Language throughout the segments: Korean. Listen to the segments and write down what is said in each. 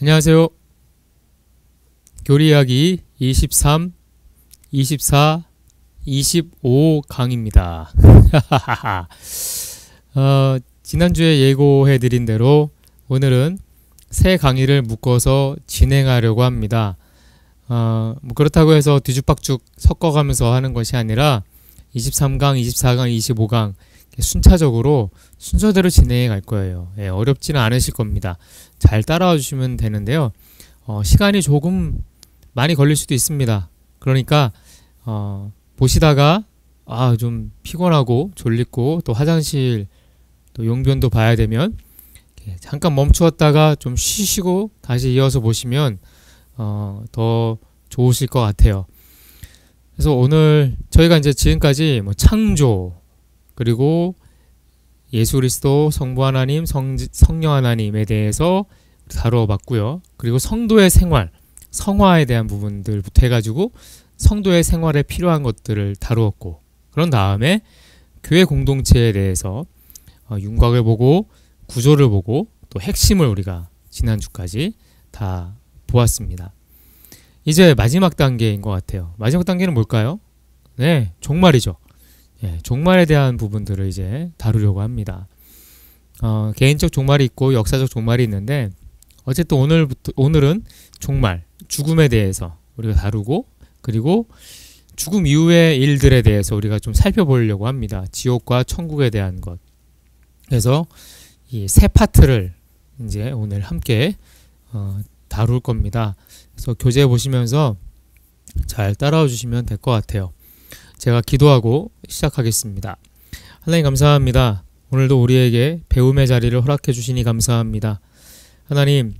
안녕하세요. 교리이야기 23, 24, 25강입니다. 지난주에 예고해드린 대로 오늘은 세 강의를 묶어서 진행하려고 합니다. 그렇다고 해서 뒤죽박죽 섞어가면서 하는 것이 아니라 23강, 24강, 25강 순차적으로 순서대로 진행해 갈 거예요. 어렵지는 않으실 겁니다. 잘 따라와 주시면 되는데요. 시간이 조금 많이 걸릴 수도 있습니다. 그러니까 보시다가 좀 피곤하고 졸리고 또 화장실 또 용변도 봐야 되면 잠깐 멈추었다가 좀 쉬시고 다시 이어서 보시면 더 좋으실 것 같아요. 그래서 오늘 저희가 이제 지금까지 창조, 그리고 예수 그리스도, 성부 하나님, 성령 하나님에 대해서 다뤄봤고요. 그리고 성도의 생활, 성화에 대한 부분들부터 해가지고 성도의 생활에 필요한 것들을 다루었고, 그런 다음에 교회 공동체에 대해서 윤곽을 보고 구조를 보고 또 핵심을 우리가 지난주까지 다 보았습니다. 이제 마지막 단계인 것 같아요. 마지막 단계는 뭘까요? 네, 종말이죠. 종말에 대한 부분들을 이제 다루려고 합니다. 개인적 종말이 있고 역사적 종말이 있는데, 어쨌든 오늘은 종말, 죽음에 대해서 우리가 다루고, 그리고 죽음 이후의 일들에 대해서 우리가 좀 살펴보려고 합니다. 지옥과 천국에 대한 것. 그래서 이 세 파트를 이제 오늘 함께 다룰 겁니다. 그래서 교재 보시면서 잘 따라와 주시면 될 것 같아요. 제가 기도하고 시작하겠습니다. 하나님 감사합니다. 오늘도 우리에게 배움의 자리를 허락해 주시니 감사합니다. 하나님,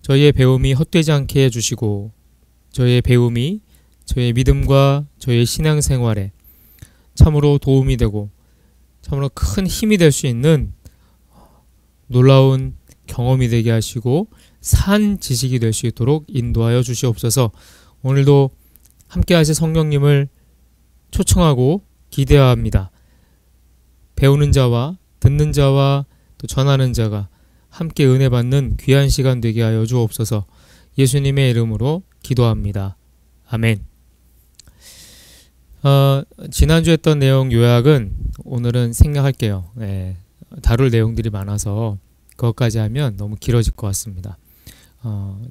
저희의 배움이 헛되지 않게 해주시고, 저희의 배움이 저희의 믿음과 저희의 신앙생활에 참으로 도움이 되고 참으로 큰 힘이 될 수 있는 놀라운 경험이 되게 하시고 산 지식이 될 수 있도록 인도하여 주시옵소서. 오늘도 함께 하실 성령님을 초청하고 기대합니다. 배우는 자와 듣는 자와 또 전하는 자가 함께 은혜 받는 귀한 시간 되게 하여 주옵소서. 예수님의 이름으로 기도합니다. 아멘. 지난주 했던 내용 요약은 오늘은 생략할게요. 다룰 내용들이 많아서 그것까지 하면 너무 길어질 것 같습니다.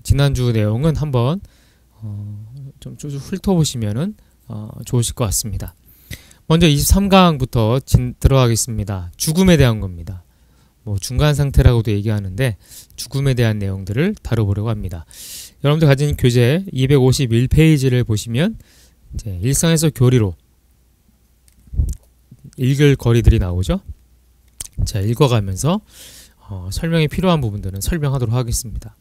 지난주 내용은 한번 좀 훑어보시면은 좋으실 것 같습니다. 먼저 23강부터 들어가겠습니다. 죽음에 대한 겁니다. 중간 상태라고도 얘기하는데 죽음에 대한 내용들을 다뤄보려고 합니다. 여러분들 가진 교재 251페이지를 보시면 이제 일상에서 교리로 읽을 거리들이 나오죠. 자, 읽어가면서 설명이 필요한 부분들은 설명하도록 하겠습니다.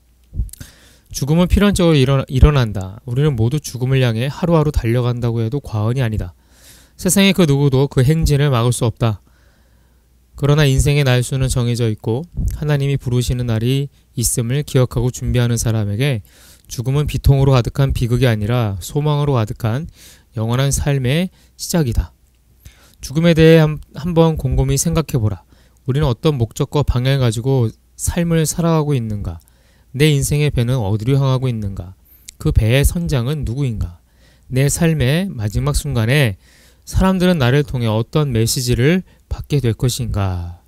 죽음은 필연적으로 일어난다. 우리는 모두 죽음을 향해 하루하루 달려간다고 해도 과언이 아니다. 세상의 그 누구도 그 행진을 막을 수 없다. 그러나 인생의 날수는 정해져 있고 하나님이 부르시는 날이 있음을 기억하고 준비하는 사람에게 죽음은 비통으로 가득한 비극이 아니라 소망으로 가득한 영원한 삶의 시작이다. 죽음에 대해 한번 곰곰이 생각해보라. 우리는 어떤 목적과 방향을 가지고 삶을 살아가고 있는가? 내 인생의 배는 어디로 향하고 있는가? 그 배의 선장은 누구인가? 내 삶의 마지막 순간에 사람들은 나를 통해 어떤 메시지를 받게 될 것인가?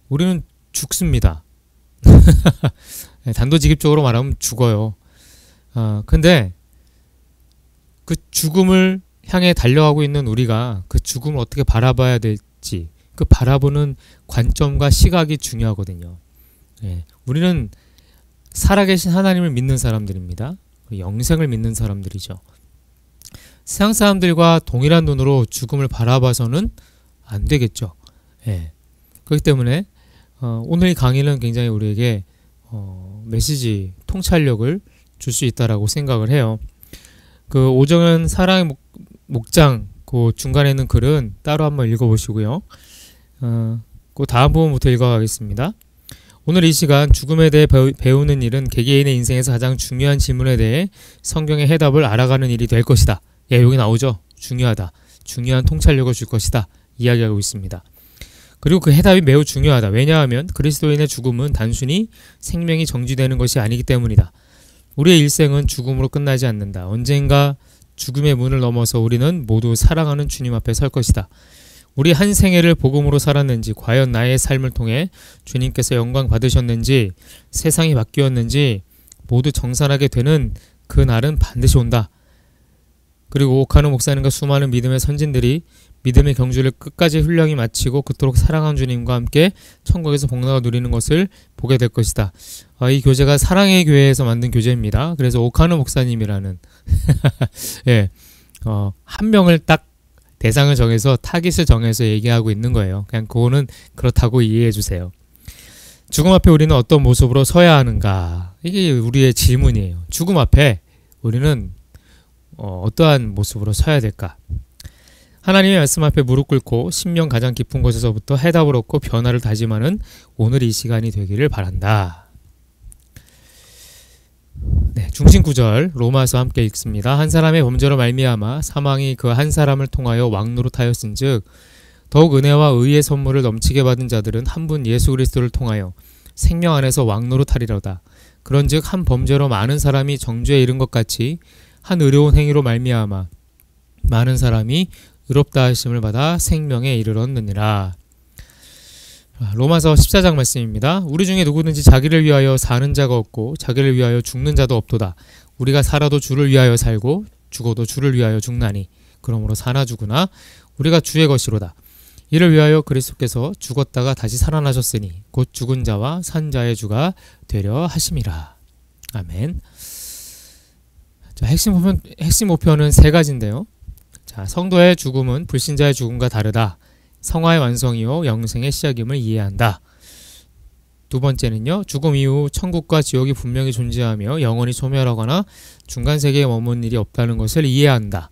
우리는 죽습니다. 단도직입적으로 말하면 죽어요. 근데 그 죽음을 향해 달려가고 있는 우리가 그 죽음을 어떻게 바라봐야 될지, 그 바라보는 관점과 시각이 중요하거든요. 우리는 살아계신 하나님을 믿는 사람들입니다. 영생을 믿는 사람들이죠. 세상 사람들과 동일한 눈으로 죽음을 바라봐서는 안 되겠죠. 그렇기 때문에 오늘 이 강의는 굉장히 우리에게 메시지, 통찰력을 줄 수 있다라고 생각을 해요. 그 오정은 사랑의 목장, 그 중간에 있는 글은 따로 한번 읽어보시고요. 그 다음 부분부터 읽어가겠습니다. 오늘 이 시간 죽음에 대해 배우는 일은 개개인의 인생에서 가장 중요한 질문에 대해 성경의 해답을 알아가는 일이 될 것이다. 여기 나오죠. 중요하다. 중요한 통찰력을 줄 것이다. 이야기하고 있습니다. 그리고 그 해답이 매우 중요하다. 왜냐하면 그리스도인의 죽음은 단순히 생명이 정지되는 것이 아니기 때문이다. 우리의 일생은 죽음으로 끝나지 않는다. 언젠가 죽음의 문을 넘어서 우리는 모두 사랑하는 주님 앞에 설 것이다. 우리 한 생애를 복음으로 살았는지, 과연 나의 삶을 통해 주님께서 영광 받으셨는지, 세상이 바뀌었는지 모두 정산하게 되는 그 날은 반드시 온다. 그리고 오카노 목사님과 수많은 믿음의 선진들이 믿음의 경주를 끝까지 훌륭히 마치고 그토록 사랑하는 주님과 함께 천국에서 복락을 누리는 것을 보게 될 것이다. 이 교재가 사랑의 교회에서 만든 교재입니다. 그래서 오카노 목사님이라는 예, 한 명을 딱 대상을 정해서 타깃을 정해서 얘기하고 있는 거예요. 그냥 그거는 그렇다고 이해해 주세요. 죽음 앞에 우리는 어떤 모습으로 서야 하는가? 이게 우리의 질문이에요. 죽음 앞에 우리는 어떠한 모습으로 서야 될까? 하나님의 말씀 앞에 무릎 꿇고 심령 가장 깊은 곳에서부터 해답을 얻고 변화를 다짐하는 오늘 이 시간이 되기를 바란다. 네, 중심 구절 로마서 함께 읽습니다. 한 사람의 범죄로 말미암아 사망이 그 한 사람을 통하여 왕노릇하였은즉 더욱 은혜와 의의 선물을 넘치게 받은 자들은 한 분 예수 그리스도를 통하여 생명 안에서 왕노릇하리로다. 그런즉 한 범죄로 많은 사람이 정죄에 이른 것 같이 한 의로운 행위로 말미암아 많은 사람이 의롭다 하심을 받아 생명에 이르렀느니라. 로마서 14장 말씀입니다. 우리 중에 누구든지 자기를 위하여 사는 자가 없고 자기를 위하여 죽는 자도 없도다. 우리가 살아도 주를 위하여 살고 죽어도 주를 위하여 죽나니 그러므로 사나 죽으나 우리가 주의 것이로다. 이를 위하여 그리스도께서 죽었다가 다시 살아나셨으니 곧 죽은 자와 산 자의 주가 되려 하심이라. 아멘. 자, 핵심 목표는 세 가지인데요. 자, 성도의 죽음은 불신자의 죽음과 다르다. 성화의 완성이요 영생의 시작임을 이해한다. 두 번째는요, 죽음 이후 천국과 지옥이 분명히 존재하며 영원히 소멸하거나 중간 세계에 머문 일이 없다는 것을 이해한다.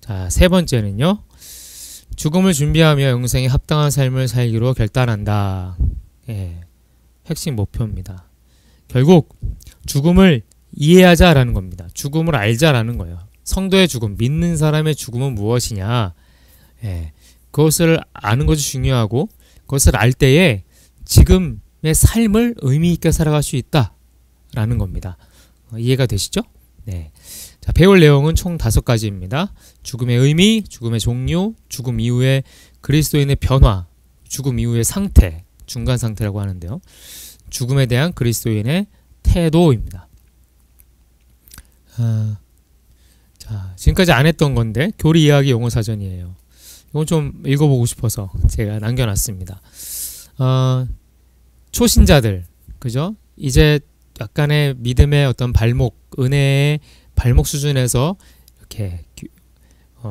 자, 세 번째는요, 죽음을 준비하며 영생에 합당한 삶을 살기로 결단한다. 예, 핵심 목표입니다. 결국 죽음을 이해하자라는 겁니다. 죽음을 알자라는 거예요. 성도의 죽음, 믿는 사람의 죽음은 무엇이냐? 예, 그것을 아는 것이 중요하고 그것을 알 때에 지금의 삶을 의미 있게 살아갈 수 있다라는 겁니다. 이해가 되시죠? 네. 자, 배울 내용은 총 5가지입니다. 죽음의 의미, 죽음의 종류, 죽음 이후의 그리스도인의 변화, 죽음 이후의 상태, 중간 상태라고 하는데요. 죽음에 대한 그리스도인의 태도입니다. 자, 지금까지 안 했던 건데 교리 이야기 용어 사전이에요. 이건 좀 읽어보고 싶어서 제가 남겨놨습니다. 초신자들, 그죠? 이제 약간의 믿음의 어떤 발목, 은혜의 발목 수준에서 이렇게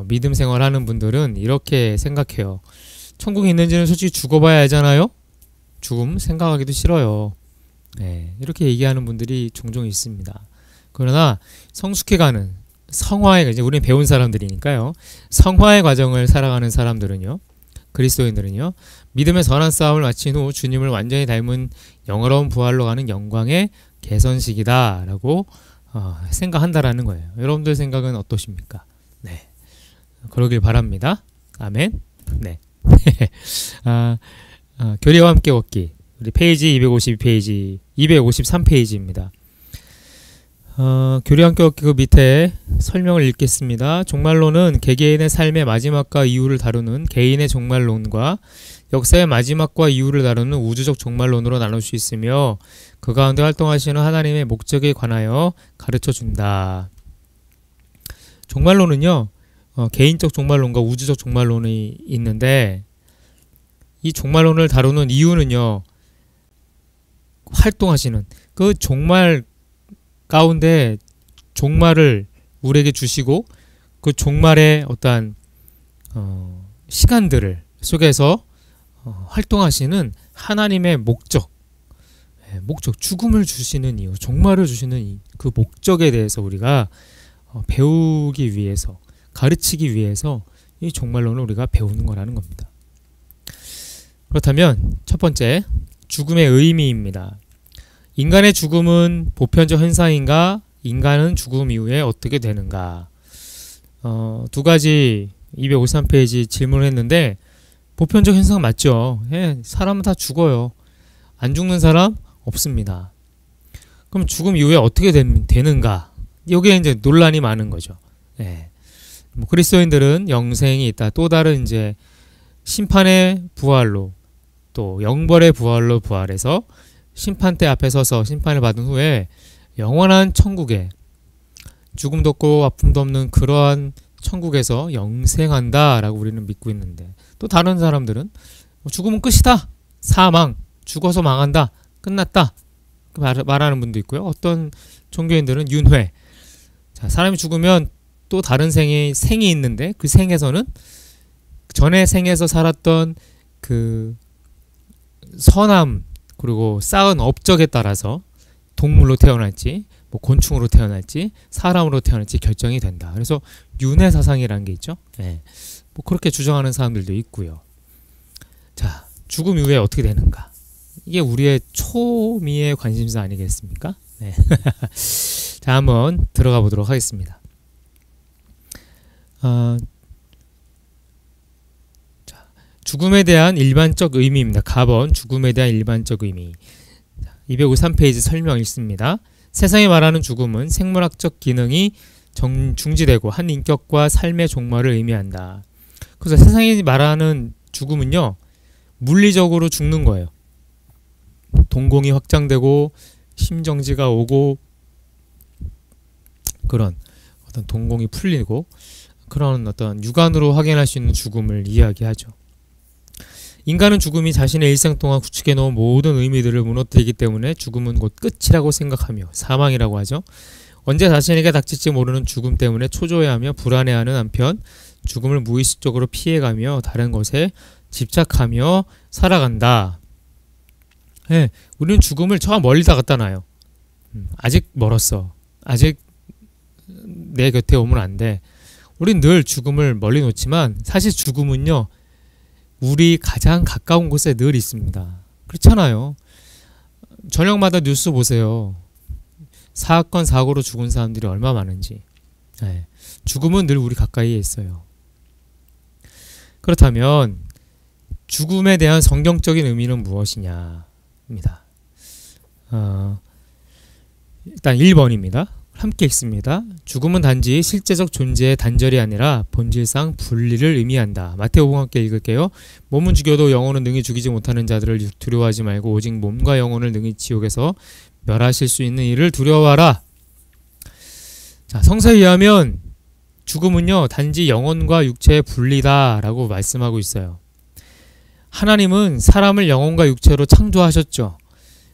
믿음 생활하는 분들은 이렇게 생각해요. 천국이 있는지는 솔직히 죽어봐야 알잖아요? 죽음 생각하기도 싫어요. 네, 이렇게 얘기하는 분들이 종종 있습니다. 그러나 성숙해가는 성화의, 이제 우리는 배운 사람들이니까요. 성화의 과정을 살아가는 사람들은요, 그리스도인들은요, 믿음의 선한 싸움을 마친 후 주님을 완전히 닮은 영화로운 부활로 가는 영광의 개선식이다 라고 생각한다라는 거예요. 여러분들 생각은 어떠십니까? 네, 그러길 바랍니다. 아멘. 네. 교리와 함께 걷기, 우리 페이지 252페이지 253페이지입니다. 교리 함께 걷기 그 밑에 설명을 읽겠습니다. 종말론은 개개인의 삶의 마지막과 이유를 다루는 개인의 종말론과 역사의 마지막과 이유를 다루는 우주적 종말론으로 나눌 수 있으며 그 가운데 활동하시는 하나님의 목적에 관하여 가르쳐준다. 종말론은요, 개인적 종말론과 우주적 종말론이 있는데 이 종말론을 다루는 이유는요, 활동하시는 그 종말 가운데 종말을 우리에게 주시고 그 종말의 어떠한 시간들을 속에서 활동하시는 하나님의 목적, 죽음을 주시는 이유, 종말을 주시는 그 목적에 대해서 우리가 배우기 위해서, 가르치기 위해서 이 종말론을 우리가 배우는 거라는 겁니다. 그렇다면 첫 번째, 죽음의 의미입니다. 인간의 죽음은 보편적 현상인가? 인간은 죽음 이후에 어떻게 되는가? 두 가지 253페이지 질문을 했는데 보편적 현상 맞죠? 예, 사람은 다 죽어요. 안 죽는 사람 없습니다. 그럼 죽음 이후에 어떻게 되는가? 여기에 이제 논란이 많은 거죠. 예. 뭐 그리스도인들은 영생이 있다. 또 다른 이제 심판의 부활로 또 영벌의 부활로 부활해서 심판대 앞에 서서 심판을 받은 후에 영원한 천국에 죽음도 없고 아픔도 없는 그러한 천국에서 영생한다라고 우리는 믿고 있는데, 또 다른 사람들은 죽음은 끝이다. 사망. 죽어서 망한다. 끝났다. 말하는 분도 있고요. 어떤 종교인들은 윤회. 자, 사람이 죽으면 또 다른 생이 있는데 그 생에서는 전에 생에서 살았던 그 선함 그리고 쌓은 업적에 따라서 동물로 태어날지 뭐 곤충으로 태어날지 사람으로 태어날지 결정이 된다. 그래서 윤회 사상이라는 게 있죠. 네. 뭐 그렇게 주장하는 사람들도 있고요. 자, 죽음 이후에 어떻게 되는가? 이게 우리의 초미의 관심사 아니겠습니까? 네. 자, 한번 들어가 보도록 하겠습니다. 자, 죽음에 대한 일반적 의미입니다. 가번 죽음에 대한 일반적 의미. 253페이지 설명 읽습니다. 세상이 말하는 죽음은 생물학적 기능이 중지되고 한 인격과 삶의 종말을 의미한다. 그래서 세상이 말하는 죽음은요, 물리적으로 죽는 거예요. 동공이 확장되고 심정지가 오고 그런 어떤 동공이 풀리고 그런 어떤 육안으로 확인할 수 있는 죽음을 이야기하죠. 인간은 죽음이 자신의 일생 동안 구축해 놓은 모든 의미들을 무너뜨리기 때문에 죽음은 곧 끝이라고 생각하며 사망이라고 하죠. 언제 자신에게 닥칠지 모르는 죽음 때문에 초조해하며 불안해하는 한편 죽음을 무의식적으로 피해가며 다른 것에 집착하며 살아간다. 네, 우리는 죽음을 저 멀리다 갖다 놔요. 아직 멀었어. 아직 내 곁에 오면 안 돼. 우린 늘 죽음을 멀리 놓지만 사실 죽음은요, 우리 가장 가까운 곳에 늘 있습니다. 그렇잖아요. 저녁마다 뉴스 보세요. 사건 사고로 죽은 사람들이 얼마나 많은지. 네. 죽음은 늘 우리 가까이에 있어요. 그렇다면 죽음에 대한 성경적인 의미는 무엇이냐 입니다. 일단 1번입니다. 함께 읽습니다. 죽음은 단지 실제적 존재의 단절이 아니라 본질상 분리를 의미한다. 마태복음 함께 읽을게요. 몸은 죽여도 영혼은 능히 죽이지 못하는 자들을 두려워하지 말고 오직 몸과 영혼을 능히 지옥에서 멸하실 수 있는 이를 두려워하라. 자, 성서에 의하면 죽음은요, 단지 영혼과 육체의 분리다 라고 말씀하고 있어요. 하나님은 사람을 영혼과 육체로 창조하셨죠.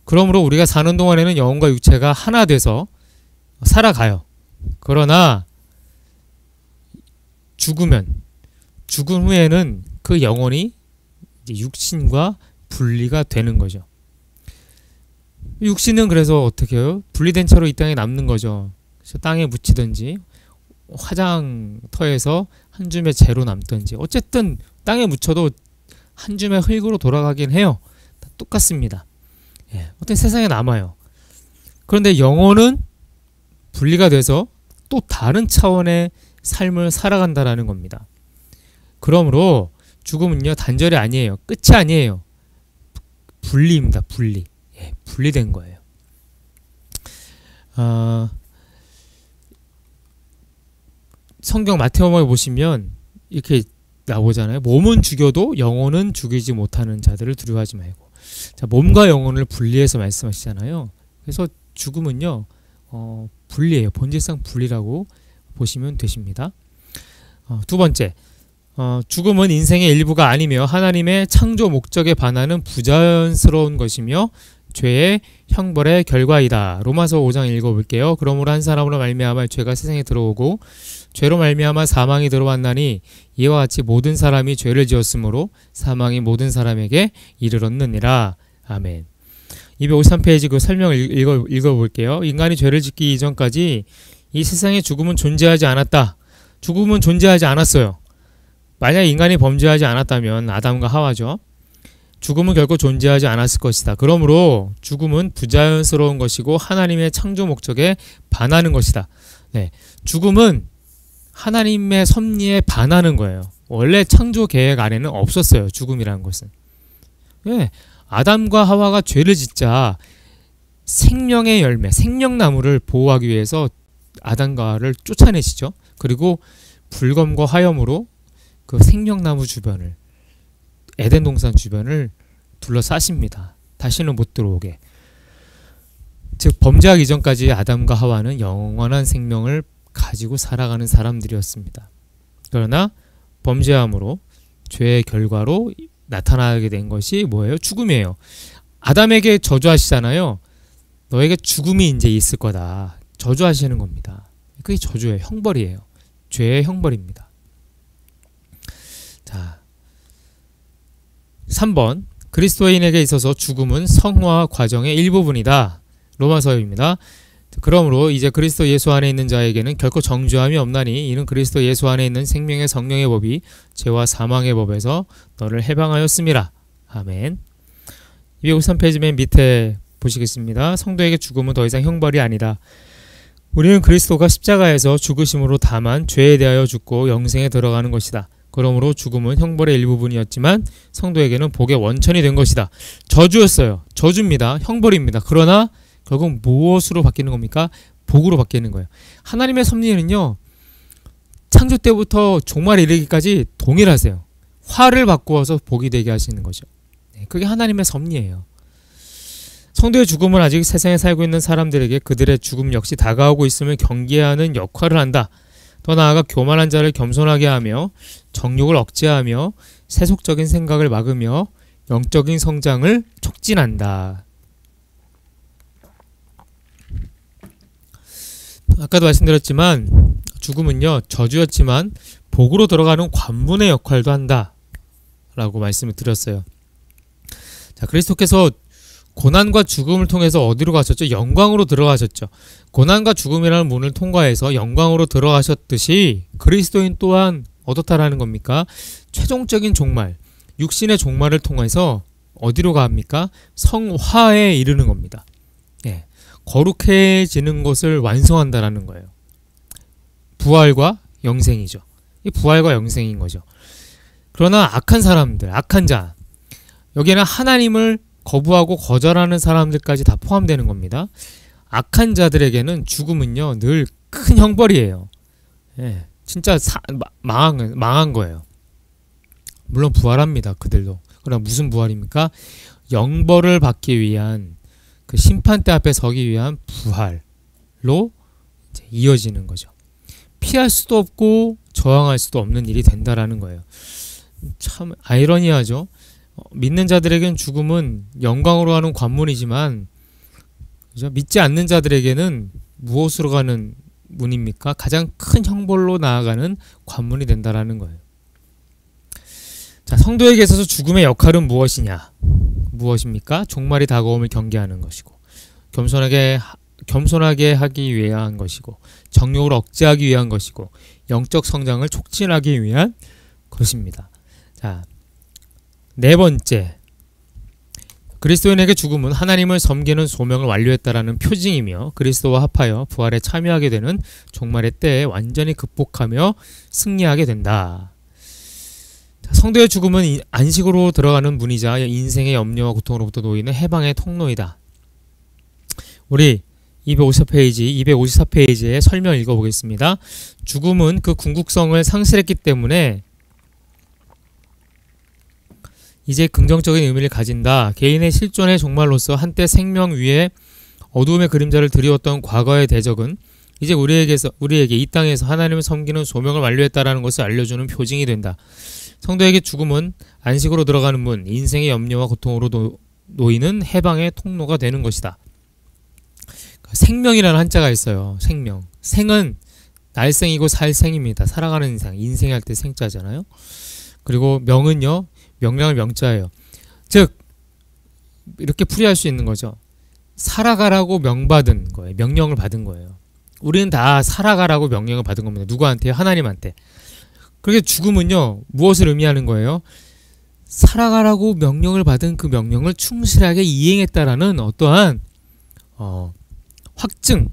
그러므로 우리가 사는 동안에는 영혼과 육체가 하나 돼서 살아가요. 그러나 죽은 후에는 그 영혼이 이제 육신과 분리가 되는 거죠. 육신은 그래서 어떻게 해요? 분리된 채로 이 땅에 남는 거죠. 그래서 땅에 묻히든지 화장터에서 한 줌의 재로 남든지 어쨌든 땅에 묻혀도 한 줌의 흙으로 돌아가긴 해요. 다 똑같습니다. 예, 어떤 세상에 남아요. 그런데 영혼은 분리가 돼서 또 다른 차원의 삶을 살아간다라는 겁니다. 그러므로 죽음은요, 단절이 아니에요. 끝이 아니에요. 분리입니다. 분리. 예, 분리된 거예요. 성경 마태복음에 보시면 이렇게 나오잖아요. 몸은 죽여도 영혼은 죽이지 못하는 자들을 두려워하지 말고. 자, 몸과 영혼을 분리해서 말씀하시잖아요. 그래서 죽음은요, 분리예요. 본질상 분리라고 보시면 되십니다. 두 번째, 죽음은 인생의 일부가 아니며 하나님의 창조 목적에 반하는 부자연스러운 것이며 죄의 형벌의 결과이다. 로마서 5장 읽어볼게요. 그러므로 한 사람으로 말미암아 죄가 세상에 들어오고 죄로 말미암아 사망이 들어왔나니 이와 같이 모든 사람이 죄를 지었으므로 사망이 모든 사람에게 이르렀느니라. 아멘. 253페이지 그 설명을 읽어볼게요. 인간이 죄를 짓기 이전까지 이 세상에 죽음은 존재하지 않았다. 죽음은 존재하지 않았어요. 만약 인간이 범죄하지 않았다면 아담과 하와죠. 죽음은 결코 존재하지 않았을 것이다. 그러므로 죽음은 부자연스러운 것이고 하나님의 창조 목적에 반하는 것이다. 네, 죽음은 하나님의 섭리에 반하는 거예요. 원래 창조 계획 안에는 없었어요. 죽음이라는 것은. 예, 아담과 하와가 죄를 짓자 생명의 열매, 생명나무를 보호하기 위해서 아담과 하와를 쫓아내시죠. 그리고 불검과 화염으로 그 생명나무 주변을, 에덴 동산 주변을 둘러싸십니다. 다시는 못 들어오게. 즉 범죄하기 이전까지 아담과 하와는 영원한 생명을 가지고 살아가는 사람들이었습니다. 그러나 범죄함으로 죄의 결과로 나타나게 된 것이 뭐예요? 죽음이에요. 아담에게 저주하시잖아요. 너에게 죽음이 이제 있을 거다. 저주하시는 겁니다. 그게 저주예요. 형벌이에요. 죄의 형벌입니다. 자, 3번. 그리스도인에게 있어서 죽음은 성화 과정의 일부분이다. 로마서입니다. 그러므로 이제 그리스도 예수 안에 있는 자에게는 결코 정죄함이 없나니 이는 그리스도 예수 안에 있는 생명의 성령의 법이 죄와 사망의 법에서 너를 해방하였음이라. 아멘. 253페이지 맨 밑에 보시겠습니다. 성도에게 죽음은 더 이상 형벌이 아니다. 우리는 그리스도가 십자가에서 죽으심으로 다만 죄에 대하여 죽고 영생에 들어가는 것이다. 그러므로 죽음은 형벌의 일부분이었지만 성도에게는 복의 원천이 된 것이다. 저주였어요. 저주입니다. 형벌입니다. 그러나 결국 무엇으로 바뀌는 겁니까? 복으로 바뀌는 거예요. 하나님의 섭리는요, 창조 때부터 종말에 이르기까지 동일하세요. 화를 바꾸어서 복이 되게 하시는 거죠. 그게 하나님의 섭리예요. 성도의 죽음은 아직 세상에 살고 있는 사람들에게 그들의 죽음 역시 다가오고 있음을 경계하는 역할을 한다. 더 나아가 교만한 자를 겸손하게 하며 정욕을 억제하며 세속적인 생각을 막으며 영적인 성장을 촉진한다. 아까도 말씀드렸지만 죽음은요, 저주였지만 복으로 들어가는 관문의 역할도 한다 라고 말씀을 드렸어요. 자, 그리스도께서 고난과 죽음을 통해서 어디로 가셨죠? 영광으로 들어가셨죠. 고난과 죽음이라는 문을 통과해서 영광으로 들어가셨듯이 그리스도인 또한 어떻다라는 겁니까? 최종적인 종말, 육신의 종말을 통해서 어디로 갑니까? 성화에 이르는 겁니다. 예, 거룩해지는 것을 완성한다라는 거예요. 부활과 영생이죠. 이 부활과 영생인 거죠. 그러나 악한 사람들, 악한 자, 여기에는 하나님을 거부하고 거절하는 사람들까지 다 포함되는 겁니다. 악한 자들에게는 죽음은요, 늘 큰 형벌이에요. 예, 진짜 망한 거예요. 물론 부활합니다. 그들도. 그러나 무슨 부활입니까? 영벌을 받기 위한, 그 심판대 앞에 서기 위한 부활로 이제 이어지는 거죠. 피할 수도 없고 저항할 수도 없는 일이 된다라는 거예요. 참 아이러니하죠. 믿는 자들에게는 죽음은 영광으로 가는 관문이지만, 그죠? 믿지 않는 자들에게는 무엇으로 가는 문입니까? 가장 큰 형벌로 나아가는 관문이 된다라는 거예요. 자, 성도에게 있어서 죽음의 역할은 무엇입니까? 종말이 다가옴을 경계하는 것이고, 겸손하게 하기 위한 것이고, 정욕을 억제하기 위한 것이고, 영적 성장을 촉진하기 위한 것입니다. 자, 네 번째, 그리스도인에게 죽음은 하나님을 섬기는 소명을 완료했다라는 표징이며 그리스도와 합하여 부활에 참여하게 되는 종말의 때에 완전히 극복하며 승리하게 된다. 성도의 죽음은 안식으로 들어가는 문이자 인생의 염려와 고통으로부터 놓이는 해방의 통로이다. 우리 254페이지의 설명 읽어보겠습니다. 죽음은 그 궁극성을 상실했기 때문에 이제 긍정적인 의미를 가진다. 개인의 실존의 종말로서 한때 생명 위에 어두움의 그림자를 드리웠던 과거의 대적은 이제 우리에게 이 땅에서 하나님을 섬기는 소명을 완료했다라는 것을 알려주는 표징이 된다. 성도에게 죽음은 안식으로 들어가는 문, 인생의 염려와 고통으로 놓이는 해방의 통로가 되는 것이다. 생명이라는 한자가 있어요. 생명. 생은 날생이고 살생입니다. 살아가는 인생. 인생할 때 생자잖아요. 그리고 명은요, 명령의 명자예요. 즉 이렇게 풀이할 수 있는 거죠. 살아가라고 명받은 거예요. 명령을 받은 거예요. 우리는 다 살아가라고 명령을 받은 겁니다. 누구한테요? 하나님한테. 그렇게 죽음은요, 무엇을 의미하는 거예요? 살아가라고 명령을 받은 그 명령을 충실하게 이행했다라는 어떠한 확증,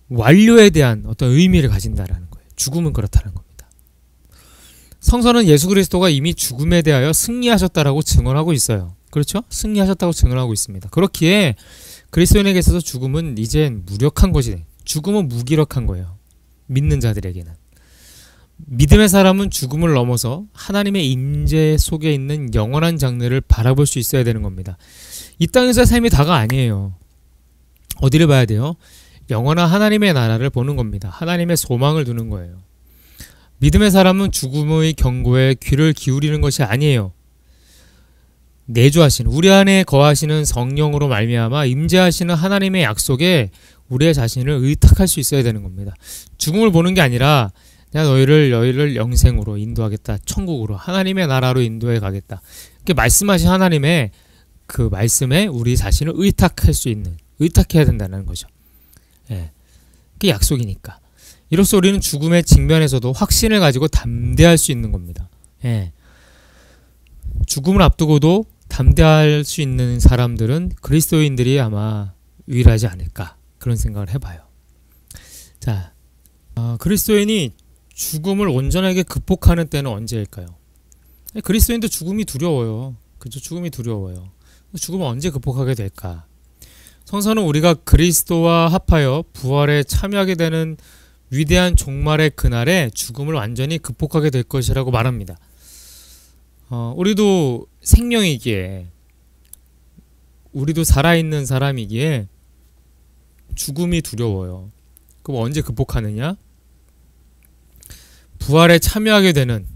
완료에 대한 어떤 의미를 가진다라는 거예요. 죽음은 그렇다는 겁니다. 성서는 예수 그리스도가 이미 죽음에 대하여 승리하셨다라고 증언하고 있어요. 그렇죠? 승리하셨다고 증언하고 있습니다. 그렇기에 그리스도인에게 있어서 죽음은 이젠 무력한 것이, 죽음은 무기력한 거예요. 믿는 자들에게는. 믿음의 사람은 죽음을 넘어서 하나님의 임재 속에 있는 영원한 장래를 바라볼 수 있어야 되는 겁니다. 이 땅에서의 삶이 다가 아니에요. 어디를 봐야 돼요? 영원한 하나님의 나라를 보는 겁니다. 하나님의 소망을 두는 거예요. 믿음의 사람은 죽음의 경고에 귀를 기울이는 것이 아니에요. 내주하시는, 우리 안에 거하시는 성령으로 말미암아 임재하시는 하나님의 약속에 우리의 자신을 의탁할 수 있어야 되는 겁니다. 죽음을 보는 게 아니라 내가 너희를 영생으로 인도하겠다. 천국으로, 하나님의 나라로 인도해 가겠다. 이렇게 말씀하신 하나님의 그 말씀에 우리 자신을 의탁할 수 있는, 의탁해야 된다는 거죠. 예. 그게 약속이니까. 이로써 우리는 죽음의 직면에서도 확신을 가지고 담대할 수 있는 겁니다. 예. 죽음을 앞두고도 담대할 수 있는 사람들은 그리스도인들이 아마 유일하지 않을까, 그런 생각을 해봐요. 자, 그리스도인이 죽음을 온전하게 극복하는 때는 언제일까요? 그리스도인도 죽음이 두려워요. 그죠? 죽음이 두려워요. 죽음을 언제 극복하게 될까? 성서는 우리가 그리스도와 합하여 부활에 참여하게 되는 위대한 종말의 그날에 죽음을 완전히 극복하게 될 것이라고 말합니다. 우리도 생명이기에, 우리도 살아있는 사람이기에 죽음이 두려워요. 그럼 언제 극복하느냐? 부활에 참여하게 되는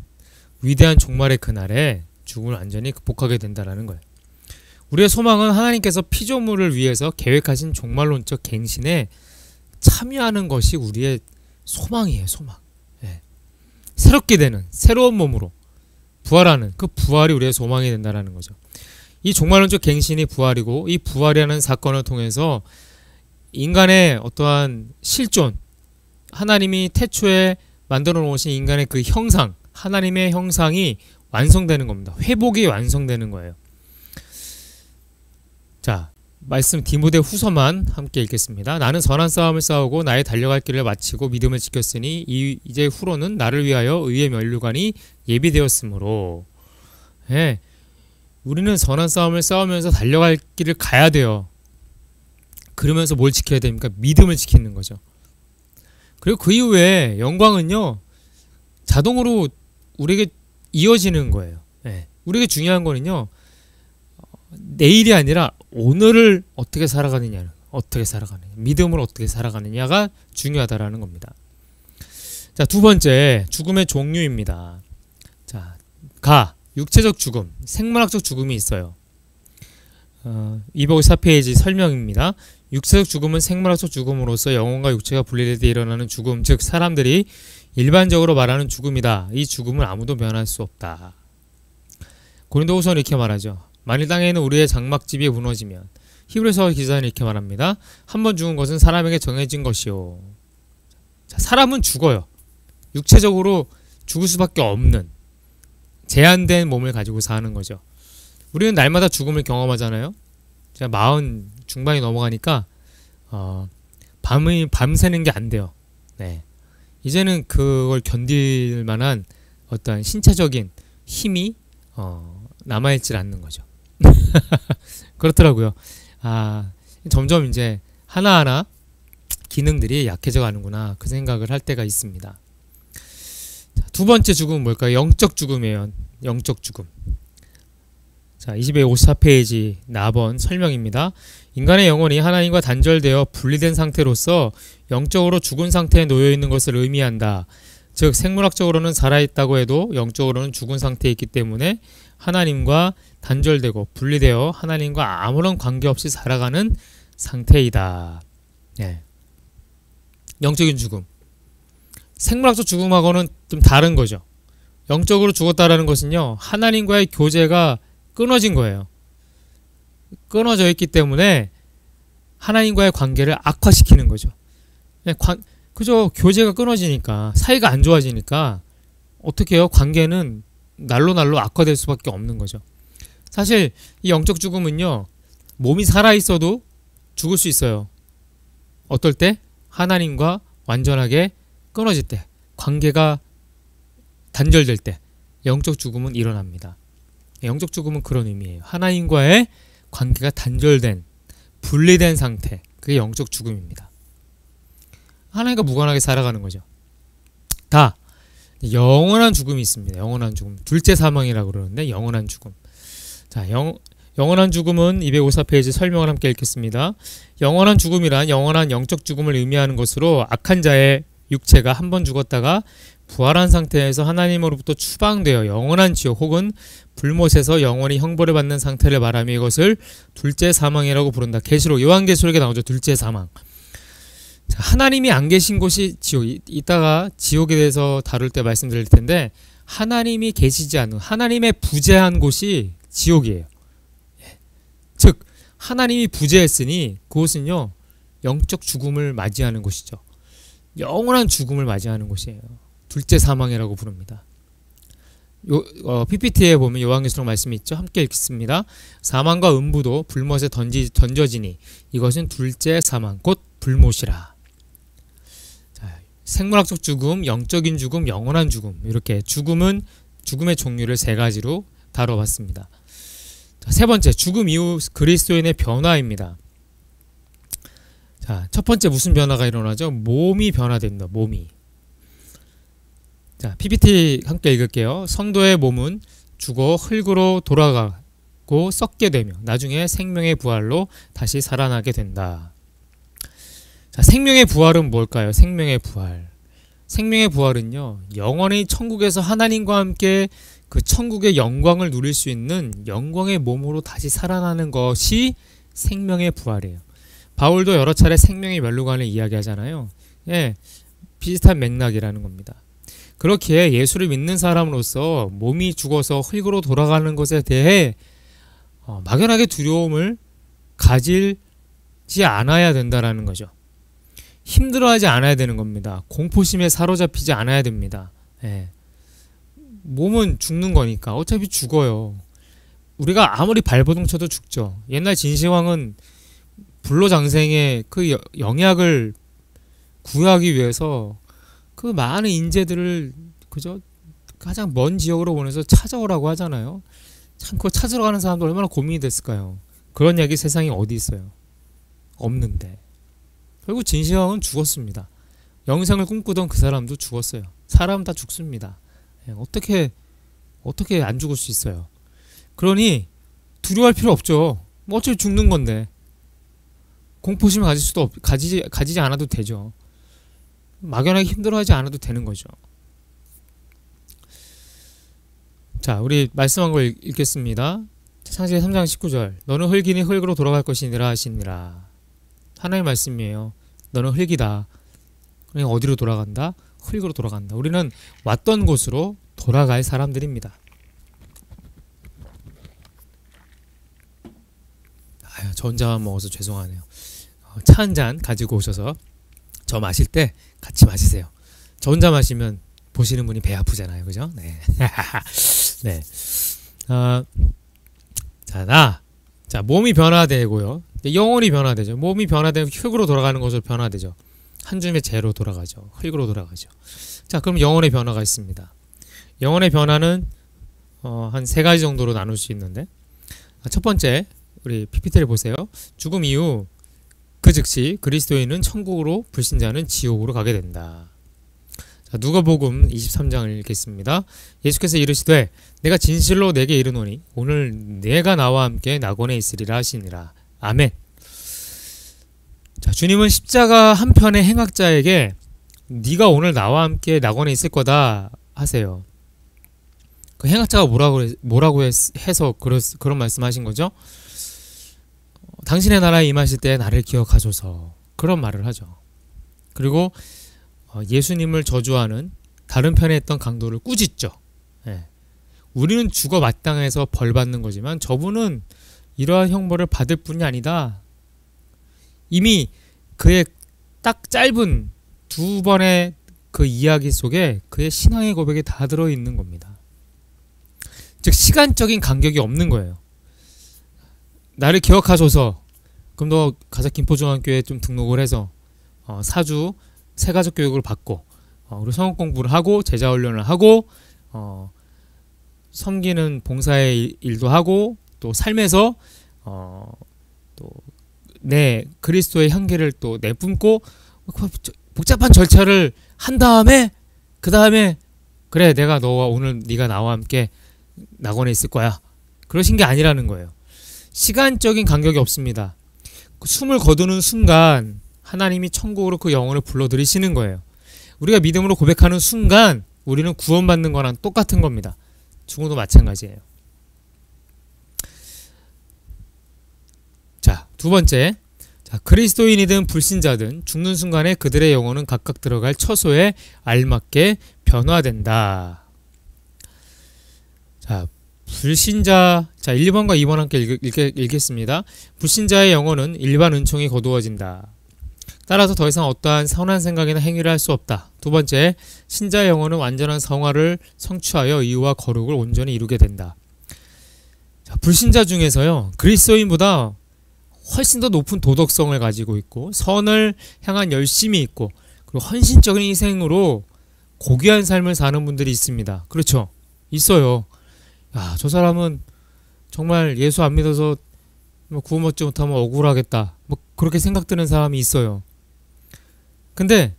위대한 종말의 그날에 죽음을 완전히 극복하게 된다는 거예요. 우리의 소망은 하나님께서 피조물을 위해서 계획하신 종말론적 갱신에 참여하는 것이 우리의 소망이에요. 소망. 예. 새롭게 되는, 새로운 몸으로 부활하는, 그 부활이 우리의 소망이 된다는 거죠. 이 종말론적 갱신이 부활이고, 이 부활이라는 사건을 통해서 인간의 어떠한 실존, 하나님이 태초에 만들어 놓으신 인간의 그 형상, 하나님의 형상이 완성되는 겁니다. 회복이 완성되는 거예요. 자, 말씀 디모데 후서만 함께 읽겠습니다. 나는 선한 싸움을 싸우고 나의 달려갈 길을 마치고 믿음을 지켰으니 이제 후로는 나를 위하여 의의 면류관이 예비되었으므로. 예, 우리는 선한 싸움을 싸우면서 달려갈 길을 가야 돼요. 그러면서 뭘 지켜야 됩니까? 믿음을 지키는 거죠. 그리고 그 이후에 영광은요, 자동으로 우리에게 이어지는 거예요. 예, 우리에게 중요한 거는요, 내일이 아니라 오늘을 어떻게 살아가느냐, 믿음을 어떻게 살아가느냐가 중요하다라는 겁니다. 자, 두 번째, 죽음의 종류입니다. 자, 육체적 죽음, 생물학적 죽음이 있어요. 254페이지 설명입니다. 육체적 죽음은 생물학적 죽음으로서 영혼과 육체가 분리될 때 일어나는 죽음, 즉 사람들이 일반적으로 말하는 죽음이다. 이 죽음을 아무도 면할 수 없다. 고린도후서는 이렇게 말하죠. 만일 땅에 있는 우리의 장막집이 무너지면, 히브리서 기자는 이렇게 말합니다. 한 번 죽은 것은 사람에게 정해진 것이요. 자, 사람은 죽어요. 육체적으로 죽을 수밖에 없는 제한된 몸을 가지고 사는 거죠. 우리는 날마다 죽음을 경험하잖아요. 제가 40 중반이 넘어가니까 밤새는 게 안 돼요. 네. 이제는 그걸 견딜 만한 어떤 신체적인 힘이 남아있질 않는 거죠. 그렇더라고요. 점점 이제 하나하나 기능들이 약해져 가는구나, 그 생각을 할 때가 있습니다. 자, 두 번째 죽음은 뭘까요? 영적 죽음이에요. 영적 죽음. 자, 254페이지 나번 설명입니다. 인간의 영혼이 하나님과 단절되어 분리된 상태로서 영적으로 죽은 상태에 놓여있는 것을 의미한다. 즉 생물학적으로는 살아있다고 해도 영적으로는 죽은 상태에 있기 때문에 하나님과 단절되고 분리되어 하나님과 아무런 관계없이 살아가는 상태이다. 예. 영적인 죽음. 생물학적 죽음하고는 좀 다른 거죠. 영적으로 죽었다라는 것은요, 하나님과의 교제가 끊어진 거예요. 끊어져 있기 때문에 하나님과의 관계를 악화시키는 거죠. 그저 교제가 끊어지니까, 사이가 안 좋아지니까 어떻게 해요? 관계는 날로 악화될 수밖에 없는 거죠. 사실 이 영적 죽음은요, 몸이 살아있어도 죽을 수 있어요. 어떨 때? 하나님과 완전하게 끊어질 때, 관계가 단절될 때, 영적 죽음은 일어납니다. 영적 죽음은 그런 의미예요. 하나님과의 관계가 단절된, 분리된 상태. 그게 영적 죽음입니다. 하나님과 무관하게 살아가는 거죠. 다 영원한 죽음이 있습니다. 영원한 죽음. 둘째 사망이라고 그러는데 영원한 죽음. 자, 영원한 죽음은 254페이지 설명을 함께 읽겠습니다. 영원한 죽음이란 영원한 영적 죽음을 의미하는 것으로 악한 자의 육체가 한 번 죽었다가 부활한 상태에서 하나님으로부터 추방되어 영원한 지옥 혹은 불못에서 영원히 형벌을 받는 상태를 말하며 이것을 둘째 사망이라고 부른다. 계시록 요한계시록에 나오죠. 둘째 사망. 자, 하나님이 안 계신 곳이 지옥. 이따가 지옥에 대해서 다룰 때 말씀드릴 텐데 하나님이 계시지 않은, 하나님의 부재한 곳이 지옥이에요. 즉 하나님이 부재했으니 그곳은요 영적 죽음을 맞이하는 곳이죠. 영원한 죽음을 맞이하는 곳이에요. 둘째 사망이라고 부릅니다. PPT에 보면 요한계시록 말씀이 있죠. 함께 읽습니다. 사망과 음부도 불못에 던져지니 이것은 둘째 사망 곧 불못이라. 자, 생물학적 죽음, 영적인 죽음, 영원한 죽음, 이렇게 죽음의 종류를 세 가지로 다뤄봤습니다. 자, 세 번째, 죽음 이후 그리스도인의 변화입니다. 자, 첫 번째 무슨 변화가 일어나죠? 몸이 변화됩니다. 몸이. 자, PPT 함께 읽을게요. 성도의 몸은 죽어 흙으로 돌아가고 썩게 되며 나중에 생명의 부활로 다시 살아나게 된다. 자, 생명의 부활은 뭘까요? 생명의 부활. 생명의 부활은요, 영원히 천국에서 하나님과 함께 그 천국의 영광을 누릴 수 있는 영광의 몸으로 다시 살아나는 것이 생명의 부활이에요. 바울도 여러 차례 생명의 멸류관을 이야기하잖아요. 예, 비슷한 맥락이라는 겁니다. 그렇기에 예수를 믿는 사람으로서 몸이 죽어서 흙으로 돌아가는 것에 대해 막연하게 두려움을 가지지 않아야 된다라는 거죠. 힘들어하지 않아야 되는 겁니다. 공포심에 사로잡히지 않아야 됩니다. 예. 몸은 죽는 거니까 어차피 죽어요. 우리가 아무리 발버둥 쳐도 죽죠. 옛날 진시황은 불로장생의 그 영약을 구하기 위해서 그 많은 인재들을 그저 가장 먼 지역으로 보내서 찾아오라고 하잖아요. 참 그거 찾으러 가는 사람도 얼마나 고민이 됐을까요? 그런 얘기 세상에 어디 있어요? 없는데. 결국 진시황은 죽었습니다. 영생을 꿈꾸던 그 사람도 죽었어요. 사람 다 죽습니다. 어떻게 안 죽을 수 있어요? 그러니 두려워할 필요 없죠. 뭐 어차피 죽는 건데. 공포심을 가지지 않아도 되죠. 막연하게 힘들어하지 않아도 되는 거죠. 자, 우리 말씀한 걸 읽겠습니다. 창세기 3장 19절. 너는 흙이니 흙으로 돌아갈 것이니라 하시니라. 하나님의 말씀이에요. 너는 흙이다. 그러니까 어디로 돌아간다? 흙으로 돌아간다. 우리는 왔던 곳으로 돌아갈 사람들입니다. 아유, 저 혼자만 먹어서 죄송하네요. 차 한 잔 가지고 오셔서 저 마실 때 같이 마시세요. 저 혼자 마시면 보시는 분이 배 아프잖아요. 그죠? 네. 네. 자, 몸이 변화되고요. 영혼이 변화되죠. 몸이 변화되면 흙으로 돌아가는 것으로 변화되죠. 한 줌의 재로 돌아가죠. 흙으로 돌아가죠. 자, 그럼 영혼의 변화가 있습니다. 영혼의 변화는 한 세 가지 정도로 나눌 수 있는데, 첫 번째, 우리 PPT를 보세요. 죽음 이후 그 즉시 그리스도인은 천국으로, 불신자는 지옥으로 가게 된다. 자, 누가복음 23장을 읽겠습니다. 예수께서 이르시되 내가 진실로 내게 이르노니 오늘 내가 나와 함께 낙원에 있으리라 하시니라. 아멘. 자, 주님은 십자가 한편의 행악자에게 네가 오늘 나와 함께 낙원에 있을 거다 하세요. 그 행악자가 뭐라고 해서 그런 말씀하신 거죠? 당신의 나라에 임하실 때 나를 기억하소서, 그런 말을 하죠. 그리고 예수님을 저주하는 다른 편에 있던 강도를 꾸짖죠. 예. 우리는 죽어 마땅해서 벌 받는 거지만 저분은 이러한 형벌을 받을 뿐이 아니다. 이미 그의 딱 짧은 두 번의 그 이야기 속에 그의 신앙의 고백이 다 들어있는 겁니다. 즉 시간적인 간격이 없는 거예요. 나를 기억하소서. 그럼 너 가서 김포중앙교회에 좀 등록을 해서 사주 새가족 교육을 받고 그리고 성역 공부를 하고 제자 훈련을 하고 섬기는 봉사의 일도 하고 또 삶에서 또 내 그리스도의 향기를 또 내뿜고 복잡한 절차를 한 다음에 그 다음에 그래 내가 너와 오늘 네가 나와 함께 낙원에 있을 거야 그러신 게 아니라는 거예요. 시간적인 간격이 없습니다. 숨을 거두는 순간 하나님이 천국으로 그 영혼을 불러들이시는 거예요. 우리가 믿음으로 고백하는 순간 우리는 구원받는 거랑 똑같은 겁니다. 죽음도 마찬가지예요. 자, 두 번째. 자, 그리스도인이든 불신자든 죽는 순간에 그들의 영혼은 각각 들어갈 처소에 알맞게 변화된다. 자, 불신자, 자 1번과 2번 함께 읽겠습니다. 불신자의 영혼은 일반 은총이 거두어진다. 따라서 더 이상 어떠한 선한 생각이나 행위를 할 수 없다. 두 번째, 신자의 영혼은 완전한 성화를 성취하여 의와 거룩을 온전히 이루게 된다. 자, 불신자 중에서요, 그리스도인보다 훨씬 더 높은 도덕성을 가지고 있고 선을 향한 열심이 있고 그리고 헌신적인 희생으로 고귀한 삶을 사는 분들이 있습니다. 그렇죠? 있어요. 야, 저 사람은 정말 예수 안 믿어서 구원 얻지 못하면 억울하겠다. 뭐 그렇게 생각드는 사람이 있어요. 근데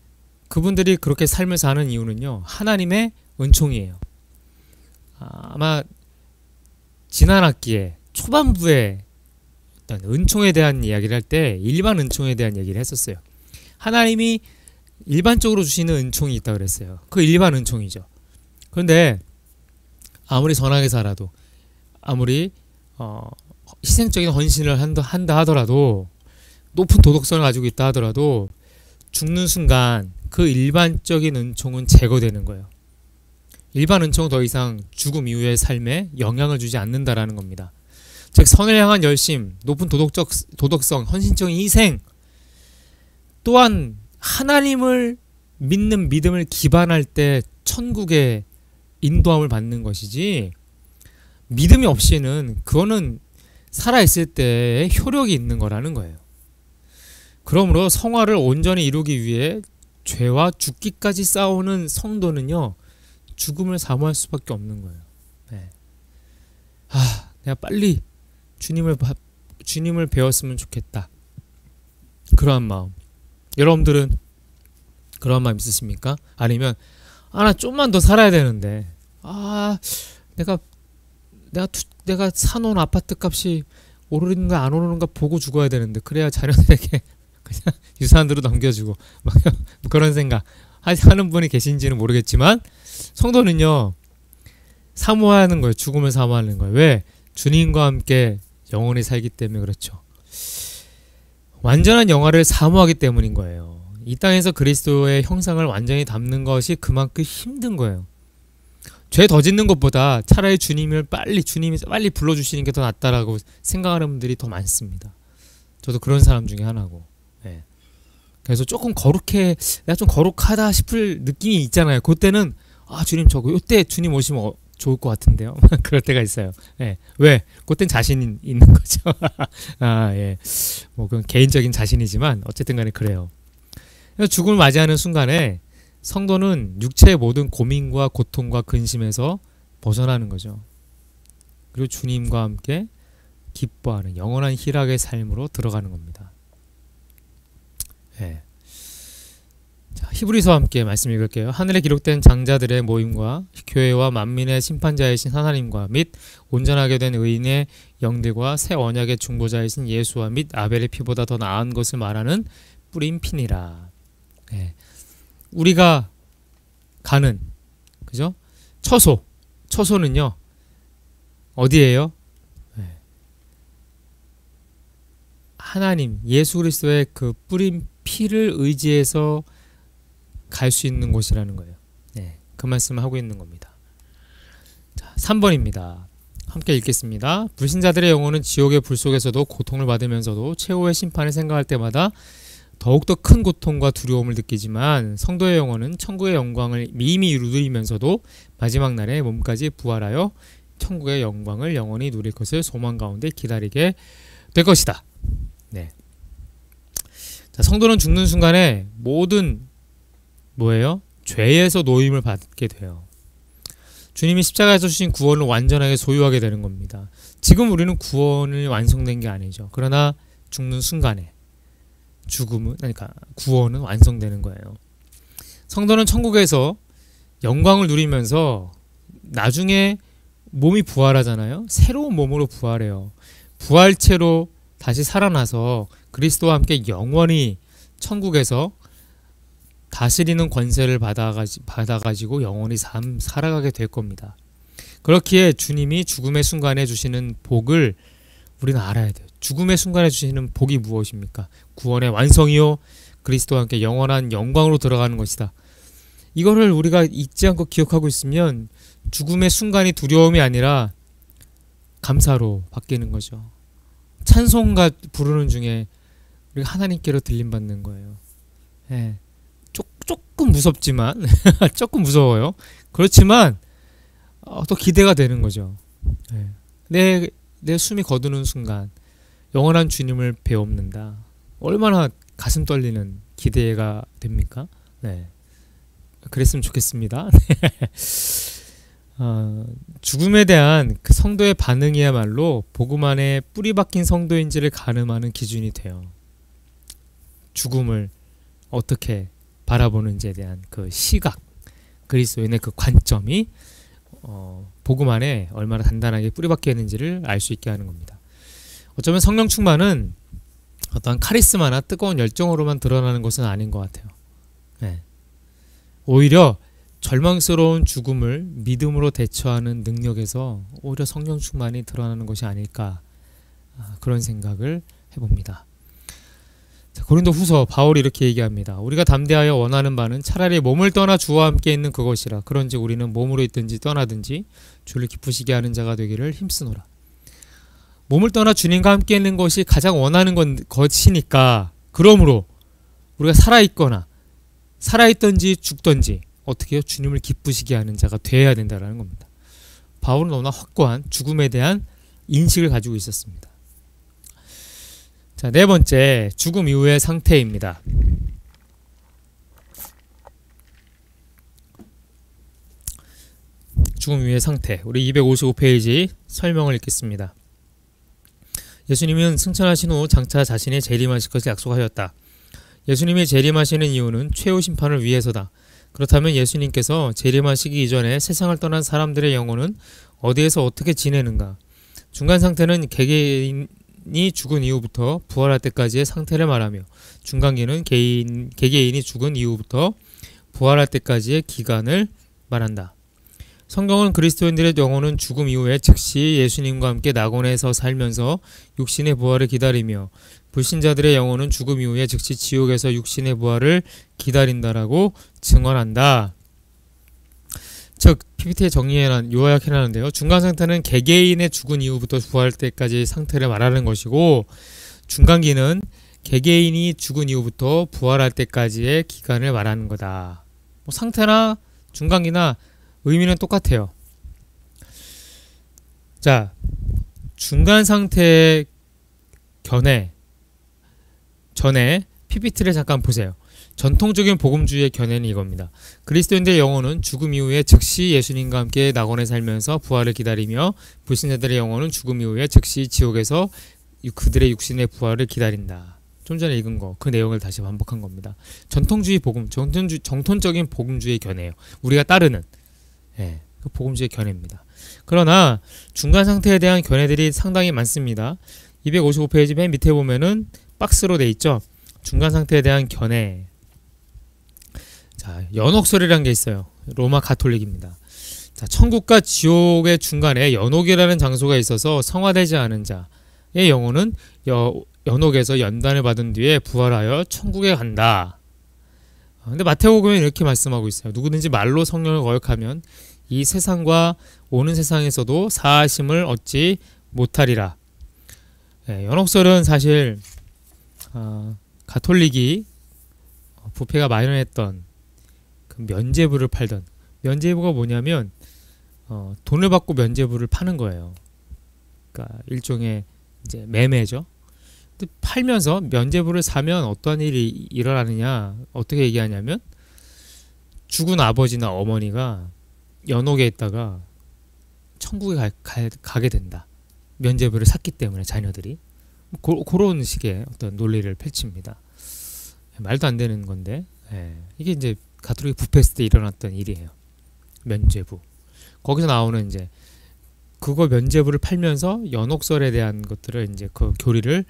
그분들이 그렇게 삶을 사는 이유는요, 하나님의 은총이에요. 아마 지난 학기에 초반부에 어떤 은총에 대한 이야기를 할 때 일반 은총에 대한 얘기를 했었어요. 하나님이 일반적으로 주시는 은총이 있다 그랬어요. 그 일반 은총이죠. 그런데 아무리 선하게 살아도 아무리 희생적인 헌신을 한다 하더라도 높은 도덕성을 가지고 있다 하더라도 죽는 순간 그 일반적인 은총은 제거되는 거예요. 일반 은총은 더 이상 죽음 이후의 삶에 영향을 주지 않는다라는 겁니다. 즉 선을 향한 열심, 높은 도덕성, 헌신적인 희생 또한 하나님을 믿는 믿음을 기반할 때 천국의 인도함을 받는 것이지 믿음이 없이는 그거는 살아있을 때의 효력이 있는 거라는 거예요. 그러므로 성화를 온전히 이루기 위해 죄와 죽기까지 싸우는 성도는요, 죽음을 사모할 수밖에 없는 거예요. 네. 내가 빨리 주님을 배웠으면 좋겠다. 그러한 마음. 여러분들은 그런 마음 있으십니까? 아니면 나 좀만 더 살아야 되는데 내가 사놓은 아파트 값이 오르는가 안 오르는가 보고 죽어야 되는데 그래야 자녀들에게 그냥 유산으로 넘겨주고 막 그런 생각 하는 분이 계신지는 모르겠지만 성도는요 사모하는 거예요. 죽음을 사모하는 거예요. 왜? 주님과 함께 영원히 살기 때문에 그렇죠. 완전한 영화를 사모하기 때문인 거예요. 이 땅에서 그리스도의 형상을 완전히 담는 것이 그만큼 힘든 거예요. 죄 더 짓는 것보다 차라리 주님이 빨리 불러주시는 게 더 낫다라고 생각하는 분들이 더 많습니다. 저도 그런 사람 중에 하나고. 네. 그래서 조금 내가 좀 거룩하다 싶을 느낌이 있잖아요. 그때는 주님 이때 주님 오시면 좋을 것 같은데요. 그럴 때가 있어요. 네. 왜? 그땐 자신 있는 거죠. 예. 뭐 그건 개인적인 자신이지만 어쨌든 간에 그래요. 죽음을 맞이하는 순간에 성도는 육체의 모든 고민과 고통과 근심에서 벗어나는 거죠. 그리고 주님과 함께 기뻐하는 영원한 희락의 삶으로 들어가는 겁니다. 예. 자, 히브리서와 함께 말씀 읽을게요. 하늘에 기록된 장자들의 모임과 교회와 만민의 심판자이신 하나님과 및 온전하게 된 의인의 영들과 새 언약의 중보자이신 예수와 및 아벨의 피보다 더 나은 것을 말하는 뿌린 피니라. 예. 우리가 가는 그죠? 처소는요 어디예요? 네. 하나님 예수 그리스도의 그 뿌린 피를 의지해서 갈 수 있는 곳이라는 거예요. 네, 그 말씀을 하고 있는 겁니다. 자, 3번입니다. 함께 읽겠습니다. 불신자들의 영혼은 지옥의 불 속에서도 고통을 받으면서도 최후의 심판을 생각할 때마다 더욱더 큰 고통과 두려움을 느끼지만 성도의 영혼은 천국의 영광을 이미 누리면서도 마지막 날에 몸까지 부활하여 천국의 영광을 영원히 누릴 것을 소망 가운데 기다리게 될 것이다. 네. 자, 성도는 죽는 순간에 모든 죄에서 노임을 받게 돼요. 주님이 십자가에서 주신 구원을 완전하게 소유하게 되는 겁니다. 지금 우리는 구원을 완성된 게 아니죠. 그러나 죽는 순간에 그러니까 구원은 완성되는 거예요. 성도는 천국에서 영광을 누리면서 나중에 몸이 부활하잖아요. 새로운 몸으로 부활해요. 부활체로 다시 살아나서 그리스도와 함께 영원히 천국에서 다스리는 권세를 받아가지고 영원히 살아가게 될 겁니다. 그렇기에 주님이 죽음의 순간에 주시는 복을 우리는 알아야 돼요. 죽음의 순간에 주시는 복이 무엇입니까? 구원의 완성이요, 그리스도와 함께 영원한 영광으로 들어가는 것이다. 이거를 우리가 잊지 않고 기억하고 있으면 죽음의 순간이 두려움이 아니라 감사로 바뀌는 거죠. 찬송가 부르는 중에 우리가 하나님께로 들림받는 거예요. 예. 조금 무섭지만 조금 무서워요. 그렇지만 또 기대가 되는 거죠. 예. 내 숨이 거두는 순간 영원한 주님을 배웁는다. 얼마나 가슴 떨리는 기대가 됩니까? 네. 그랬으면 좋겠습니다. 죽음에 대한 그 성도의 반응이야말로 복음 안에 뿌리 박힌 성도인지를 가늠하는 기준이 돼요. 죽음을 어떻게 바라보는지에 대한 그 시각, 그리스도인의 그 관점이 복음 안에 얼마나 단단하게 뿌리 박혀 있는지를 알 수 있게 하는 겁니다. 어쩌면 성령 충만은 어떤 카리스마나 뜨거운 열정으로만 드러나는 것은 아닌 것 같아요. 네. 오히려 절망스러운 죽음을 믿음으로 대처하는 능력에서 오히려 성령 충만이 드러나는 것이 아닐까, 그런 생각을 해봅니다. 고린도후서 바울이 이렇게 얘기합니다. 우리가 담대하여 원하는 바는 차라리 몸을 떠나 주와 함께 있는 그것이라. 그런지 우리는 몸으로 있든지 떠나든지 주를 기쁘시게 하는 자가 되기를 힘쓰노라. 몸을 떠나 주님과 함께 있는 것이 가장 원하는 것이니까, 그러므로 우리가 살아있던지 죽던지 어떻게 해요? 주님을 기쁘시게 하는 자가 되어야 된다는 겁니다. 바울은 너무나 확고한 죽음에 대한 인식을 가지고 있었습니다. 자, 네 번째, 죽음 이후의 상태입니다. 죽음 이후의 상태, 우리 255페이지 설명을 읽겠습니다. 예수님은 승천하신 후 장차 자신이 재림하실 것을 약속하셨다. 예수님이 재림하시는 이유는 최후 심판을 위해서다. 그렇다면 예수님께서 재림하시기 이전에 세상을 떠난 사람들의 영혼은 어디에서 어떻게 지내는가? 중간 상태는 개개인이 죽은 이후부터 부활할 때까지의 상태를 말하며, 중간기는 개개인이 죽은 이후부터 부활할 때까지의 기간을 말한다. 성경은 그리스도인들의 영혼은 죽음 이후에 즉시 예수님과 함께 낙원에서 살면서 육신의 부활을 기다리며, 불신자들의 영혼은 죽음 이후에 즉시 지옥에서 육신의 부활을 기다린다라고 증언한다. 즉 PPT에 요약해놨는데요. 중간 상태는 개개인의 죽은 이후부터 부활할 때까지의 상태를 말하는 것이고, 중간기는 개개인이 죽은 이후부터 부활할 때까지의 기간을 말하는 거다. 상태나 중간기나 의미는 똑같아요. 자, 중간 상태의 전에 PPT를 잠깐 보세요. 전통적인 복음주의의 견해는 이겁니다. 그리스도인들의 영혼은 죽음 이후에 즉시 예수님과 함께 낙원에 살면서 부활을 기다리며, 불신자들의 영혼은 죽음 이후에 즉시 지옥에서 그들의 육신의 부활을 기다린다. 좀 전에 읽은 거, 그 내용을 다시 반복한 겁니다. 정통적인 복음주의의 견해예요. 우리가 따르는 그 복음주의의 견해입니다. 그러나 중간 상태에 대한 견해들이 상당히 많습니다. 255페이지 맨 밑에 보면은 박스로 돼 있죠. 중간 상태에 대한 견해. 자, 연옥설이라는 게 있어요. 로마 가톨릭입니다. 자, 천국과 지옥의 중간에 연옥이라는 장소가 있어서 성화되지 않은 자의 영혼은 연옥에서 연단을 받은 뒤에 부활하여 천국에 간다. 근데 마태복음에 이렇게 말씀하고 있어요. 누구든지 말로 성령을 거역하면 이 세상과 오는 세상에서도 사하심을 얻지 못하리라. 연옥설은 사실 가톨릭이 부패가 마련했던 그 면죄부를 팔던, 면죄부가 뭐냐면 돈을 받고 면죄부를 파는 거예요. 그러니까 일종의 이제 매매죠. 근데 팔면서 면죄부를 사면 어떠한 일이 일어나느냐, 어떻게 얘기하냐면 죽은 아버지나 어머니가 연옥에 있다가 천국에 가게 된다. 면죄부를 샀기 때문에 자녀들이 그런 식의 어떤 논리를 펼칩니다. 말도 안 되는 건데 이게 이제 가톨릭 부패했을 때 일어났던 일이에요. 면죄부. 거기서 나오는 이제 그거 면죄부를 팔면서 연옥설에 대한 것들을 이제 그 교리를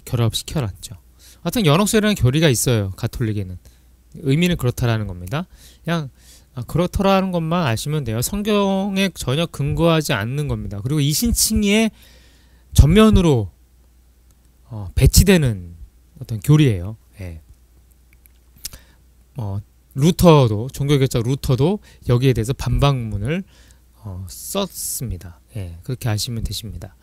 결합시켜놨죠. 하여튼 연옥설이라는 교리가 있어요. 가톨릭에는. 의미는 그렇다라는 겁니다. 그냥 그렇더라는 것만 아시면 돼요. 성경에 전혀 근거하지 않는 겁니다. 그리고 이신칭의의 전면으로 배치되는 어떤 교리예요. 루터도 종교개혁자 루터도 여기에 대해서 반박문을 썼습니다. 그렇게 아시면 되십니다.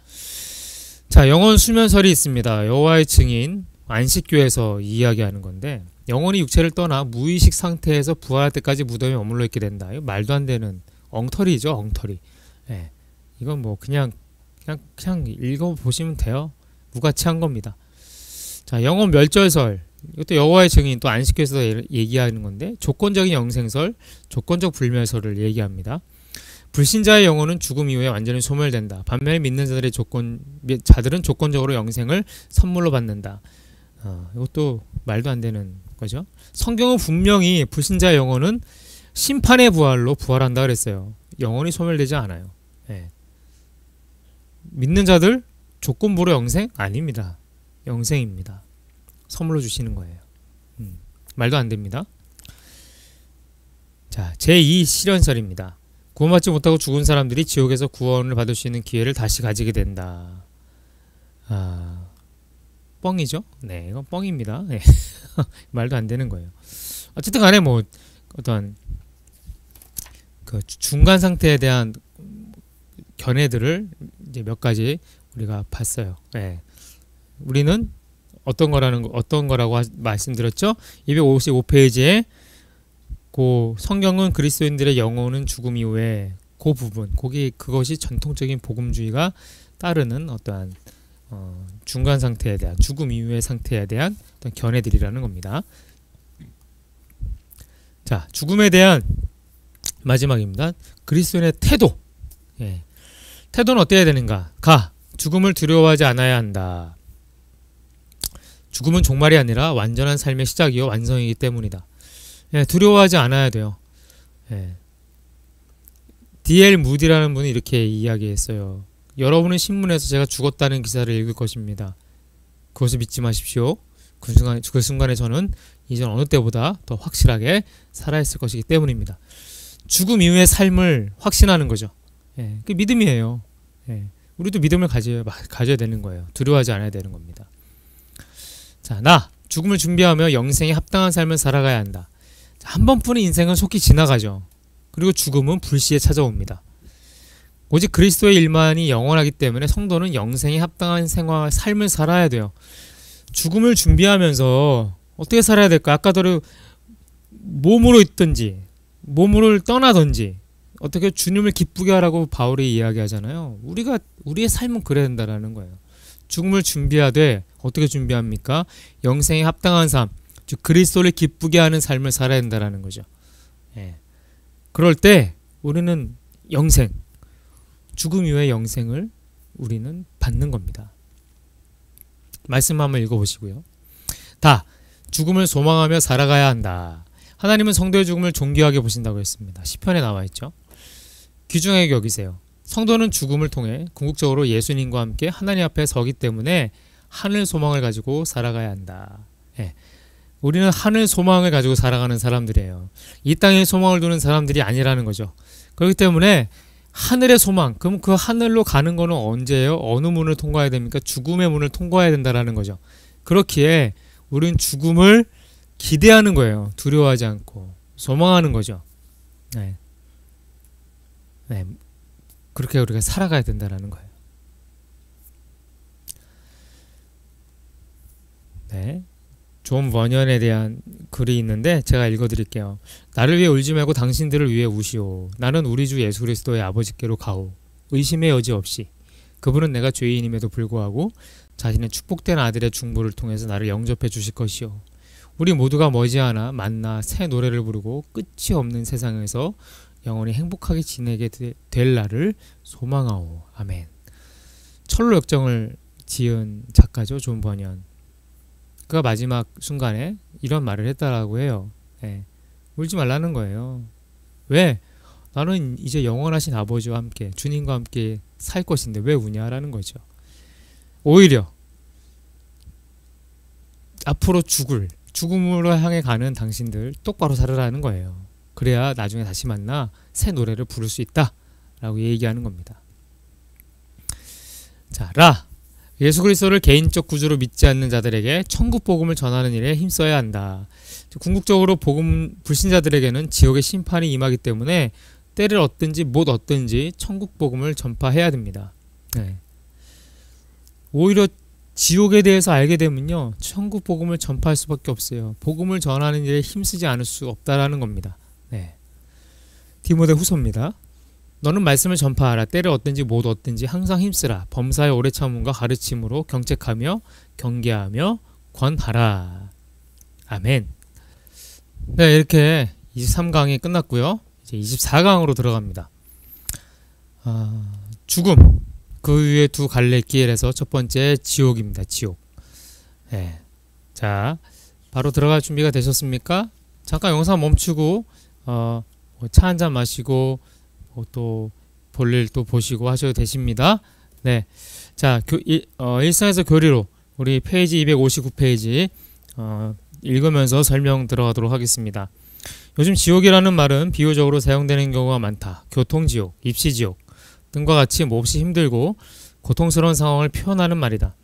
자, 영혼 수면설이 있습니다. 여호와의 증인 안식교에서 이야기하는 건데 영혼이 육체를 떠나 무의식 상태에서 부활할 때까지 무덤에 머물러 있게 된다. 이거 말도 안 되는 엉터리죠, 엉터리. 이건 뭐 그냥 읽어보시면 돼요. 무가치한 겁니다. 자, 영혼 멸절설. 이것도 여호와의 증인 또 안식교에서 얘기하는 건데 조건적인 영생설, 조건적 불멸설을 얘기합니다. 불신자의 영혼은 죽음 이후에 완전히 소멸된다. 반면에 믿는 자들은 조건적으로 영생을 선물로 받는다. 이것도 말도 안 되는 거죠. 성경은 분명히 불신자의 영혼은 심판의 부활로 부활한다 그랬어요. 영혼이 소멸되지 않아요. 믿는 자들 조건부로 영생? 아닙니다. 영생입니다. 선물로 주시는 거예요. 말도 안 됩니다. 자, 제2 실현설입니다. 구원받지 못하고 죽은 사람들이 지옥에서 구원을 받을 수 있는 기회를 다시 가지게 된다. 뻥이죠? 네, 이건 뻥입니다. 말도 안 되는 거예요. 어쨌든 간에 뭐 어떤 그 중간 상태에 대한 견해들을 이제 몇 가지 우리가 봤어요. 우리는 어떤 거라고 말씀드렸죠? 255페이지에 그 성경은 그리스도인들의 영혼은 죽음 이후에 그 부분, 그것이 전통적인 복음주의가 따르는 어떠한 중간 상태에 대한 죽음 이후의 상태에 대한 어떤 견해들이라는 겁니다. 자, 죽음에 대한 마지막입니다. 그리스도인의 태도. 태도는 어때야 되는가? 죽음을 두려워하지 않아야 한다. 죽음은 종말이 아니라 완전한 삶의 시작이요 완성이기 때문이다. 두려워하지 않아야 돼요. D.L. 무디라는 분이 이렇게 이야기했어요. 여러분은 신문에서 제가 죽었다는 기사를 읽을 것입니다. 그것을 믿지 마십시오. 그 순간에 저는 이전 어느 때보다 더 확실하게 살아있을 것이기 때문입니다. 죽음 이후의 삶을 확신하는 거죠. 그 믿음이에요. 우리도 믿음을 가져야 되는 거예요. 두려워하지 않아야 되는 겁니다. 자, 죽음을 준비하며 영생에 합당한 삶을 살아가야 한다. 한 번뿐인 인생은 속히 지나가죠. 그리고 죽음은 불시에 찾아옵니다. 오직 그리스도의 일만이 영원하기 때문에 성도는 영생에 합당한 삶을 살아야 돼요. 죽음을 준비하면서 어떻게 살아야 될까? 아까도 몸으로 있든지 몸을 떠나든지 어떻게 주님을 기쁘게 하라고 바울이 이야기하잖아요. 우리의 삶은 그래야 된다라는 거예요. 죽음을 준비하되 어떻게 준비합니까? 영생에 합당한 삶, 즉 그리스도를 기쁘게 하는 삶을 살아야 된다라는 거죠. 그럴 때 우리는 영생, 죽음 이후의 영생을 우리는 받는 겁니다. 말씀 한번 읽어보시고요. 죽음을 소망하며 살아가야 한다. 하나님은 성도의 죽음을 존귀하게 보신다고 했습니다. 시편에 나와있죠. 귀중하게 여기세요. 성도는 죽음을 통해 궁극적으로 예수님과 함께 하나님 앞에 서기 때문에 하늘 소망을 가지고 살아가야 한다. 우리는 하늘 소망을 가지고 살아가는 사람들이에요. 이 땅에 소망을 두는 사람들이 아니라는 거죠. 그렇기 때문에 하늘의 소망, 그럼 그 하늘로 가는 거는 언제예요? 어느 문을 통과해야 됩니까? 죽음의 문을 통과해야 된다라는 거죠. 그렇기에 우리는 죽음을 기대하는 거예요. 두려워하지 않고 소망하는 거죠. 그렇게 우리가 살아가야 된다라는 거예요. 존 버년에 대한 글이 있는데 제가 읽어드릴게요. 나를 위해 울지 말고 당신들을 위해 우시오. 나는 우리 주 예수 그리스도의 아버지께로 가오. 의심의 여지 없이. 그분은 내가 죄인임에도 불구하고 자신의 축복된 아들의 중보를 통해서 나를 영접해 주실 것이오. 우리 모두가 머지않아 만나 새 노래를 부르고 끝이 없는 세상에서 영원히 행복하게 지내게 될 날을 소망하오. 아멘. 철로 역정을 지은 작가죠. 존 버년. 그가 마지막 순간에 이런 말을 했다라고 해요. 예. 울지 말라는 거예요. 왜? 나는 이제 영원하신 아버지와 함께 주님과 함께 살 것인데 왜 우냐라는 거죠. 오히려 앞으로 죽음으로 향해 가는 당신들 똑바로 살으라는 거예요. 그래야 나중에 다시 만나 새 노래를 부를 수 있다 라고 얘기하는 겁니다. 자, 예수 그리스도를 개인적 구주로 믿지 않는 자들에게 천국 복음을 전하는 일에 힘써야 한다. 궁극적으로 불신자들에게는 지옥의 심판이 임하기 때문에 때를 얻든지 못 얻든지 천국 복음을 전파해야 됩니다. 네. 오히려 지옥에 대해서 알게 되면요, 천국 복음을 전파할 수밖에 없어요. 복음을 전하는 일에 힘쓰지 않을 수 없다라는 겁니다. 네. 디모데 후서입니다. 너는 말씀을 전파하라. 때를 얻든지 못 얻든지 항상 힘쓰라. 범사의 오래 참음과 가르침으로 경책하며 경계하며 권하라. 아멘. 네, 이렇게 23강이 끝났고요. 이제 24강으로 들어갑니다. 죽음, 그 위에 두 갈래길에서 첫 번째 지옥입니다. 지옥. 네. 자, 바로 들어갈 준비가 되셨습니까? 잠깐 영상 멈추고 차 한잔 마시고 또 볼일 또 보시고 하셔도 되십니다. 네. 자, 일상에서 교리로 우리 페이지 259페이지 읽으면서 설명 들어가도록 하겠습니다. 요즘 지옥이라는 말은 비유적으로 사용되는 경우가 많다. 교통지옥, 입시지옥 등과 같이 몹시 힘들고 고통스러운 상황을 표현하는 말이다.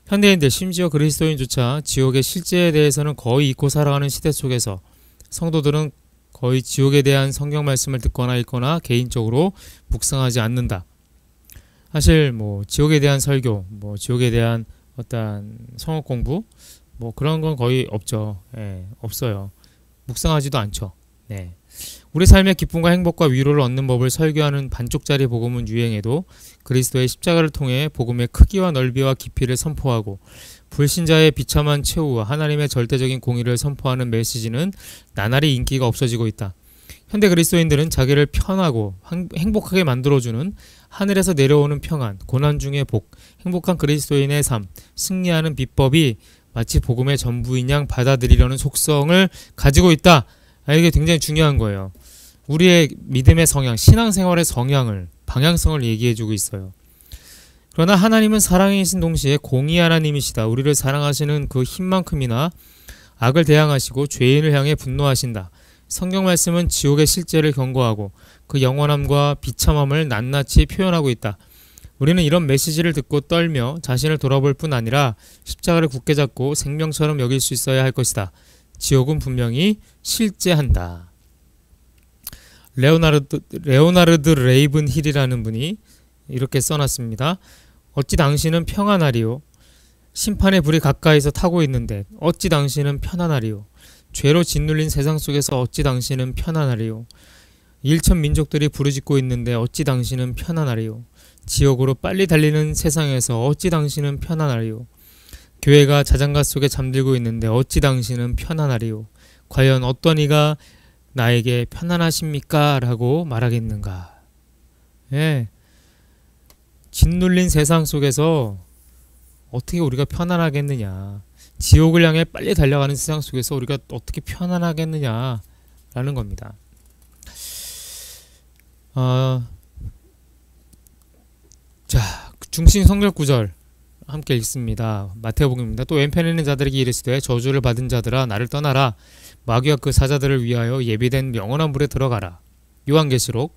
현대인들, 심지어 그리스도인조차 지옥의 실제에 대해서는 거의 잊고 살아가는 시대 속에서 성도들은 거의 지옥에 대한 성경 말씀을 듣거나 읽거나 개인적으로 묵상하지 않는다. 사실 지옥에 대한 설교, 지옥에 대한 어떤 성역 공부 그런 건 거의 없죠. 예, 없어요. 묵상하지도 않죠. 네. 우리 삶의 기쁨과 행복과 위로를 얻는 법을 설교하는 반쪽짜리 복음은 유행해도 그리스도의 십자가를 통해 복음의 크기와 넓이와 깊이를 선포하고 불신자의 비참한 최후와 하나님의 절대적인 공의를 선포하는 메시지는 나날이 인기가 없어지고 있다. 현대 그리스도인들은 자기를 편하고 행복하게 만들어주는 하늘에서 내려오는 평안, 고난 중의 복, 행복한 그리스도인의 삶, 승리하는 비법이 마치 복음의 전부인 양 받아들이려는 속성을 가지고 있다. 이게 굉장히 중요한 거예요. 우리의 믿음의 성향, 신앙생활의 성향을, 방향성을 얘기해주고 있어요. 그러나 하나님은 사랑이신 동시에 공의 하나님이시다. 우리를 사랑하시는 그 힘만큼이나 악을 대항하시고 죄인을 향해 분노하신다. 성경 말씀은 지옥의 실제를 경고하고 그 영원함과 비참함을 낱낱이 표현하고 있다. 우리는 이런 메시지를 듣고 떨며 자신을 돌아볼 뿐 아니라 십자가를 굳게 잡고 생명처럼 여길 수 있어야 할 것이다. 지옥은 분명히 실제한다. 레오나르드 레이븐 힐이라는 분이 이렇게 써놨습니다. 어찌 당신은 평안하리요? 심판의 불이 가까이서 타고 있는데 어찌 당신은 편안하리요? 죄로 짓눌린 세상 속에서 어찌 당신은 편안하리요? 일천 민족들이 부르짖고 있는데 어찌 당신은 편안하리요? 지옥으로 빨리 달리는 세상에서 어찌 당신은 편안하리요? 교회가 자장가 속에 잠들고 있는데 어찌 당신은 편안하리요? 과연 어떤 이가 나에게 편안하십니까? 라고 말하겠는가? 예. 짓눌린 세상 속에서 어떻게 우리가 편안하겠느냐? 지옥을 향해 빨리 달려가는 세상 속에서 우리가 어떻게 편안하겠느냐? 라는 겁니다. 자, 중심 성경 구절 함께 읽습니다. 마태복음입니다. 또 왼편에 있는 자들에게 이르시되 저주를 받은 자들아 나를 떠나라. 마귀와 그 사자들을 위하여 예비된 영원한 불에 들어가라. 요한계시록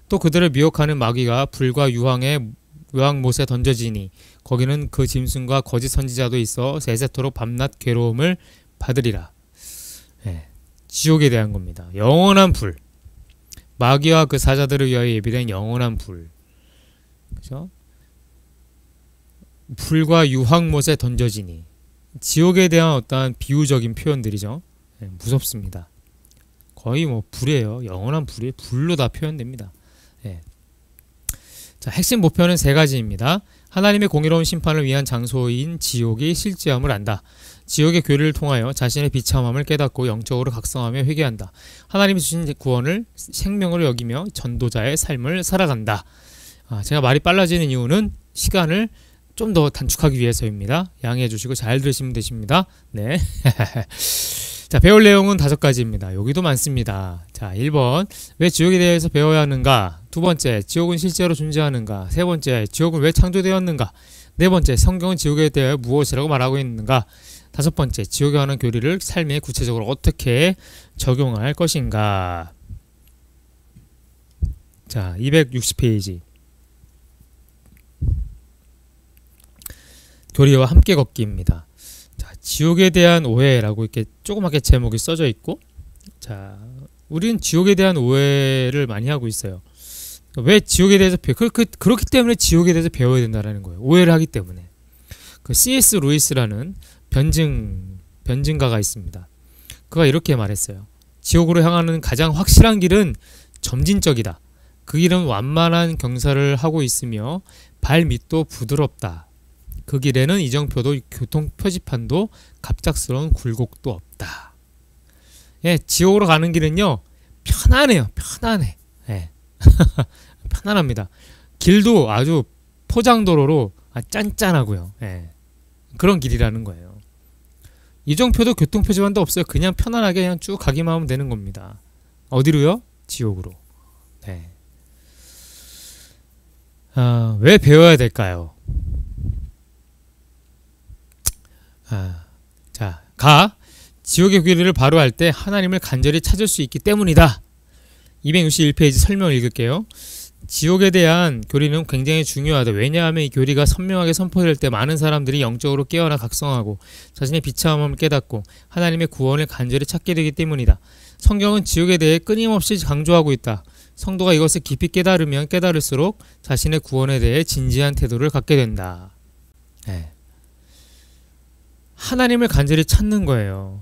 또 그들을 미혹하는 마귀가 불과 유황못에 던져지니 거기는 그 짐승과 거짓 선지자도 있어 세세토록 밤낮 괴로움을 받으리라. 네, 지옥에 대한 겁니다. 영원한 불. 마귀와 그 사자들을 위하여 예비된 영원한 불. 그죠? 불과 유황못에 던져지니. 지옥에 대한 어떠한 비유적인 표현들이죠. 네, 무섭습니다. 거의 불이에요. 영원한 불이 불로 다 표현됩니다. 네. 자, 핵심 목표는 세 가지입니다. 하나님의 공의로운 심판을 위한 장소인 지옥이 실제함을 안다. 지옥의 교리를 통하여 자신의 비참함을 깨닫고 영적으로 각성하며 회개한다. 하나님이 주신 구원을 생명으로 여기며 전도자의 삶을 살아간다. 제가 말이 빨라지는 이유는 시간을 좀 더 단축하기 위해서입니다. 양해해 주시고 잘 들으시면 되십니다. 네. 자, 배울 내용은 5가지입니다. 여기도 많습니다. 자, 1번, 왜 지옥에 대해서 배워야 하는가? 2번째, 지옥은 실제로 존재하는가? 3번째, 지옥은 왜 창조되었는가? 4번째, 성경은 지옥에 대해 무엇이라고 말하고 있는가? 5번째, 지옥에 관한 교리를 삶에 구체적으로 어떻게 적용할 것인가? 자, 260페이지. 교리와 함께 걷기입니다. 자, 지옥에 대한 오해라고 이렇게 조그맣게 제목이 써져 있고, 자, 우리는 지옥에 대한 오해를 많이 하고 있어요. 왜 지옥에 대해서 그렇기 때문에 지옥에 대해서 배워야 된다는 거예요. 오해를 하기 때문에. 그 C.S. 루이스라는 변증가가 있습니다. 그가 이렇게 말했어요. 지옥으로 향하는 가장 확실한 길은 점진적이다. 그 길은 완만한 경사를 하고 있으며 발밑도 부드럽다. 그 길에는 이정표도 교통 표지판도 갑작스러운 굴곡도 없다. 예, 지옥으로 가는 길은요, 편안해요. 편안해. 예. 편안합니다. 길도 아주 포장도로로 짠짠하고요. 예. 그런 길이라는 거예요. 이정표도 교통 표지판도 없어요. 그냥 편안하게 그냥 쭉 가기만 하면 되는 겁니다. 어디로요? 지옥으로. 네. 왜 배워야 될까요? 자, 지옥의 길을 바로 할 때 하나님을 간절히 찾을 수 있기 때문이다. 261페이지 설명을 읽을게요. 지옥에 대한 교리는 굉장히 중요하다. 왜냐하면 이 교리가 선명하게 선포될 때 많은 사람들이 영적으로 깨어나 각성하고 자신의 비참함을 깨닫고 하나님의 구원을 간절히 찾게 되기 때문이다. 성경은 지옥에 대해 끊임없이 강조하고 있다. 성도가 이것을 깊이 깨달으면 깨달을수록 자신의 구원에 대해 진지한 태도를 갖게 된다. 네. 하나님을 간절히 찾는 거예요.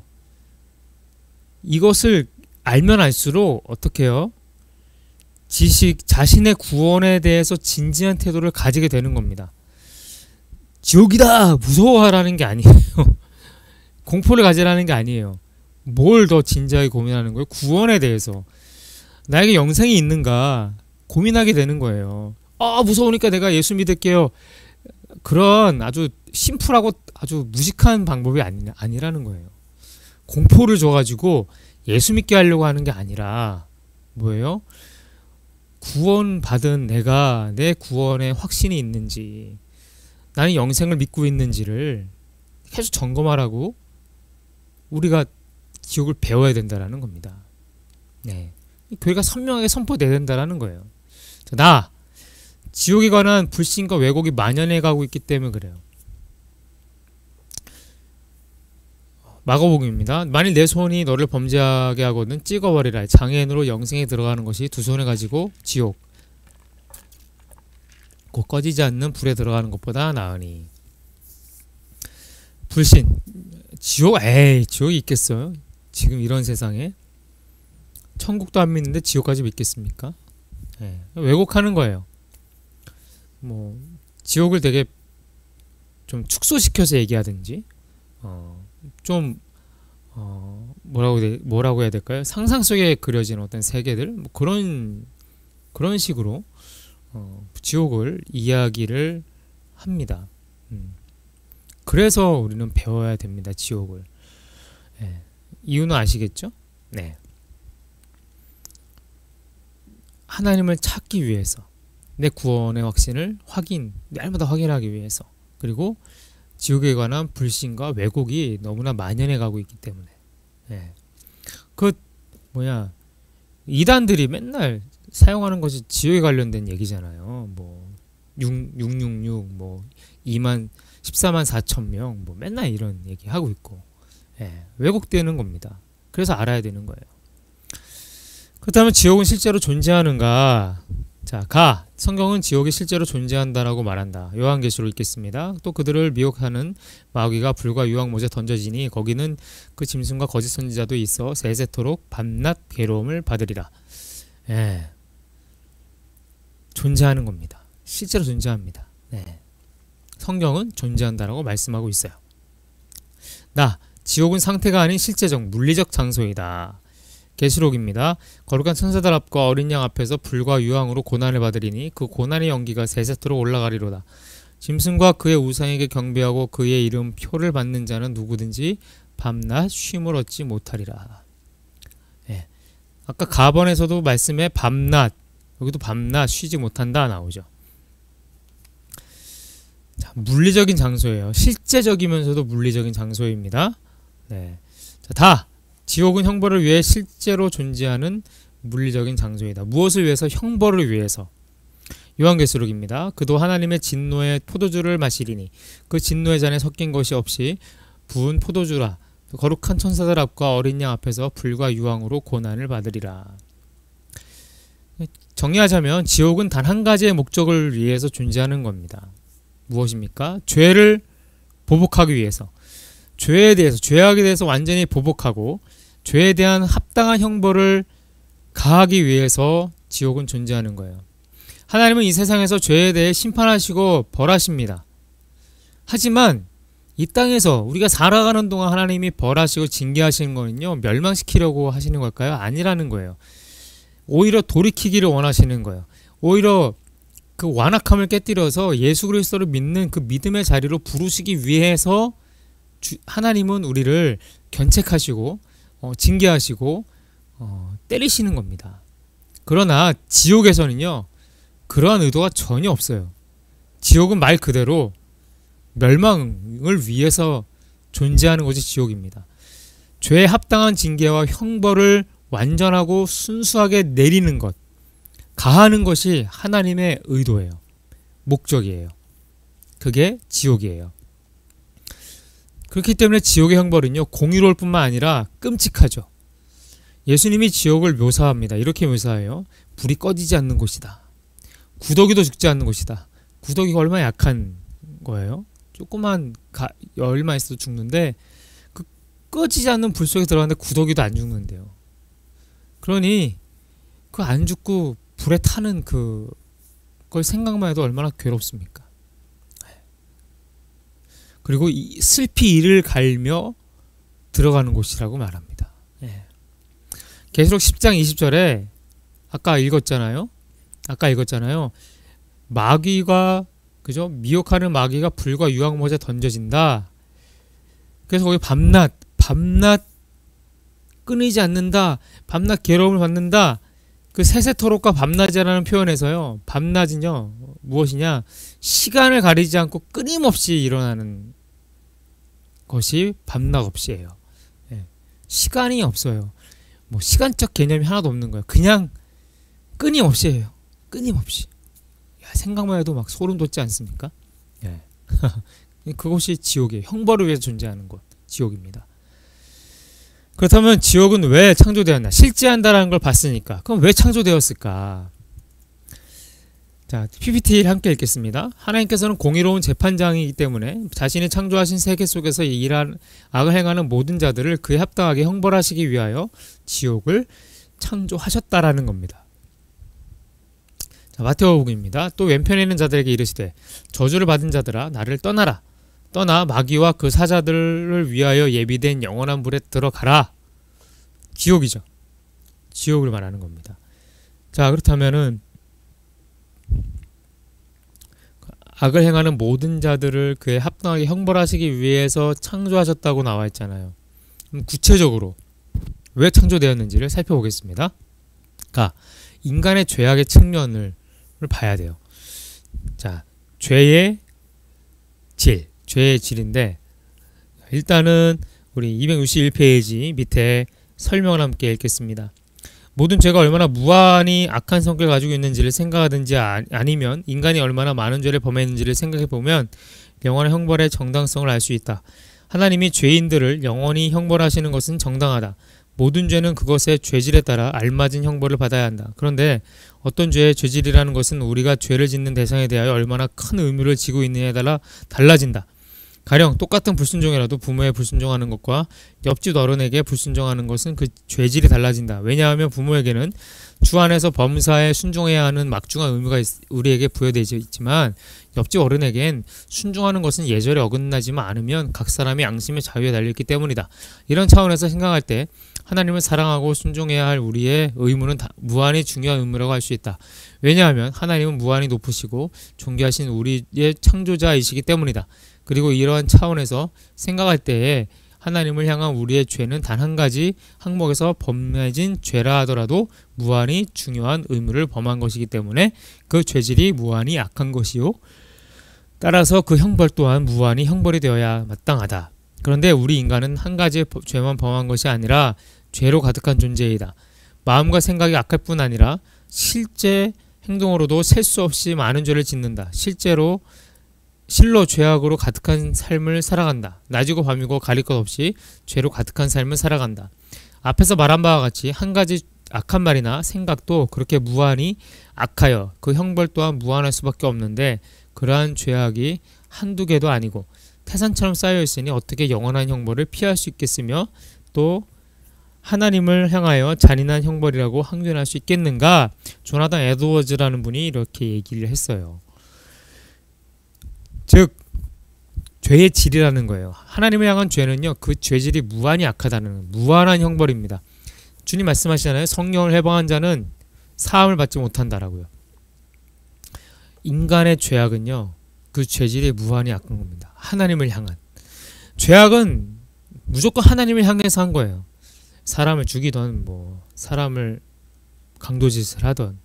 이것을 알면 알수록 어떻게 해요? 자신의 구원에 대해서 진지한 태도를 가지게 되는 겁니다. 지옥이다! 무서워하라는 게 아니에요. 공포를 가지라는 게 아니에요. 뭘 더 진지하게 고민하는 거예요? 구원에 대해서. 나에게 영생이 있는가 고민하게 되는 거예요. 무서우니까 내가 예수 믿을게요. 그런 아주 심플하고 아주 무식한 방법이 아니라는 거예요. 공포를 줘가지고 예수 믿게 하려고 하는 게 아니라 뭐예요? 구원받은 내가 내 구원에 확신이 있는지, 나는 영생을 믿고 있는지를 계속 점검하라고 우리가 지옥을 배워야 된다라는 겁니다. 네. 교회가 선명하게 선포돼야 된다라는 거예요. 나 지옥에 관한 불신과 왜곡이 만연해 가고 있기 때문에 그래요. 마가복음입니다. 만일 내 손이 너를 범죄하게 하거든 찍어버리라. 장애인으로 영생에 들어가는 것이 두 손을 가지고 지옥 곧 꺼지지 않는 불에 들어가는 것보다 나으니. 불신, 지옥? 지옥이 있겠어요? 지금 이런 세상에 천국도 안 믿는데 지옥까지 믿겠습니까? 왜곡하는 거예요. 뭐 지옥을 되게 좀 축소시켜서 얘기하든지 좀 뭐라고 해야 될까요? 상상 속에 그려진 어떤 세계들 뭐 그런 식으로 지옥을 이야기를 합니다. 그래서 우리는 배워야 됩니다. 지옥을. 이유는 아시겠죠? 네. 하나님을 찾기 위해서, 내 구원의 확신을 날마다 확인하기 위해서, 그리고 지옥에 관한 불신과 왜곡이 너무나 만연해 가고 있기 때문에. 이단들이 맨날 사용하는 것이 지옥에 관련된 얘기잖아요. 뭐 666, 뭐 14만 4천 명, 뭐 맨날 이런 얘기 하고 있고, 왜곡되는 겁니다. 그래서 알아야 되는 거예요. 그렇다면 지옥은 실제로 존재하는가? 자, 성경은 지옥이 실제로 존재한다라고 말한다. 요한계시록 읽겠습니다. 또 그들을 미혹하는 마귀가 불과 유황못에 던져지니 거기는 그 짐승과 거짓 선지자도 있어 세세토록 밤낮 괴로움을 받으리라. 존재하는 겁니다. 실제로 존재합니다. 성경은 존재한다라고 말씀하고 있어요. 지옥은 상태가 아닌 실제적 물리적 장소이다. 계시록입니다. 거룩한 천사들 앞과 어린 양 앞에서 불과 유황으로 고난을 받으리니 그 고난의 연기가 세세토록 올라가리로다. 짐승과 그의 우상에게 경배하고 그의 이름 표를 받는 자는 누구든지 밤낮 쉼을 얻지 못하리라. 예. 아까 가번에서도 말씀에 밤낮, 여기도 밤낮 쉬지 못한다 나오죠. 자, 물리적인 장소예요. 실제적이면서도 물리적인 장소입니다. 네. 자, 지옥은 형벌을 위해 실제로 존재하는 물리적인 장소이다. 무엇을 위해서? 형벌을 위해서. 요한계시록입니다. 그도 하나님의 진노의 포도주를 마시리니 그 진노의 잔에 섞인 것이 없이 부은 포도주라. 거룩한 천사들 앞과 어린 양 앞에서 불과 유황으로 고난을 받으리라. 정리하자면 지옥은 단 한 가지의 목적을 위해서 존재하는 겁니다. 무엇입니까? 죄를 보복하기 위해서. 죄에 대해서, 죄악에 대해서 완전히 보복하고 죄에 대한 합당한 형벌을 가하기 위해서 지옥은 존재하는 거예요. 하나님은 이 세상에서 죄에 대해 심판하시고 벌하십니다. 하지만 이 땅에서 우리가 살아가는 동안 하나님이 벌하시고 징계하시는 거는요, 멸망시키려고 하시는 걸까요? 아니라는 거예요. 오히려 돌이키기를 원하시는 거예요. 오히려 그 완악함을 깨뜨려서 예수 그리스도를 믿는 그 믿음의 자리로 부르시기 위해서 하나님은 우리를 견책하시고 징계하시고 때리시는 겁니다. 그러나 지옥에서는요, 그러한 의도가 전혀 없어요. 지옥은 말 그대로 멸망을 위해서 존재하는 것이 지옥입니다. 죄에 합당한 징계와 형벌을 완전하고 순수하게 내리는 것, 가하는 것이 하나님의 의도예요. 목적이에요. 그게 지옥이에요. 그렇기 때문에 지옥의 형벌은요, 공의로울 뿐만 아니라 끔찍하죠. 예수님이 지옥을 묘사합니다. 이렇게 묘사해요. 불이 꺼지지 않는 곳이다. 구더기도 죽지 않는 곳이다. 구더기가 얼마나 약한 거예요? 조그만 열만 있어도 죽는데 그 꺼지지 않는 불 속에 들어갔는데 구더기도 안 죽는데요. 그러니 그 안 죽고 불에 타는 그걸 생각만 해도 얼마나 괴롭습니까? 그리고 슬피 이를 갈며 들어가는 곳이라고 말합니다. 계시록 10장 20절에 아까 읽었잖아요. 마귀가, 그죠? 미혹하는 마귀가 불과 유황 못에 던져진다. 그래서 거기 밤낮 끊이지 않는다. 밤낮 괴로움을 받는다. 그 세세토록과 밤낮이라는 표현에서요, 밤낮은요 무엇이냐, 시간을 가리지 않고 끊임없이 일어나는 것이 밤낮 없이예요. 시간이 없어요. 뭐 시간적 개념이 하나도 없는 거예요. 그냥 끊임없이 해요. 끊임없이. 생각만 해도 막 소름 돋지 않습니까? 그것이 지옥이에요. 형벌을 위해서 존재하는 곳, 지옥입니다. 그렇다면 지옥은 왜 창조되었나? 실제한다라는 걸 봤으니까. 그럼 왜 창조되었을까? 자, PPT를 함께 읽겠습니다. 하나님께서는 공의로운 재판장이기 때문에 자신이 창조하신 세계 속에서 악을 행하는 모든 자들을 그에 합당하게 형벌하시기 위하여 지옥을 창조하셨다라는 겁니다. 자, 마태복음입니다. 또 왼편에 있는 자들에게 이르시되 저주를 받은 자들아 나를 떠나라. 떠나 마귀와 그 사자들을 위하여 예비된 영원한 불에 들어가라. 지옥이죠. 지옥을 말하는 겁니다. 자, 그렇다면은 악을 행하는 모든 자들을 그에 합당하게 형벌하시기 위해서 창조하셨다고 나와 있잖아요. 그럼 구체적으로 왜 창조되었는지를 살펴보겠습니다. 그러니까 인간의 죄악의 측면을 봐야 돼요. 자, 죄의 질인데, 일단은 우리 261페이지 밑에 설명을 함께 읽겠습니다. 모든 죄가 얼마나 무한히 악한 성격을 가지고 있는지를 생각하든지 아니면 인간이 얼마나 많은 죄를 범했는지를 생각해보면 영원한 형벌의 정당성을 알 수 있다. 하나님이 죄인들을 영원히 형벌하시는 것은 정당하다. 모든 죄는 그것의 죄질에 따라 알맞은 형벌을 받아야 한다. 그런데 어떤 죄의 죄질이라는 것은 우리가 죄를 짓는 대상에 대하여 얼마나 큰 의무를 지고 있느냐에 따라 달라진다. 가령 똑같은 불순종이라도 부모에 불순종하는 것과 옆집 어른에게 불순종하는 것은 그 죄질이 달라진다. 왜냐하면 부모에게는 주 안에서 범사에 순종해야 하는 막중한 의무가 우리에게 부여되어 있지만 옆집 어른에겐 순종하는 것은 예절에 어긋나지만 않으면 각 사람이 양심의 자유에 달려있기 때문이다. 이런 차원에서 생각할 때 하나님을 사랑하고 순종해야 할 우리의 의무는 무한히 중요한 의무라고 할 수 있다. 왜냐하면 하나님은 무한히 높으시고 존귀하신 우리의 창조자이시기 때문이다. 그리고 이러한 차원에서 생각할 때에 하나님을 향한 우리의 죄는 단 한 가지 항목에서 범해진 죄라 하더라도 무한히 중요한 의무를 범한 것이기 때문에 그 죄질이 무한히 악한 것이요, 따라서 그 형벌 또한 무한히 형벌이 되어야 마땅하다. 그런데 우리 인간은 한 가지 죄만 범한 것이 아니라 죄로 가득한 존재이다. 마음과 생각이 악할 뿐 아니라 실제 행동으로도 셀 수 없이 많은 죄를 짓는다. 실로 죄악으로 가득한 삶을 살아간다. 낮이고 밤이고 가릴 것 없이 죄로 가득한 삶을 살아간다. 앞에서 말한 바와 같이 한 가지 악한 말이나 생각도 그렇게 무한히 악하여 그 형벌 또한 무한할 수밖에 없는데, 그러한 죄악이 한두 개도 아니고 태산처럼 쌓여 있으니 어떻게 영원한 형벌을 피할 수 있겠으며 또 하나님을 향하여 잔인한 형벌이라고 항변할 수 있겠는가? 조나단 에드워즈라는 분이 이렇게 얘기를 했어요. 즉 죄의 질이라는 거예요. 하나님을 향한 죄는요, 그 죄질이 무한히 악하다는 무한한 형벌입니다. 주님 말씀하시잖아요. 성령을 해방한 자는 사함을 받지 못한다라고요. 인간의 죄악은요, 그 죄질이 무한히 악한 겁니다. 하나님을 향한 죄악은 무조건 하나님을 향해서 한 거예요. 사람을 죽이던 사람을 강도짓을 하던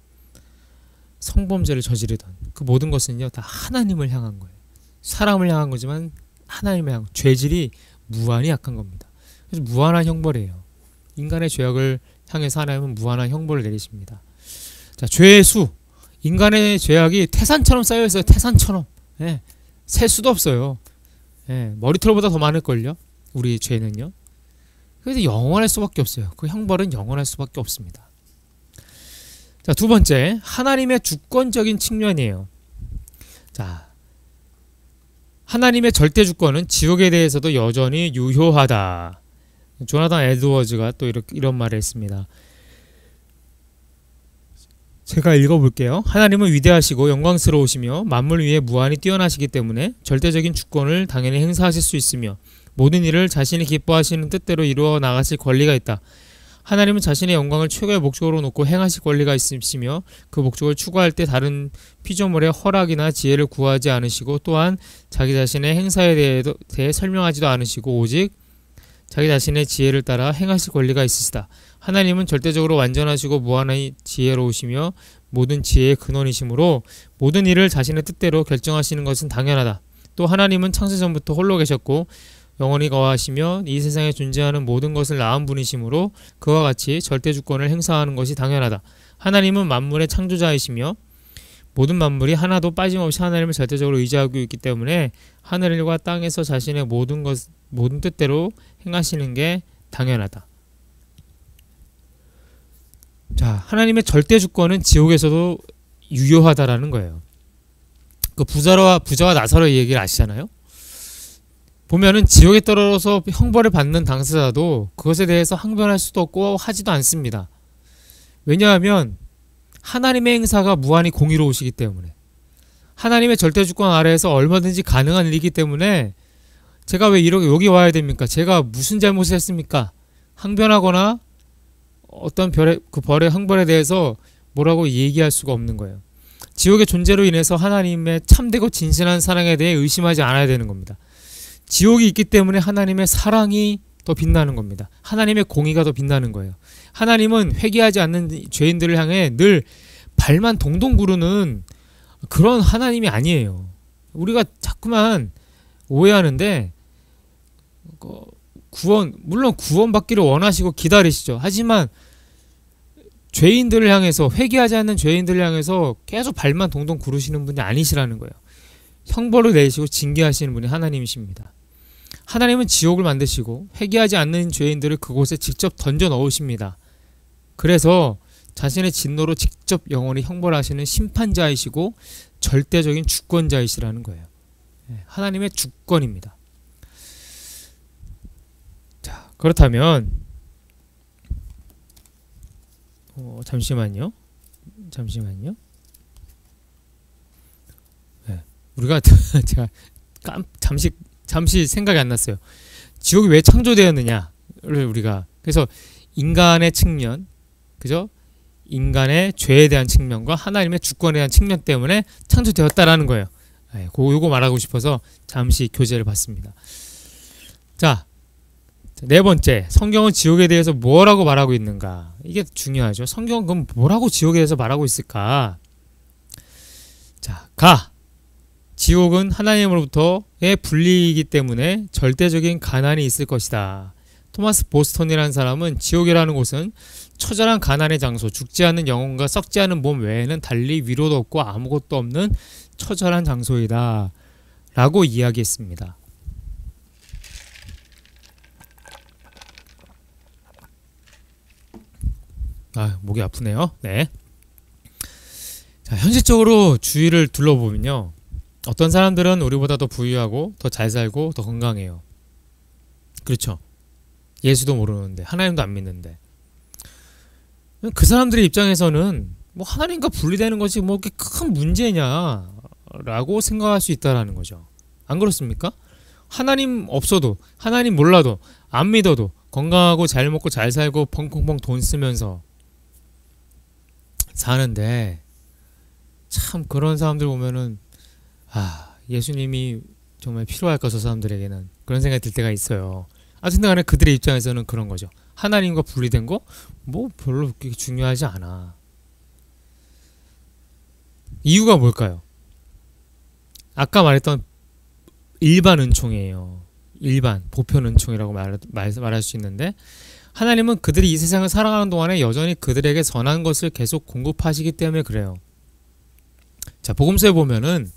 성범죄를 저지르던 그 모든 것은요 다 하나님을 향한 거예요. 사람을 향한 거지만 하나님을 향한 죄질이 무한히 악한 겁니다. 그래서 무한한 형벌이에요. 인간의 죄악을 향해서 하나님은 무한한 형벌을 내리십니다. 자, 죄의 수, 인간의 죄악이 태산처럼 쌓여있어요. 태산처럼. 예, 셀 수도 없어요. 예, 머리털보다 더 많을걸요, 우리 죄는요. 그래서 영원할 수밖에 없어요. 그 형벌은 영원할 수밖에 없습니다. 자, 두 번째, 하나님의 주권적인 측면이에요. 자, 하나님의 절대 주권은 지옥에 대해서도 여전히 유효하다. 조나단 에드워즈가 또 이런 말을 했습니다. 제가 읽어볼게요. 하나님은 위대하시고 영광스러우시며 만물 위에 무한히 뛰어나시기 때문에 절대적인 주권을 당연히 행사하실 수 있으며 모든 일을 자신이 기뻐하시는 뜻대로 이루어 나가실 권리가 있다. 하나님은 자신의 영광을 최고의 목적으로 놓고 행하실 권리가 있으시며 그 목적을 추구할 때 다른 피조물의 허락이나 지혜를 구하지 않으시고 또한 자기 자신의 행사에 대해 설명하지도 않으시고 오직 자기 자신의 지혜를 따라 행하실 권리가 있으시다. 하나님은 절대적으로 완전하시고 무한히 지혜로우시며 모든 지혜의 근원이시므로 모든 일을 자신의 뜻대로 결정하시는 것은 당연하다. 또 하나님은 창세전부터 홀로 계셨고 영원히 거하시며 이 세상에 존재하는 모든 것을 낳은 분이시므로 그와 같이 절대주권을 행사하는 것이 당연하다. 하나님은 만물의 창조자이시며 모든 만물이 하나도 빠짐없이 하나님을 절대적으로 의지하고 있기 때문에 하늘과 땅에서 자신의 모든 뜻대로 행하시는 게 당연하다. 자, 하나님의 절대주권은 지옥에서도 유효하다라는 거예요. 그 부자와 나사로의 얘기를 아시잖아요. 보면은 지옥에 떨어져서 형벌을 받는 당사자도 그것에 대해서 항변할 수도 없고 하지도 않습니다. 왜냐하면 하나님의 행사가 무한히 공의로우시기 때문에, 하나님의 절대주권 아래에서 얼마든지 가능한 일이기 때문에 제가 왜 여기 와야 됩니까? 제가 무슨 잘못을 했습니까? 항변하거나 어떤 벌의 형벌에 대해서 뭐라고 얘기할 수가 없는 거예요. 지옥의 존재로 인해서 하나님의 참되고 진실한 사랑에 대해 의심하지 않아야 되는 겁니다. 지옥이 있기 때문에 하나님의 사랑이 더 빛나는 겁니다. 하나님의 공의가 더 빛나는 거예요. 하나님은 회개하지 않는 죄인들을 향해 늘 발만 동동 구르는 그런 하나님이 아니에요. 우리가 자꾸만 오해하는데 물론 구원받기를 원하시고 기다리시죠. 하지만 죄인들을 향해서, 회개하지 않는 죄인들을 향해서 계속 발만 동동 구르시는 분이 아니시라는 거예요. 형벌을 내시고 징계하시는 분이 하나님이십니다. 하나님은 지옥을 만드시고 회개하지 않는 죄인들을 그곳에 직접 던져 넣으십니다. 그래서 자신의 진노로 직접 영원히 형벌하시는 심판자이시고 절대적인 주권자이시라는 거예요. 하나님의 주권입니다. 그렇다면 잠시만요. 네. 우리가 제가 잠시 생각이 안 났어요. 지옥이 왜 창조되었느냐를 우리가 그래서 인간의 측면, 그죠? 인간의 죄에 대한 측면과 하나님의 주권에 대한 측면 때문에 창조되었다라는 거예요. 네, 요거 말하고 싶어서 잠시 교재를 봤습니다. 자, 네 번째, 성경은 지옥에 대해서 뭐라고 말하고 있는가? 이게 중요하죠. 성경은 그럼 뭐라고 지옥에 대해서 말하고 있을까? 자, 지옥은 하나님으로부터의 분리이기 때문에 절대적인 가난이 있을 것이다. 토마스 보스턴이라는 사람은 지옥이라는 곳은 처절한 가난의 장소, 죽지 않는 영혼과 썩지 않은 몸 외에는 달리 위로도 없고 아무것도 없는 처절한 장소이다 라고 이야기했습니다. 목이 아프네요. 네. 자, 현실적으로 주위를 둘러보면요, 어떤 사람들은 우리보다 더 부유하고 더 잘 살고 더 건강해요. 그렇죠. 예수도 모르는데, 하나님도 안 믿는데, 그 사람들의 입장에서는 뭐 하나님과 분리되는 것이 뭐 그렇게 큰 문제냐 라고 생각할 수 있다라는 거죠. 안 그렇습니까? 하나님 없어도, 하나님 몰라도, 안 믿어도 건강하고 잘 먹고 잘 살고 펑펑펑 돈 쓰면서 사는데, 참 그런 사람들 보면은 예수님이 정말 필요할까, 저 사람들에게는. 그런 생각이 들 때가 있어요. 하여튼 간에 그들의 입장에서는 그런 거죠. 하나님과 분리된 거 뭐 별로 그렇게 중요하지 않아. 이유가 뭘까요? 아까 말했던 일반 은총이에요. 일반 보편 은총이라고 말할 수 있는데, 하나님은 그들이 이 세상을 살아가는 동안에 여전히 그들에게 선한 것을 계속 공급하시기 때문에 그래요. 자, 복음서에 보면은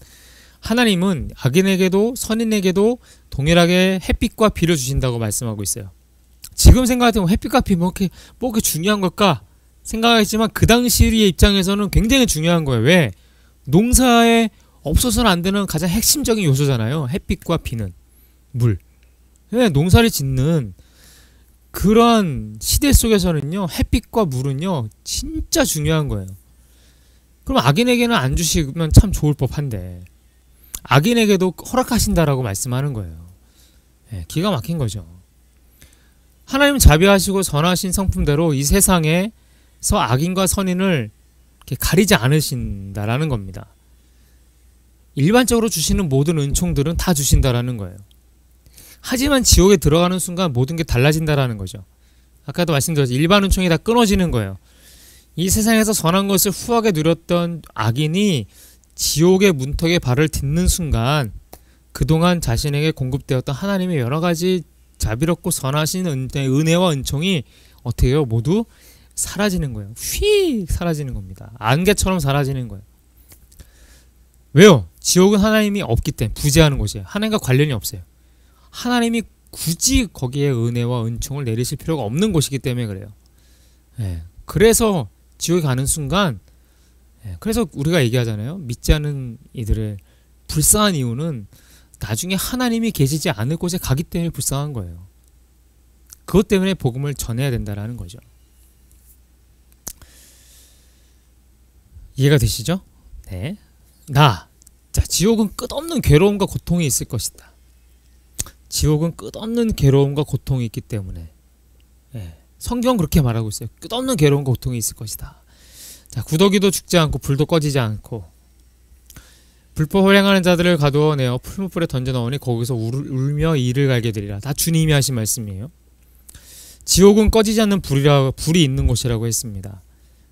하나님은 악인에게도 선인에게도 동일하게 햇빛과 비를 주신다고 말씀하고 있어요. 지금 생각하면 햇빛과 비 뭐 그렇게 중요한 걸까 생각하겠지만, 그 당시의 입장에서는 굉장히 중요한 거예요. 왜? 농사에 없어서는 안 되는 가장 핵심적인 요소잖아요. 햇빛과 비는. 물. 왜? 농사를 짓는 그러한 시대 속에서는요, 햇빛과 물은요 진짜 중요한 거예요. 그럼 악인에게는 안 주시면 참 좋을 법한데 악인에게도 허락하신다라고 말씀하는 거예요. 기가 막힌 거죠. 하나님은 자비하시고 선하신 성품대로 이 세상에서 악인과 선인을 이렇게 가리지 않으신다라는 겁니다. 일반적으로 주시는 모든 은총들은 다 주신다라는 거예요. 하지만 지옥에 들어가는 순간 모든 게 달라진다라는 거죠. 아까도 말씀드렸죠. 일반 은총이 다 끊어지는 거예요. 이 세상에서 선한 것을 후하게 누렸던 악인이 지옥의 문턱에 발을 딛는 순간, 그동안 자신에게 공급되었던 하나님의 여러가지 자비롭고 선하신 은혜와 은총이 어떻게 해요? 모두 사라지는 거예요. 휙 사라지는 겁니다. 안개처럼 사라지는 거예요. 왜요? 지옥은 하나님이 없기 때문에, 부재하는 곳이에요. 하나님과 관련이 없어요. 하나님이 굳이 거기에 은혜와 은총을 내리실 필요가 없는 곳이기 때문에 그래요. 그래서 지옥에 가는 순간, 그래서 우리가 얘기하잖아요. 믿지 않는 이들의 불쌍한 이유는 나중에 하나님이 계시지 않을 곳에 가기 때문에 불쌍한 거예요. 그것 때문에 복음을 전해야 된다라는 거죠. 이해가 되시죠? 네. 자, 지옥은 끝없는 괴로움과 고통이 있을 것이다. 지옥은 끝없는 괴로움과 고통이 있기 때문에, 성경은 그렇게 말하고 있어요. 끝없는 괴로움과 고통이 있을 것이다. 자, 구더기도 죽지 않고 불도 꺼지지 않고 불법을 행하는 자들을 가두어내어 풀무불에 던져 넣으니 거기서 울며 이를 갈게 되리라. 다 주님이 하신 말씀이에요. 지옥은 꺼지지 않는 불이 있는 곳이라고 했습니다.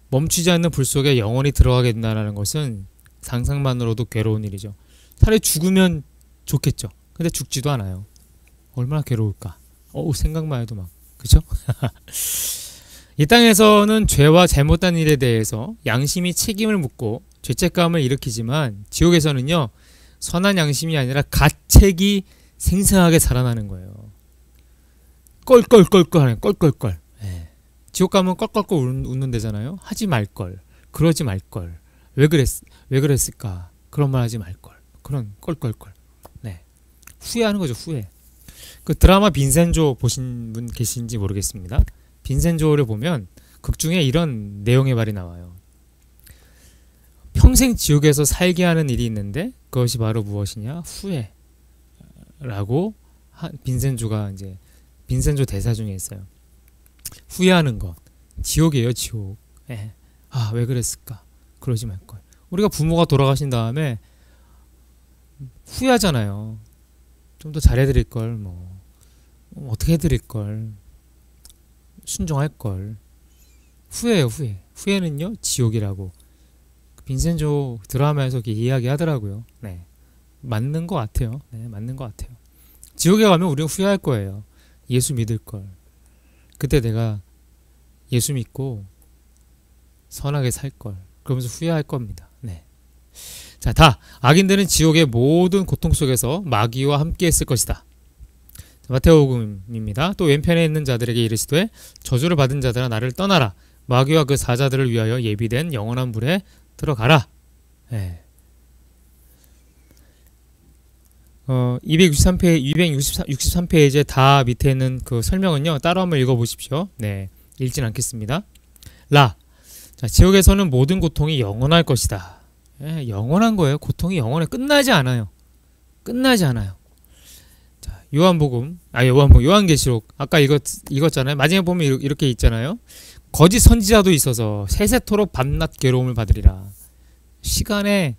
멈추지 않는 불 속에 영원히 들어가게 된다는 것은 상상만으로도 괴로운 일이죠. 차라리 죽으면 좋겠죠. 근데 죽지도 않아요. 얼마나 괴로울까. 생각만 해도 막, 그쵸? 이 땅에서는 죄와 잘못한 일에 대해서 양심이 책임을 묻고 죄책감을 일으키지만, 지옥에서는요, 선한 양심이 아니라 가책이 생생하게 살아나는 거예요. 껄껄껄껄 하네. 껄껄껄. 지옥 가면 껄껄껄 웃는 데잖아요. 하지 말걸, 그러지 말걸, 왜 그랬을까, 그런 말 하지 말걸, 그런 껄껄껄. 후회하는 거죠. 후회. 그 드라마 빈센조 보신 분 계신지 모르겠습니다. 빈센조를 보면 극 중에 이런 내용의 말이 나와요. 평생 지옥에서 살게 하는 일이 있는데 그것이 바로 무엇이냐? 후회라고 빈센조가 이제 빈센조 대사 중에 있어요. 후회하는 것. 지옥이에요, 지옥. 예. 아, 왜 그랬을까? 그러지 말 걸. 우리가 부모가 돌아가신 다음에 후회하잖아요. 좀 더 잘해드릴 걸, 뭐 어떻게 해드릴 걸, 순종할 걸. 후회예요, 후회. 후회는요, 지옥이라고. 빈센조 드라마에서 이렇게 이야기하더라고요. 네, 맞는 것 같아요. 네, 맞는 것 같아요. 지옥에 가면 우리는 후회할 거예요. 예수 믿을 걸. 그때 내가 예수 믿고 선하게 살 걸. 그러면서 후회할 겁니다. 네. 자, 다 악인들은 지옥의 모든 고통 속에서 마귀와 함께 했을 것이다. 마태복음입니다. 또 왼편에 있는 자들에게 이르시되 저주를 받은 자들아 나를 떠나라. 마귀와 그 사자들을 위하여 예비된 영원한 불에 들어가라. 네. 263페이지에 다 밑에 있는 그 설명은요, 따로 한번 읽어보십시오. 네, 읽진 않겠습니다. 라. 자, 지옥에서는 모든 고통이 영원할 것이다. 예, 영원한 거예요. 고통이 영원해. 끝나지 않아요. 끝나지 않아요. 자, 요한계시록. 아까 읽었잖아요. 마지막에 보면 이렇게 있잖아요. 거짓 선지자도 있어서 세세토록 밤낮 괴로움을 받으리라. 시간에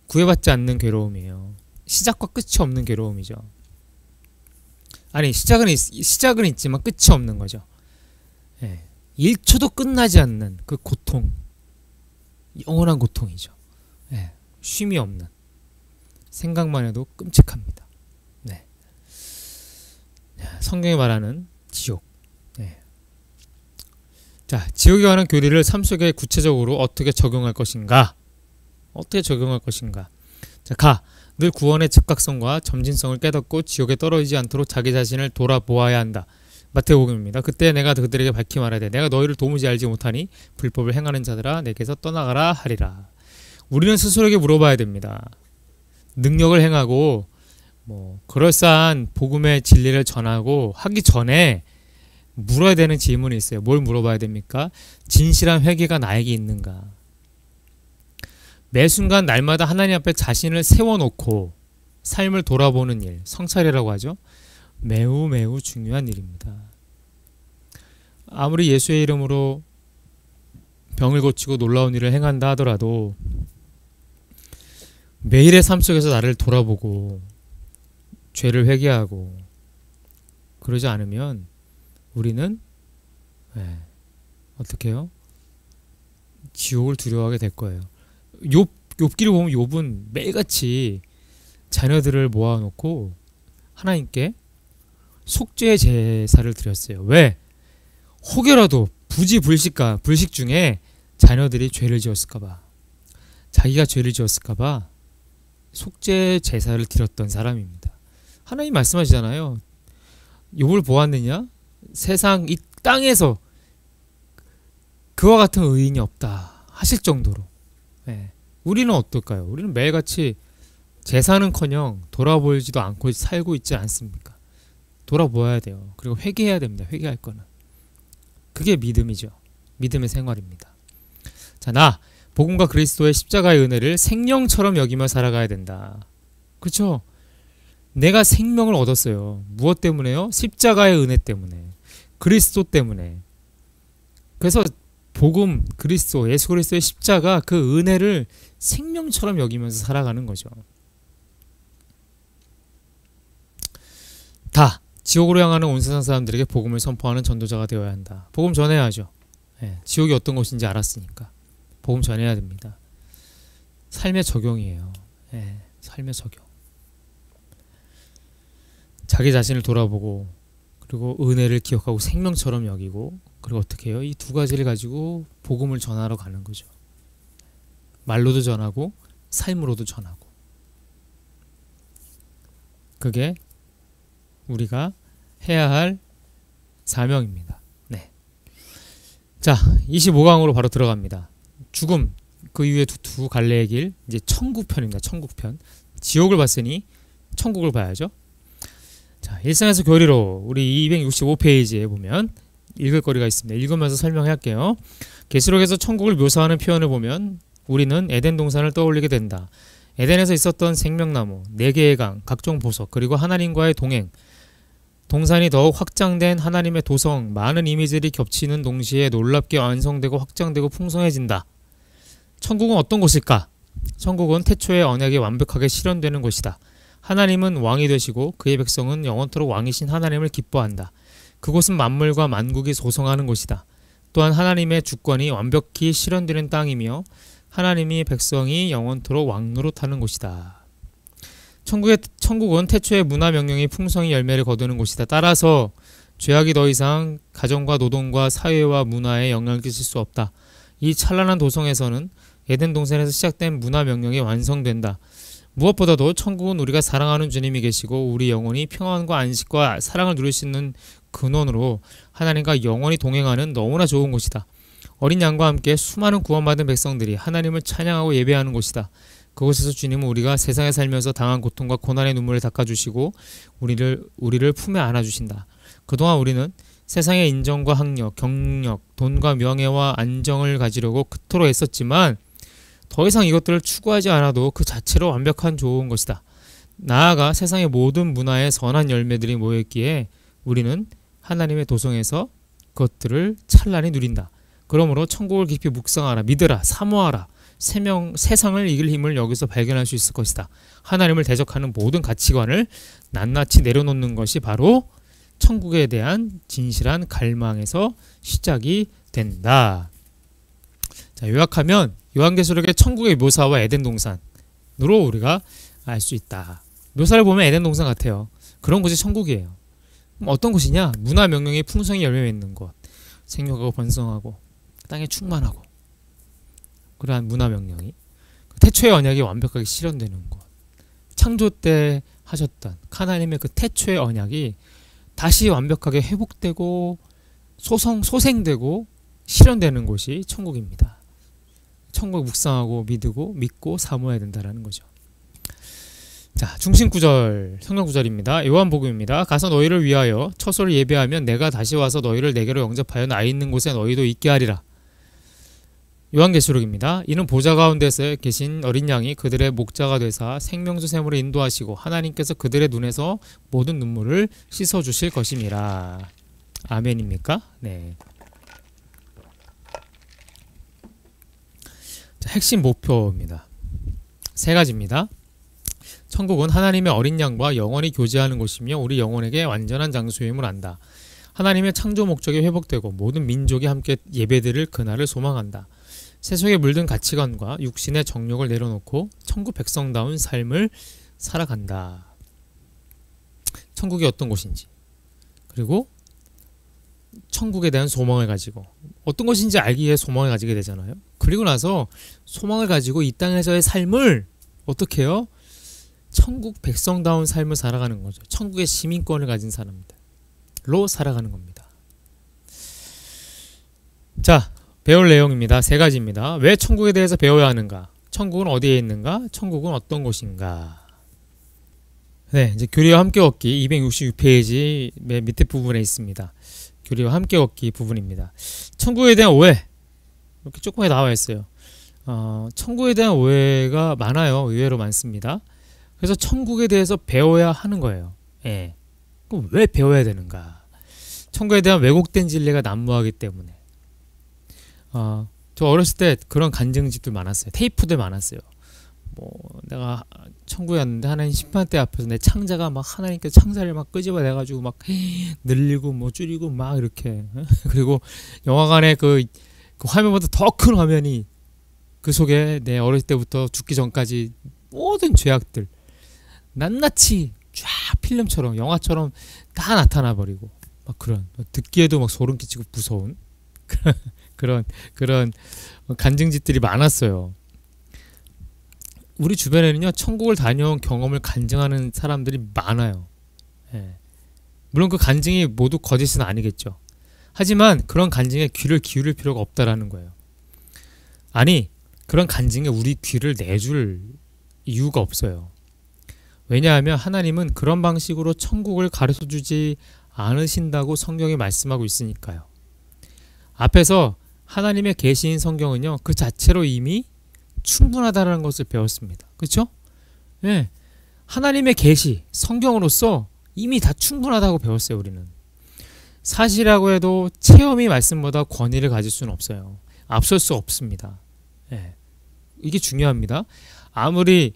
구애받지 않는 괴로움이에요. 시작과 끝이 없는 괴로움이죠. 아니, 시작은 있지만 끝이 없는 거죠. 예. 1초도 끝나지 않는 그 고통, 영원한 고통이죠. 예. 쉼이 없는, 생각만 해도 끔찍합니다. 네. 성경이 말하는 지옥. 네. 자, 지옥에 관한 교리를 삶 속에 구체적으로 어떻게 적용할 것인가? 자, 가. 늘 구원의 즉각성과 점진성을 깨닫고 지옥에 떨어지지 않도록 자기 자신을 돌아보아야 한다. 마태복음입니다. 그때 내가 그들에게 밝히 말하되 내가 너희를 도무지 알지 못하니 불법을 행하는 자들아 내게서 떠나가라 하리라. 우리는 스스로에게 물어봐야 됩니다. 능력을 행하고 그럴싸한 복음의 진리를 전하고 하기 전에 물어야 되는 질문이 있어요. 뭘 물어봐야 됩니까? 진실한 회개가 나에게 있는가? 매 순간 날마다 하나님 앞에 자신을 세워놓고 삶을 돌아보는 일, 성찰이라고 하죠. 매우 매우 중요한 일입니다. 아무리 예수의 이름으로 병을 고치고 놀라운 일을 행한다 하더라도 매일의 삶 속에서 나를 돌아보고 죄를 회개하고 그러지 않으면 우리는 어떻게 해요? 지옥을 두려워하게 될 거예요. 욥기를 보면 욥은 매일같이 자녀들을 모아놓고 하나님께 속죄의 제사를 드렸어요. 왜? 혹여라도 불식 중에 자녀들이 죄를 지었을까봐, 자기가 죄를 지었을까봐 속죄 제사를 드렸던 사람입니다. 하나님 말씀하시잖아요. 욥을 보았느냐? 세상 이 땅에서 그와 같은 의인이 없다 하실 정도로. 네. 우리는 어떨까요? 우리는 매일같이 제사는커녕 돌아보지도 않고 살고 있지 않습니까? 돌아보아야 돼요. 그리고 회개해야 됩니다. 회개할 거는. 그게 믿음이죠. 믿음의 생활입니다. 자, 나 복음과 그리스도의 십자가의 은혜를 생명처럼 여기며 살아가야 된다. 그렇죠? 내가 생명을 얻었어요. 무엇 때문에요? 십자가의 은혜 때문에. 그리스도 때문에. 그래서 복음, 그리스도, 예수 그리스도의 십자가 그 은혜를 생명처럼 여기면서 살아가는 거죠. 다 지옥으로 향하는 온 세상 사람들에게 복음을 선포하는 전도자가 되어야 한다. 복음 전해야죠. 지옥이 어떤 곳인지 알았으니까 복음 전해야 됩니다. 삶의 적용이에요. 삶의 적용. 자기 자신을 돌아보고 그리고 은혜를 기억하고 생명처럼 여기고 그리고 어떻게 해요? 이 두 가지를 가지고 복음을 전하러 가는 거죠. 말로도 전하고 삶으로도 전하고. 그게 우리가 해야 할 사명입니다. 네. 자, 25강으로 바로 들어갑니다. 죽음, 그 이후에 두 갈래의 길, 이제 천국편입니다. 천국편. 지옥을 봤으니 천국을 봐야죠. 자, 일상에서 교리로 우리 265페이지에 보면 읽을 거리가 있습니다. 읽으면서 설명할게요. 계시록에서 천국을 묘사하는 표현을 보면 우리는 에덴 동산을 떠올리게 된다. 에덴에서 있었던 생명나무, 4개의 강, 각종 보석, 그리고 하나님과의 동행, 동산이 더욱 확장된 하나님의 도성, 많은 이미지들이 겹치는 동시에 놀랍게 완성되고 확장되고 풍성해진다. 천국은 어떤 곳일까? 천국은 태초의 언약이 완벽하게 실현되는 곳이다. 하나님은 왕이 되시고 그의 백성은 영원토록 왕이신 하나님을 기뻐한다. 그곳은 만물과 만국이 소성하는 곳이다. 또한 하나님의 주권이 완벽히 실현되는 땅이며 하나님이 백성이 영원토록 왕노릇하는 곳이다. 천국은 태초의 문화 명령이 풍성히 열매를 거두는 곳이다. 따라서 죄악이 더 이상 가정과 노동과 사회와 문화에 영향을 끼칠 수 없다. 이 찬란한 도성에서는 에덴 동산에서 시작된 문화 명령이 완성된다. 무엇보다도 천국은 우리가 사랑하는 주님이 계시고 우리 영혼이 평안과 안식과 사랑을 누릴 수 있는 근원으로 하나님과 영원히 동행하는 너무나 좋은 곳이다. 어린 양과 함께 수많은 구원받은 백성들이 하나님을 찬양하고 예배하는 곳이다. 그곳에서 주님은 우리가 세상에 살면서 당한 고통과 고난의 눈물을 닦아주시고 우리를 품에 안아주신다. 그동안 우리는 세상의 인정과 학력, 경력, 돈과 명예와 안정을 가지려고 그토록 애썼지만 더 이상 이것들을 추구하지 않아도 그 자체로 완벽한 좋은 것이다. 나아가 세상의 모든 문화의 선한 열매들이 모여있기에 우리는 하나님의 도성에서 그것들을 찬란히 누린다. 그러므로 천국을 깊이 묵상하라, 믿으라, 사모하라. 세상을 이길 힘을 여기서 발견할 수 있을 것이다. 하나님을 대적하는 모든 가치관을 낱낱이 내려놓는 것이 바로 천국에 대한 진실한 갈망에서 시작이 된다. 자, 요약하면 요한계시록의 천국의 묘사와 에덴 동산으로 우리가 알 수 있다. 묘사를 보면 에덴 동산 같아요. 그런 곳이 천국이에요. 어떤 곳이냐? 문화 명령이 풍성히 열매 맺는 곳, 생육하고 번성하고 땅에 충만하고, 그러한 문화 명령이 태초의 언약이 완벽하게 실현되는 곳, 창조 때 하셨던 하나님의 그 태초의 언약이 다시 완벽하게 회복되고 소생되고 실현되는 곳이 천국입니다. 천국 묵상하고 믿고 사모해야 된다는 거죠. 자, 중심 구절, 성경 구절입니다. 요한복음입니다. 가서 너희를 위하여 처소를 예배하면 내가 다시 와서 너희를 내게로 영접하여 나 있는 곳에 너희도 있게 하리라. 요한계시록입니다. 이는 보좌 가운데서 계신 어린 양이 그들의 목자가 되사 생명수 샘으로 인도하시고 하나님께서 그들의 눈에서 모든 눈물을 씻어주실 것임이라. 아멘입니까? 네. 자, 핵심 목표입니다. 3가지입니다. 천국은 하나님의 어린 양과 영원히 교제하는 곳이며 우리 영혼에게 완전한 장소임을 안다. 하나님의 창조 목적이 회복되고 모든 민족이 함께 예배드릴 그날을 소망한다. 세속에 물든 가치관과 육신의 정욕을 내려놓고 천국 백성다운 삶을 살아간다. 천국이 어떤 곳인지, 그리고 천국에 대한 소망을 가지고 어떤 것인지 알기 위해 소망을 가지게 되잖아요. 그리고 나서 소망을 가지고 이 땅에서의 삶을 어떻게 해요? 천국 백성다운 삶을 살아가는 거죠. 천국의 시민권을 가진 사람들로 살아가는 겁니다. 자, 배울 내용입니다. 3가지입니다. 왜 천국에 대해서 배워야 하는가? 천국은 어디에 있는가? 천국은 어떤 곳인가? 네, 이제 교리와 함께 걷기 266페이지 맨 밑에 부분에 있습니다. 교리와 함께 걷기 부분입니다. 천국에 대한 오해, 이렇게 조금에 나와 있어요. 천국에 대한 오해가 많아요. 의외로 많습니다. 그래서 천국에 대해서 배워야 하는 거예요. 예. 그럼 왜 배워야 되는가? 천국에 대한 왜곡된 진리가 난무하기 때문에. 저 어렸을 때 그런 간증집들 많았어요. 테이프들 많았어요. 뭐 내가 천국에 왔는데 하나님 심판대 앞에서 내 창자가 막 하나님께서 창자를 막 끄집어내가지고 막 늘리고 뭐 줄이고 막 이렇게. 그리고 영화관에 그 화면보다 더 큰 화면이 그 속에 내 어렸을 때부터 죽기 전까지 모든 죄악들 낱낱이 쫙 필름처럼 영화처럼 다 나타나 버리고 막 그런, 듣기에도 막 소름 끼치고 무서운 그런 간증집들이 많았어요. 우리 주변에는요, 천국을 다녀온 경험을 간증하는 사람들이 많아요. 예. 물론 그 간증이 모두 거짓은 아니겠죠. 하지만 그런 간증에 귀를 기울일 필요가 없다라는 거예요. 아니, 그런 간증에 우리 귀를 내줄 이유가 없어요. 왜냐하면 하나님은 그런 방식으로 천국을 가르쳐주지 않으신다고 성경이 말씀하고 있으니까요. 앞에서 하나님의 계시인 성경은요, 그 자체로 이미 충분하다는 것을 배웠습니다. 그렇죠? 예, 하나님의 계시, 성경으로서 이미 다 충분하다고 배웠어요. 우리는 사실이라고 해도 체험이 말씀보다 권위를 가질 수는 없어요. 앞설 수 없습니다. 예, 이게 중요합니다. 아무리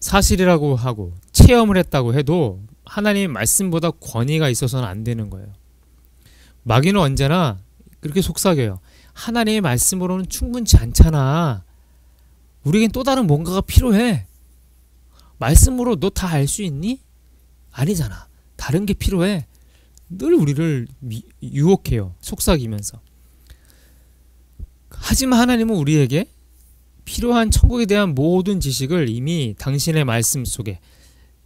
사실이라고 하고 체험을 했다고 해도 하나님 말씀보다 권위가 있어서는 안 되는 거예요. 마귀는 언제나 그렇게 속삭여요. 하나님의 말씀으로는 충분치 않잖아. 우리에겐 또 다른 뭔가가 필요해. 말씀으로 너 다 알 수 있니? 아니잖아. 다른 게 필요해. 늘 우리를 유혹해요. 속삭이면서. 하지만 하나님은 우리에게 필요한 천국에 대한 모든 지식을 이미 당신의 말씀 속에,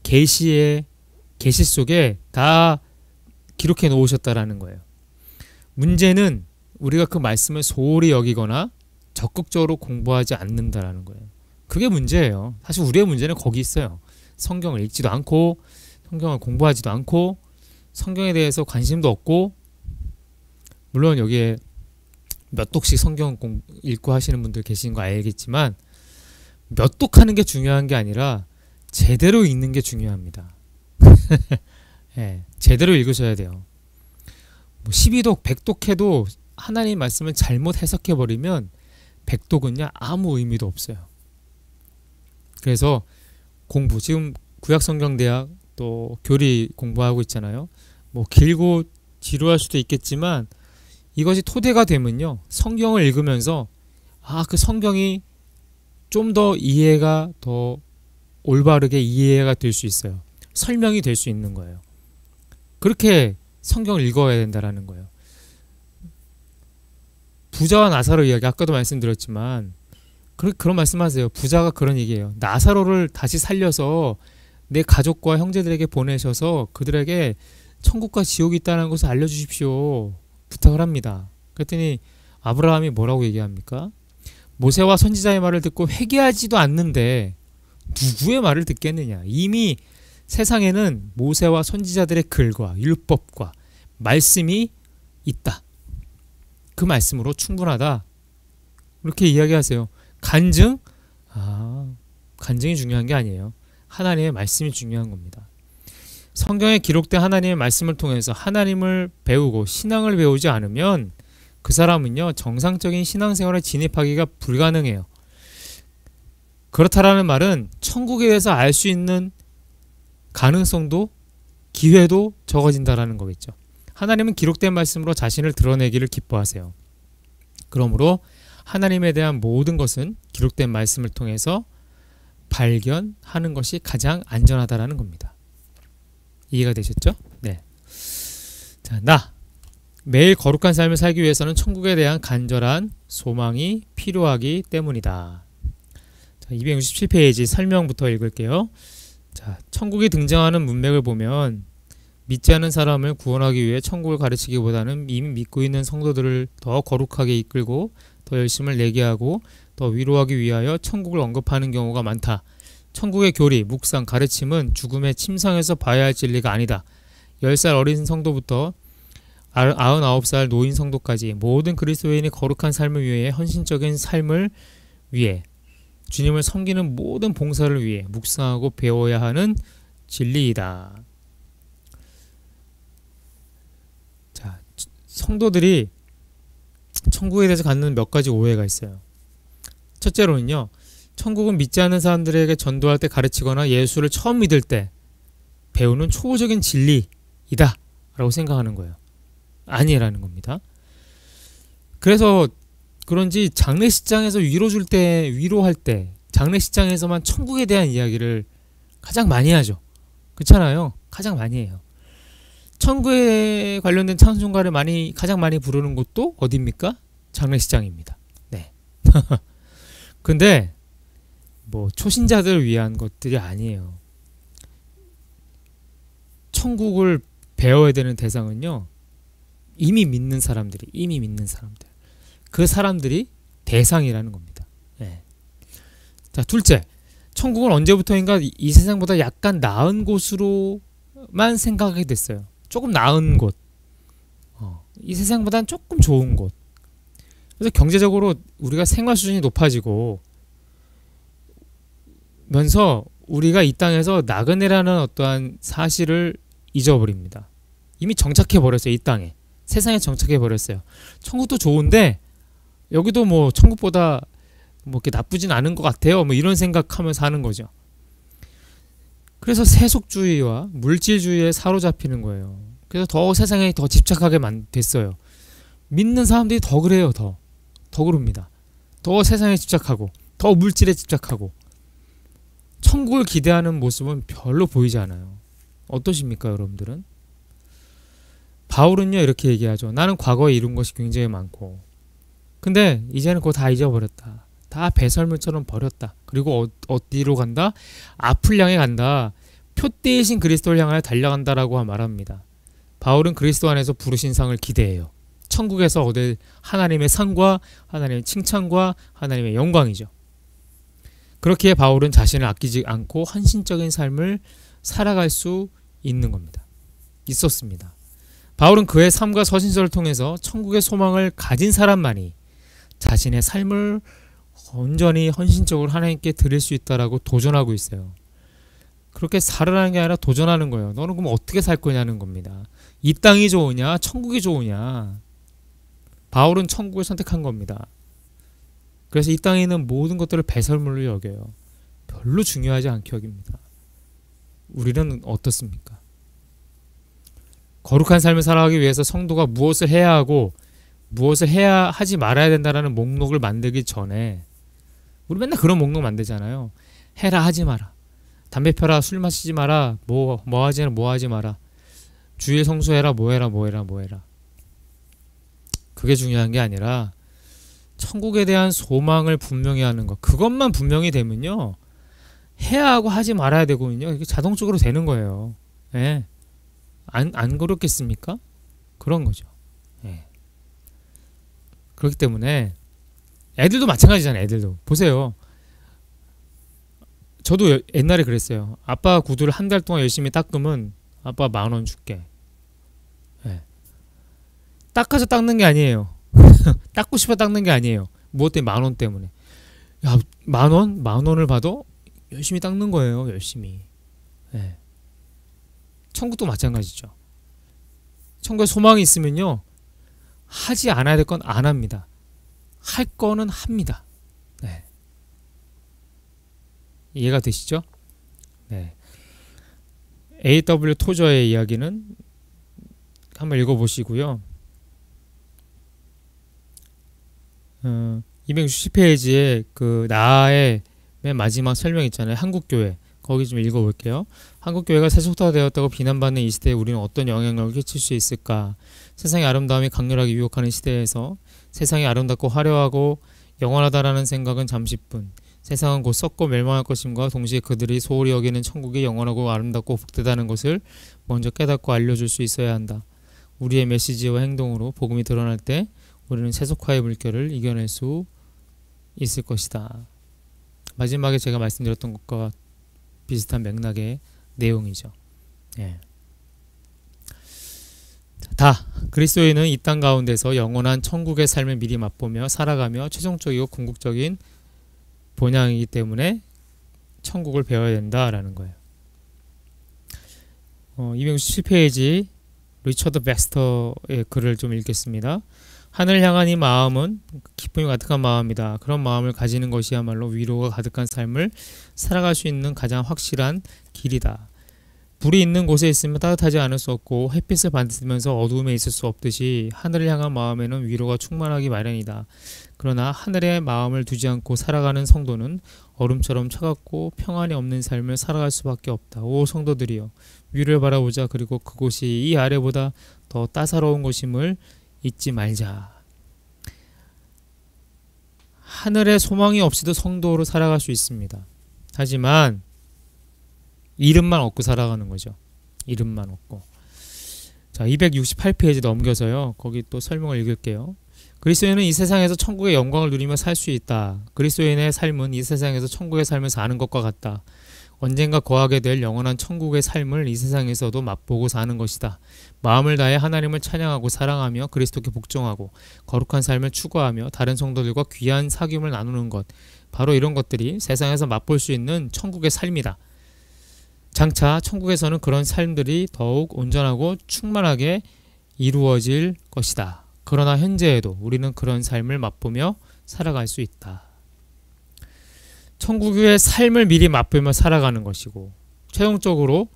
계시 속에 다 기록해 놓으셨다라는 거예요. 문제는 우리가 그 말씀을 소홀히 여기거나 적극적으로 공부하지 않는다라는 거예요. 그게 문제예요. 사실 우리의 문제는 거기 있어요. 성경을 읽지도 않고, 성경을 공부하지도 않고, 성경에 대해서 관심도 없고, 물론 여기에 몇 독씩 성경 읽고 하시는 분들 계신 거 알겠지만, 몇 독하는 게 중요한 게 아니라 제대로 읽는 게 중요합니다. 네, 제대로 읽으셔야 돼요. 12독, 100독 해도 하나님 말씀을 잘못 해석해버리면 100독은요 아무 의미도 없어요. 그래서 공부, 지금 구약성경대학 또 교리 공부하고 있잖아요. 뭐 길고 지루할 수도 있겠지만 이것이 토대가 되면요, 성경을 읽으면서 그 성경이 좀 더 이해가 더 올바르게 이해가 될 수 있어요. 설명이 될 수 있는 거예요. 그렇게 성경을 읽어야 된다라는 거예요. 부자와 나사로 이야기, 아까도 말씀드렸지만 그런 말씀하세요. 부자가 그런 얘기예요. 나사로를 다시 살려서 내 가족과 형제들에게 보내셔서 그들에게 천국과 지옥이 있다는 것을 알려주십시오. 부탁을 합니다. 그랬더니 아브라함이 뭐라고 얘기합니까? 모세와 선지자의 말을 듣고 회개하지도 않는데 누구의 말을 듣겠느냐. 이미 세상에는 모세와 선지자들의 글과 율법과 말씀이 있다. 그 말씀으로 충분하다. 이렇게 이야기하세요. 간증? 간증이 중요한 게 아니에요. 하나님의 말씀이 중요한 겁니다. 성경에 기록된 하나님의 말씀을 통해서 하나님을 배우고 신앙을 배우지 않으면 그 사람은요, 정상적인 신앙생활에 진입하기가 불가능해요. 그렇다라는 말은 천국에 대해서 알 수 있는 가능성도, 기회도 적어진다라는 거겠죠. 하나님은 기록된 말씀으로 자신을 드러내기를 기뻐하세요. 그러므로 하나님에 대한 모든 것은 기록된 말씀을 통해서 발견하는 것이 가장 안전하다라는 겁니다. 이해가 되셨죠? 네. 자, 매일 거룩한 삶을 살기 위해서는 천국에 대한 간절한 소망이 필요하기 때문이다. 자, 267페이지 설명부터 읽을게요. 자, 천국이 등장하는 문맥을 보면 믿지 않은 사람을 구원하기 위해 천국을 가르치기보다는 이미 믿고 있는 성도들을 더 거룩하게 이끌고 더 열심을 내게 하고 더 위로하기 위하여 천국을 언급하는 경우가 많다. 천국의 교리, 묵상, 가르침은 죽음의 침상에서 봐야 할 진리가 아니다. 10살 어린 성도부터 99살 노인 성도까지 모든 그리스도인이 거룩한 삶을 위해, 헌신적인 삶을 위해, 주님을 섬기는 모든 봉사를 위해 묵상하고 배워야 하는 진리이다. 자, 성도들이 천국에 대해서 갖는 몇 가지 오해가 있어요. 첫째로는요, 천국은 믿지 않는 사람들에게 전도할 때 가르치거나 예수를 처음 믿을 때 배우는 초보적인 진리이다 라고 생각하는 거예요. 아니라는 겁니다. 그래서 그런지 장례식장에서 위로할 때 장례식장에서만 천국에 대한 이야기를 가장 많이 하죠. 그렇잖아요. 가장 많이 해요. 천국에 관련된 찬송가를 가장 많이 부르는 곳도 어디입니까? 장례식장입니다. 네. 근데 뭐 초신자들을 위한 것들이 아니에요. 천국을 배워야 되는 대상은요, 이미 믿는 사람들, 그 사람들이 대상이라는 겁니다. 네. 자, 둘째, 천국은 언제부터인가 이 세상보다 약간 나은 곳으로만 생각하게 됐어요. 조금 나은 곳. 이 세상보다는 조금 좋은 곳. 그래서 경제적으로 우리가 생활 수준이 높아지고 면서 우리가 이 땅에서 나그네라는 어떠한 사실을 잊어버립니다. 이미 정착해 버렸어요. 이 땅에. 세상에 정착해 버렸어요. 천국도 좋은데 여기도 뭐 천국보다 뭐 이렇게 나쁘진 않은 것 같아요. 뭐 이런 생각하면서 하는 거죠. 그래서 세속주의와 물질주의에 사로잡히는 거예요. 그래서 더 세상에 더 집착하게 됐어요. 믿는 사람들이 더 그래요. 더 그럽니다. 더 세상에 집착하고 더 물질에 집착하고 천국을 기대하는 모습은 별로 보이지 않아요. 어떠십니까, 여러분들은? 바울은요 이렇게 얘기하죠. 나는 과거에 이룬 것이 굉장히 많고 근데 이제는 그거 다 잊어버렸다. 다 배설물처럼 버렸다. 그리고 어디로 간다? 앞을 향해 간다. 표대이신 그리스도를 향하여 달려간다라고 말합니다. 바울은 그리스도 안에서 부르신 상을 기대해요. 천국에서 얻을 하나님의 상과 하나님의 칭찬과 하나님의 영광이죠. 그렇기에 바울은 자신을 아끼지 않고 헌신적인 삶을 살아갈 수 있는 겁니다. 있었습니다. 바울은 그의 삶과 서신서를 통해서 천국의 소망을 가진 사람만이 자신의 삶을 온전히 헌신적으로 하나님께 드릴 수 있다라고 도전하고 있어요. 그렇게 살아라는 게 아니라 도전하는 거예요. 너는 그럼 어떻게 살 거냐는 겁니다. 이 땅이 좋으냐 천국이 좋으냐. 바울은 천국을 선택한 겁니다. 그래서 이 땅에 있는 모든 것들을 배설물로 여겨요. 별로 중요하지 않게 여깁니다. 우리는 어떻습니까? 거룩한 삶을 살아가기 위해서 성도가 무엇을 해야 하고 무엇을 해야 하지 말아야 된다라는 목록을 만들기 전에 우리 맨날 그런 목록 만들잖아요. 해라 하지 마라. 담배 펴라 술 마시지 마라. 뭐 하지 마라. 주일 성수해라 뭐 해라. 그게 중요한 게 아니라 천국에 대한 소망을 분명히 하는 것. 그것만 분명히 되면요. 해야 하고 하지 말아야 되거든요. 이게 자동적으로 되는 거예요. 예. 안 그렇겠습니까? 그런 거죠. 예. 그렇기 때문에 애들도 마찬가지잖아요. 애들도. 보세요. 저도 옛날에 그랬어요. 아빠 구두를 한 달 동안 열심히 닦으면 아빠 10,000원 줄게. 예. 닦아서 닦는 게 아니에요. 닦고 싶어 닦는 게 아니에요. 무엇 때문에 10,000원 때문에. 야, 10,000원? 10,000원을 받아? 열심히 닦는 거예요. 열심히. 예. 천국도 마찬가지죠. 천국에 소망이 있으면요. 하지 않아야 될 건 안 합니다. 할 거는 합니다. 네. 이해가 되시죠? 네. A.W. 토저의 이야기는 한번 읽어보시고요. 260페이지에 그 나의 맨 마지막 설명 있잖아요. 한국교회. 거기 좀 읽어볼게요. 한국교회가 세속화되었다고 비난받는 이 시대에 우리는 어떤 영향력을 끼칠 수 있을까? 세상의 아름다움이 강렬하게 유혹하는 시대에서 세상이 아름답고 화려하고 영원하다라는 생각은 잠시뿐. 세상은 곧 썩고 멸망할 것임과 동시에 그들이 소홀히 여기는 천국이 영원하고 아름답고 복되다는 것을 먼저 깨닫고 알려줄 수 있어야 한다. 우리의 메시지와 행동으로 복음이 드러날 때 우리는 세속화의 물결을 이겨낼 수 있을 것이다. 마지막에 제가 말씀드렸던 것과 비슷한 맥락의 내용이죠. 예. 다 그리스도인은 이 땅 가운데서 영원한 천국의 삶을 미리 맛보며 살아가며 최종적이고 궁극적인 본향이기 때문에 천국을 배워야 된다라는 거예요. 267페이지 리처드 백스터의 글을 좀 읽겠습니다. 하늘 향한 이 마음은 기쁨이 가득한 마음이다. 그런 마음을 가지는 것이야말로 위로가 가득한 삶을 살아갈 수 있는 가장 확실한 길이다. 불이 있는 곳에 있으면 따뜻하지 않을 수 없고 햇빛을 받으면서 어두움에 있을 수 없듯이 하늘을 향한 마음에는 위로가 충만하기 마련이다. 그러나 하늘에 마음을 두지 않고 살아가는 성도는 얼음처럼 차갑고 평안이 없는 삶을 살아갈 수밖에 없다. 오 성도들이여, 위를 바라보자. 그리고 그곳이 이 아래보다 더 따사로운 곳임을 잊지 말자. 하늘에 소망이 없이도 성도로 살아갈 수 있습니다. 하지만 이름만 얻고 살아가는 거죠. 이름만 얻고. 자, 268페이지 넘겨서요. 거기 또 설명을 읽을게요. 그리스도인은 이 세상에서 천국의 영광을 누리며 살 수 있다. 그리스도인의 삶은 이 세상에서 천국의 삶을 사는 것과 같다. 언젠가 거하게 될 영원한 천국의 삶을 이 세상에서도 맛보고 사는 것이다. 마음을 다해 하나님을 찬양하고 사랑하며 그리스도께 복종하고 거룩한 삶을 추구하며 다른 성도들과 귀한 사귐을 나누는 것, 바로 이런 것들이 세상에서 맛볼 수 있는 천국의 삶이다. 장차 천국에서는 그런 삶들이 더욱 온전하고 충만하게 이루어질 것이다. 그러나 현재에도 우리는 그런 삶을 맛보며 살아갈 수 있다. 천국의 삶을 미리 맛보며 살아가는 것이고 최종적으로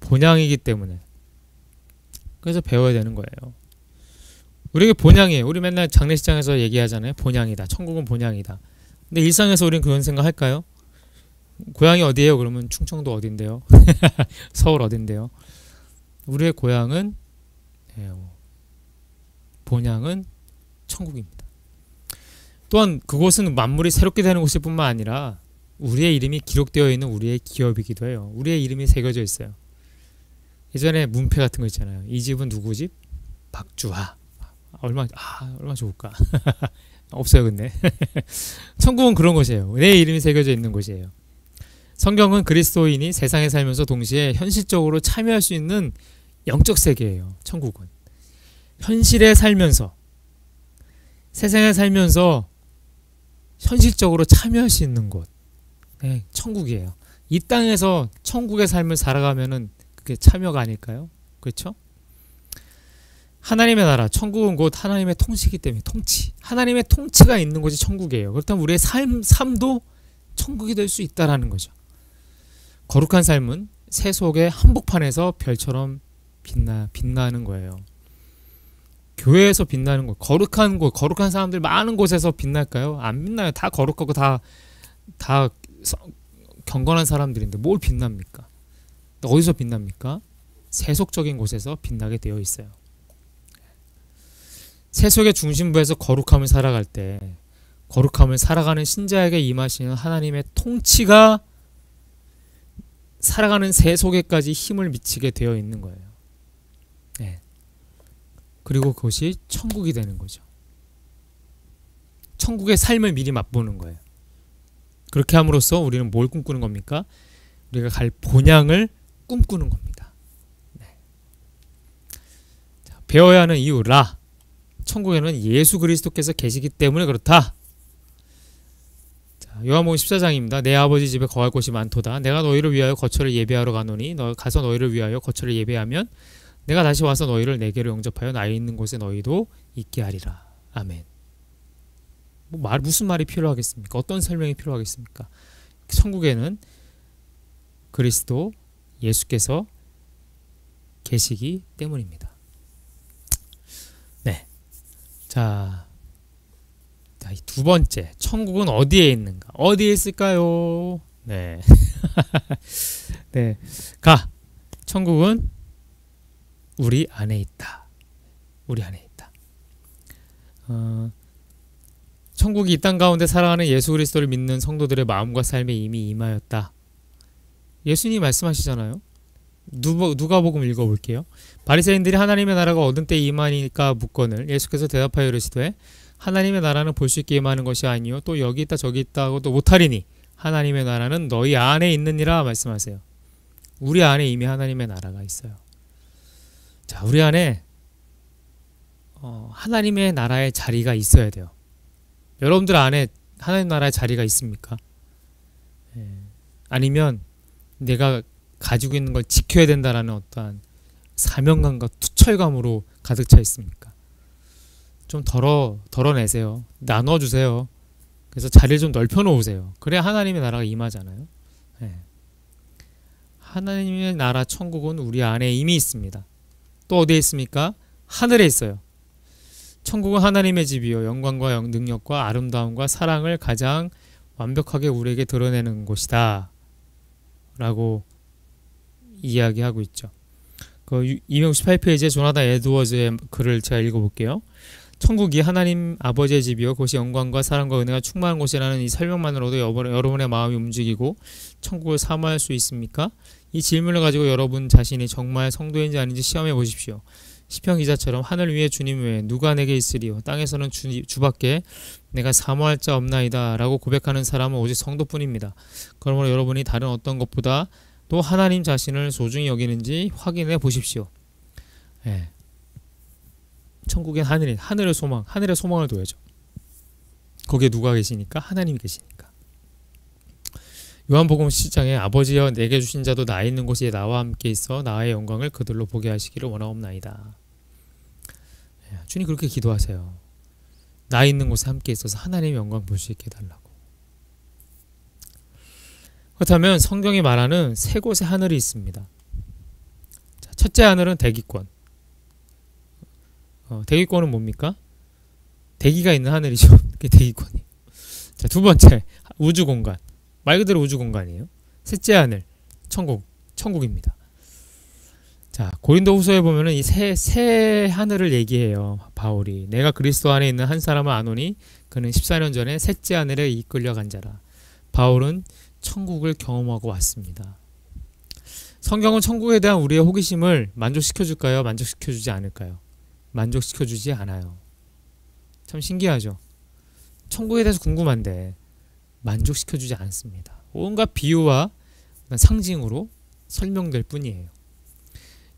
본향이기 때문에 그래서 배워야 되는 거예요. 우리에게 본향이에요. 우리 맨날 장례식장에서 얘기하잖아요. 본향이다. 천국은 본향이다. 근데 일상에서 우리는 그런 생각 할까요? 고향이 어디예요? 그러면 충청도 어딘데요? 서울 어딘데요? 우리의 고향은 본향은 천국입니다. 또한 그곳은 만물이 새롭게 되는 곳일 뿐만 아니라 우리의 이름이 기록되어 있는 우리의 기업이기도 해요. 우리의 이름이 새겨져 있어요. 예전에 문패 같은 거 있잖아요. 이 집은 누구 집? 박주하. 얼마나 좋을까. 없어요 근데. 천국은 그런 곳이에요. 내 이름이 새겨져 있는 곳이에요. 성경은 그리스도인이 세상에 살면서 동시에 현실적으로 참여할 수 있는 영적 세계예요. 천국은. 현실에 살면서 세상에 살면서 현실적으로 참여할 수 있는 곳. 네, 천국이에요. 이 땅에서 천국의 삶을 살아가면은 그게 참여가 아닐까요? 그렇죠? 하나님의 나라, 천국은 곧 하나님의 통치이기 때문에 통치. 하나님의 통치가 있는 곳이 천국이에요. 그렇다면 우리의 삶도 천국이 될 수 있다라는 거죠. 거룩한 삶은 새 속의 한복판에서 별처럼 빛나는 거예요. 교회에서 빛나는 곳, 거룩한 곳, 거룩한 사람들 많은 곳에서 빛날까요? 안 빛나요. 다 거룩하고 다 경건한 사람들인데 뭘 빛납니까? 어디서 빛납니까? 세속적인 곳에서 빛나게 되어 있어요. 세속의 중심부에서 거룩함을 살아갈 때 거룩함을 살아가는 신자에게 임하시는 하나님의 통치가 살아가는 세속에까지 힘을 미치게 되어 있는 거예요. 네. 그리고 그것이 천국이 되는 거죠. 천국의 삶을 미리 맛보는 거예요. 그렇게 함으로써 우리는 뭘 꿈꾸는 겁니까? 우리가 갈 본향을 꿈꾸는 겁니다. 네. 자, 배워야 하는 이유 라. 천국에는 예수 그리스도께서 계시기 때문에 그렇다. 자, 요한복음 14장입니다. 내 아버지 집에 거할 곳이 많도다. 내가 너희를 위하여 거처를 예배하러 가노니 가서 너희를 위하여 거처를 예배하면 내가 다시 와서 너희를 내게로 영접하여 나의 있는 곳에 너희도 있게 하리라. 아멘. 무슨 말이 필요하겠습니까? 어떤 설명이 필요하겠습니까? 천국에는 그리스도 예수께서 계시기 때문입니다. 네. 자, 이 두 번째, 천국은 어디에 있는가? 어디에 있을까요? 네. 네. 천국은 우리 안에 있다. 우리 안에 있다. 천국이 이 땅 가운데 살아가는 예수 그리스도를 믿는 성도들의 마음과 삶에 이미 임하였다. 예수님이 말씀하시잖아요. 누가복음 읽어볼게요. 바리새인들이 하나님의 나라가 어느 때 임하니까 묻거늘 예수께서 대답하여 이르시되 하나님의 나라는 볼 수 있게 임하는 것이 아니요 또 여기 있다 저기 있다 하고도 못하리니 하나님의 나라는 너희 안에 있느니라 말씀하세요. 우리 안에 이미 하나님의 나라가 있어요. 자, 우리 안에 하나님의 나라의 자리가 있어야 돼요. 여러분들 안에 하나님 나라의 자리가 있습니까? 아니면 내가 가지고 있는 걸 지켜야 된다라는 어떠한 사명감과 투철감으로 가득 차 있습니까? 좀 덜어내세요. 나눠주세요. 그래서 자리를 좀 넓혀 놓으세요. 그래야 하나님의 나라가 임하잖아요. 하나님의 나라 천국은 우리 안에 이미 있습니다. 또 어디에 있습니까? 하늘에 있어요. 천국은 하나님의 집이요 영광과 능력과 아름다움과 사랑을 가장 완벽하게 우리에게 드러내는 곳이다 라고 이야기하고 있죠. 그 268페이지에 조나단 에드워즈의 글을 제가 읽어볼게요. 천국이 하나님 아버지의 집이요 그것이 영광과 사랑과 은혜가 충만한 곳이라는 이 설명만으로도 여러분의 마음이 움직이고 천국을 사모할 수 있습니까? 이 질문을 가지고 여러분 자신이 정말 성도인지 아닌지 시험해 보십시오. 시편 기자처럼 하늘 위에 주님 외에 누가 내게 있으리요 땅에서는 주밖에 내가 사모할 자 없나이다 라고 고백하는 사람은 오직 성도뿐입니다. 그러므로 여러분이 다른 어떤 것보다 또 하나님 자신을 소중히 여기는지 확인해 보십시오. 예. 천국엔 하늘의 소망을 둬야죠. 거기에 누가 계시니까? 하나님이 계시니까. 요한복음 17장에 아버지여 내게 주신 자도 나 있는 곳에 나와 함께 있어 나의 영광을 그들로 보게 하시기를 원하옵나이다. 주님 그렇게 기도하세요. 나 있는 곳에 함께 있어서 하나님의 영광 볼 수 있게 해달라고. 그렇다면 성경이 말하는 세 곳의 하늘이 있습니다. 첫째 하늘은 대기권. 대기권은 뭡니까? 대기가 있는 하늘이죠. 그게 대기권이에요. 자, 두 번째 우주공간. 말 그대로 우주공간이에요. 셋째 하늘 천국입니다. 자, 고린도후서에 보면은 이 세 하늘을 얘기해요. 바울이 내가 그리스도 안에 있는 한 사람을 아노니 그는 14년 전에 셋째 하늘에 이끌려간 자라. 바울은 천국을 경험하고 왔습니다. 성경은 천국에 대한 우리의 호기심을 만족시켜줄까요? 만족시켜주지 않을까요? 만족시켜주지 않아요. 참 신기하죠. 천국에 대해서 궁금한데 만족시켜주지 않습니다. 온갖 비유와 상징으로 설명될 뿐이에요.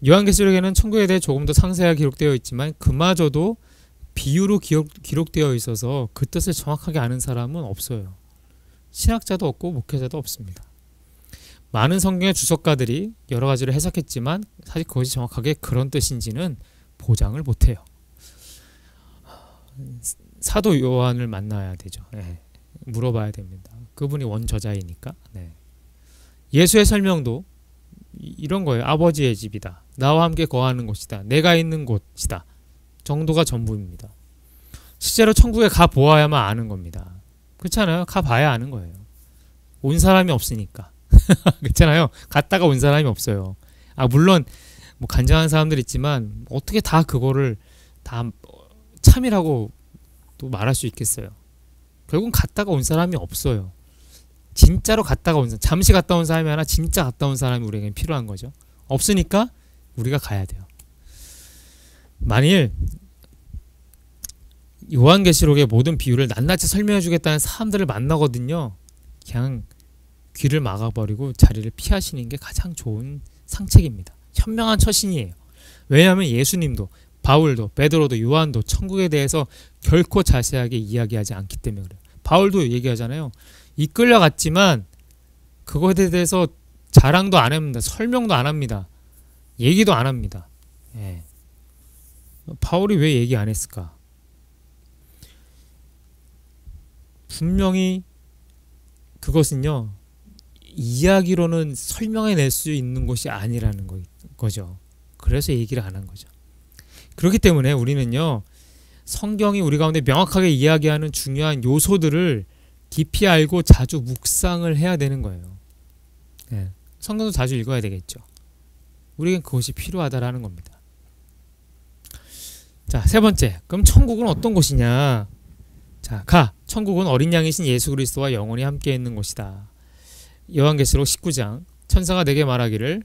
요한계시록에는 천국에 대해 조금 더 상세하게 기록되어 있지만 그마저도 비유로 기록되어 있어서 그 뜻을 정확하게 아는 사람은 없어요. 신학자도 없고 목회자도 없습니다. 많은 성경의 주석가들이 여러 가지로 해석했지만 사실 그것이 정확하게 그런 뜻인지는 보장을 못해요. 사도 요한을 만나야 되죠. 네. 물어봐야 됩니다. 그분이 원저자이니까. 네. 예수의 설명도 이런 거예요. 아버지의 집이다. 나와 함께 거하는 곳이다. 내가 있는 곳이다. 정도가 전부입니다. 실제로 천국에 가보아야만 아는 겁니다. 그렇잖아요. 가봐야 아는 거예요. 온 사람이 없으니까. 그렇잖아요. 갔다가 온 사람이 없어요. 물론 뭐 간증하는 사람들 있지만 어떻게 다 그거를 다 참이라고 또 말할 수 있겠어요. 결국은 갔다가 온 사람이 없어요. 진짜로 갔다가 온 사람, 잠시 갔다 온 사람이 아니라 진짜 갔다 온 사람이 우리에게 필요한 거죠. 없으니까 우리가 가야 돼요. 만일 요한계시록의 모든 비유를 낱낱이 설명해 주겠다는 사람들을 만나거든요. 그냥 귀를 막아버리고 자리를 피하시는 게 가장 좋은 상책입니다. 현명한 처신이에요. 왜냐하면 예수님도 바울도 베드로도 요한도 천국에 대해서 결코 자세하게 이야기하지 않기 때문에 그래요. 바울도 얘기하잖아요. 이끌려갔지만 그거에 대해서 자랑도 안 합니다. 설명도 안 합니다. 얘기도 안 합니다. 예. 바울이 왜 얘기 안 했을까? 분명히 그것은요. 이야기로는 설명해낼 수 있는 것이 아니라는 거죠. 그래서 얘기를 안 한 거죠. 그렇기 때문에 우리는요. 성경이 우리 가운데 명확하게 이야기하는 중요한 요소들을 깊이 알고 자주 묵상을 해야 되는 거예요. 네. 성경도 자주 읽어야 되겠죠. 우리에겐 그것이 필요하다라는 겁니다. 자, 세 번째. 그럼 천국은 어떤 곳이냐? 자, 천국은 어린 양이신 예수 그리스도와 영원히 함께 있는 곳이다. 요한계시록 19장. 천사가 내게 말하기를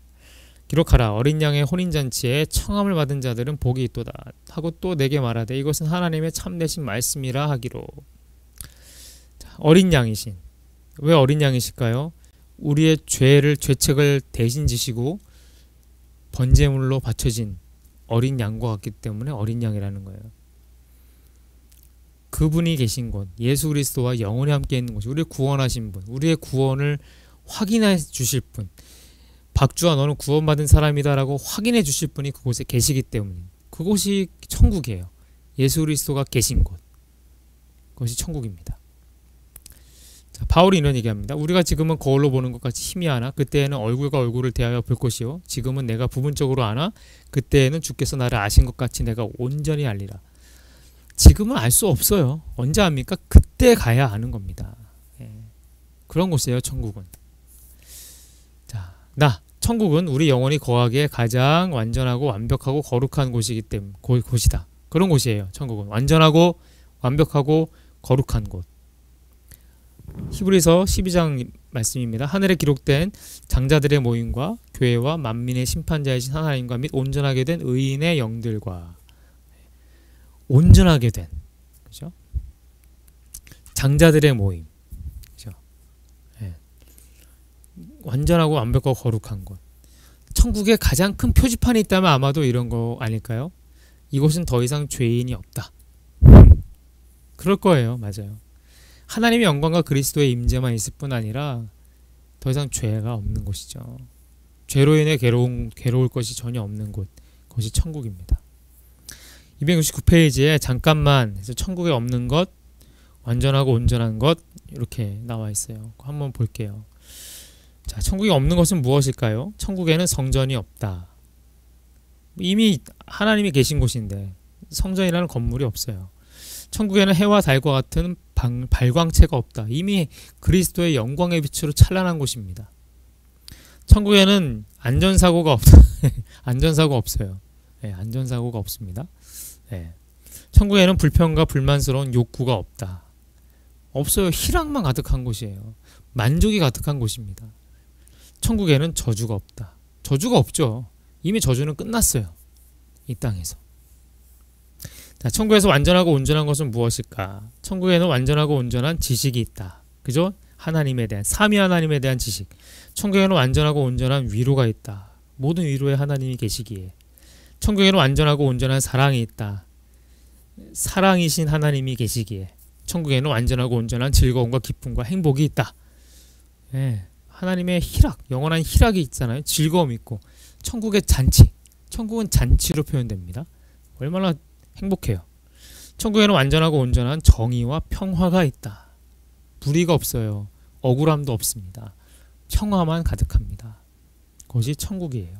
기록하라. 어린 양의 혼인잔치에 청함을 받은 자들은 복이 있도다 하고 또 내게 말하되 이것은 하나님의 참되신 말씀이라 하기로. 자, 어린 양이신. 왜 어린 양이실까요? 우리의 죄책을 대신 지시고 번제물로 바쳐진 어린 양과 같기 때문에 어린 양이라는 거예요. 그분이 계신 곳, 예수 그리스도와 영원히 함께 있는 곳이 우리를 구원하신 분, 우리의 구원을 확인해 주실 분, 박주아 너는 구원받은 사람이다 라고 확인해 주실 분이 그곳에 계시기 때문에 그곳이 천국이에요. 예수 그리스도가 계신 곳, 그것이 천국입니다. 자, 바울이 이런 얘기합니다. 우리가 지금은 거울로 보는 것 같이 희미하나 그때에는 얼굴과 얼굴을 대하여 볼 것이요 지금은 내가 부분적으로 아나 그때에는 주께서 나를 아신 것 같이 내가 온전히 알리라. 지금은 알 수 없어요. 언제 압니까? 그때 가야 아는 겁니다. 예. 그런 곳이에요. 천국은. 자, 천국은 우리 영혼이 거하기에 가장 완전하고 완벽하고 거룩한 곳이기 때문에 곳이다. 그런 곳이에요. 천국은 완전하고 완벽하고 거룩한 곳. 히브리서 12장 말씀입니다. 하늘에 기록된 장자들의 모임과 교회와 만민의 심판자이신 하나님과 및 온전하게 된 의인의 영들과, 온전하게 된, 그죠? 장자들의 모임, 그죠? 예. 완전하고 완벽하고 거룩한 곳. 천국에 가장 큰 표지판이 있다면 아마도 이런 거 아닐까요? 이곳은 더 이상 죄인이 없다. 그럴 거예요. 맞아요. 하나님의 영광과 그리스도의 임재만 있을 뿐 아니라 더 이상 죄가 없는 곳이죠. 죄로 인해 괴로울 것이 전혀 없는 곳, 그것이 천국입니다. 269페이지에 잠깐만 해서 천국에 없는 것, 완전하고 온전한 것, 이렇게 나와 있어요. 한번 볼게요. 자, 천국에 없는 것은 무엇일까요? 천국에는 성전이 없다. 이미 하나님이 계신 곳인데 성전이라는 건물이 없어요. 천국에는 해와 달과 같은 발광체가 없다. 이미 그리스도의 영광의 빛으로 찬란한 곳입니다. 천국에는 안전사고가 없다. 안전사고 없어요. 네, 안전사고가 없습니다. 네. 천국에는 불평과 불만스러운 욕구가 없다. 없어요. 희락만 가득한 곳이에요. 만족이 가득한 곳입니다. 천국에는 저주가 없다. 저주가 없죠. 이미 저주는 끝났어요. 이 땅에서. 자, 천국에서 완전하고 온전한 것은 무엇일까? 천국에는 완전하고 온전한 지식이 있다. 그죠? 하나님에 대한, 삼위 하나님에 대한 지식. 천국에는 완전하고 온전한 위로가 있다. 모든 위로에 하나님이 계시기에. 천국에는 완전하고 온전한 사랑이 있다. 사랑이신 하나님이 계시기에. 천국에는 완전하고 온전한 즐거움과 기쁨과 행복이 있다. 네, 하나님의 희락, 영원한 희락이 있잖아요. 즐거움이 있고. 천국의 잔치. 천국은 잔치로 표현됩니다. 얼마나 행복해요. 천국에는 완전하고 온전한 정의와 평화가 있다. 불의가 없어요. 억울함도 없습니다. 평화만 가득합니다. 그것이 천국이에요.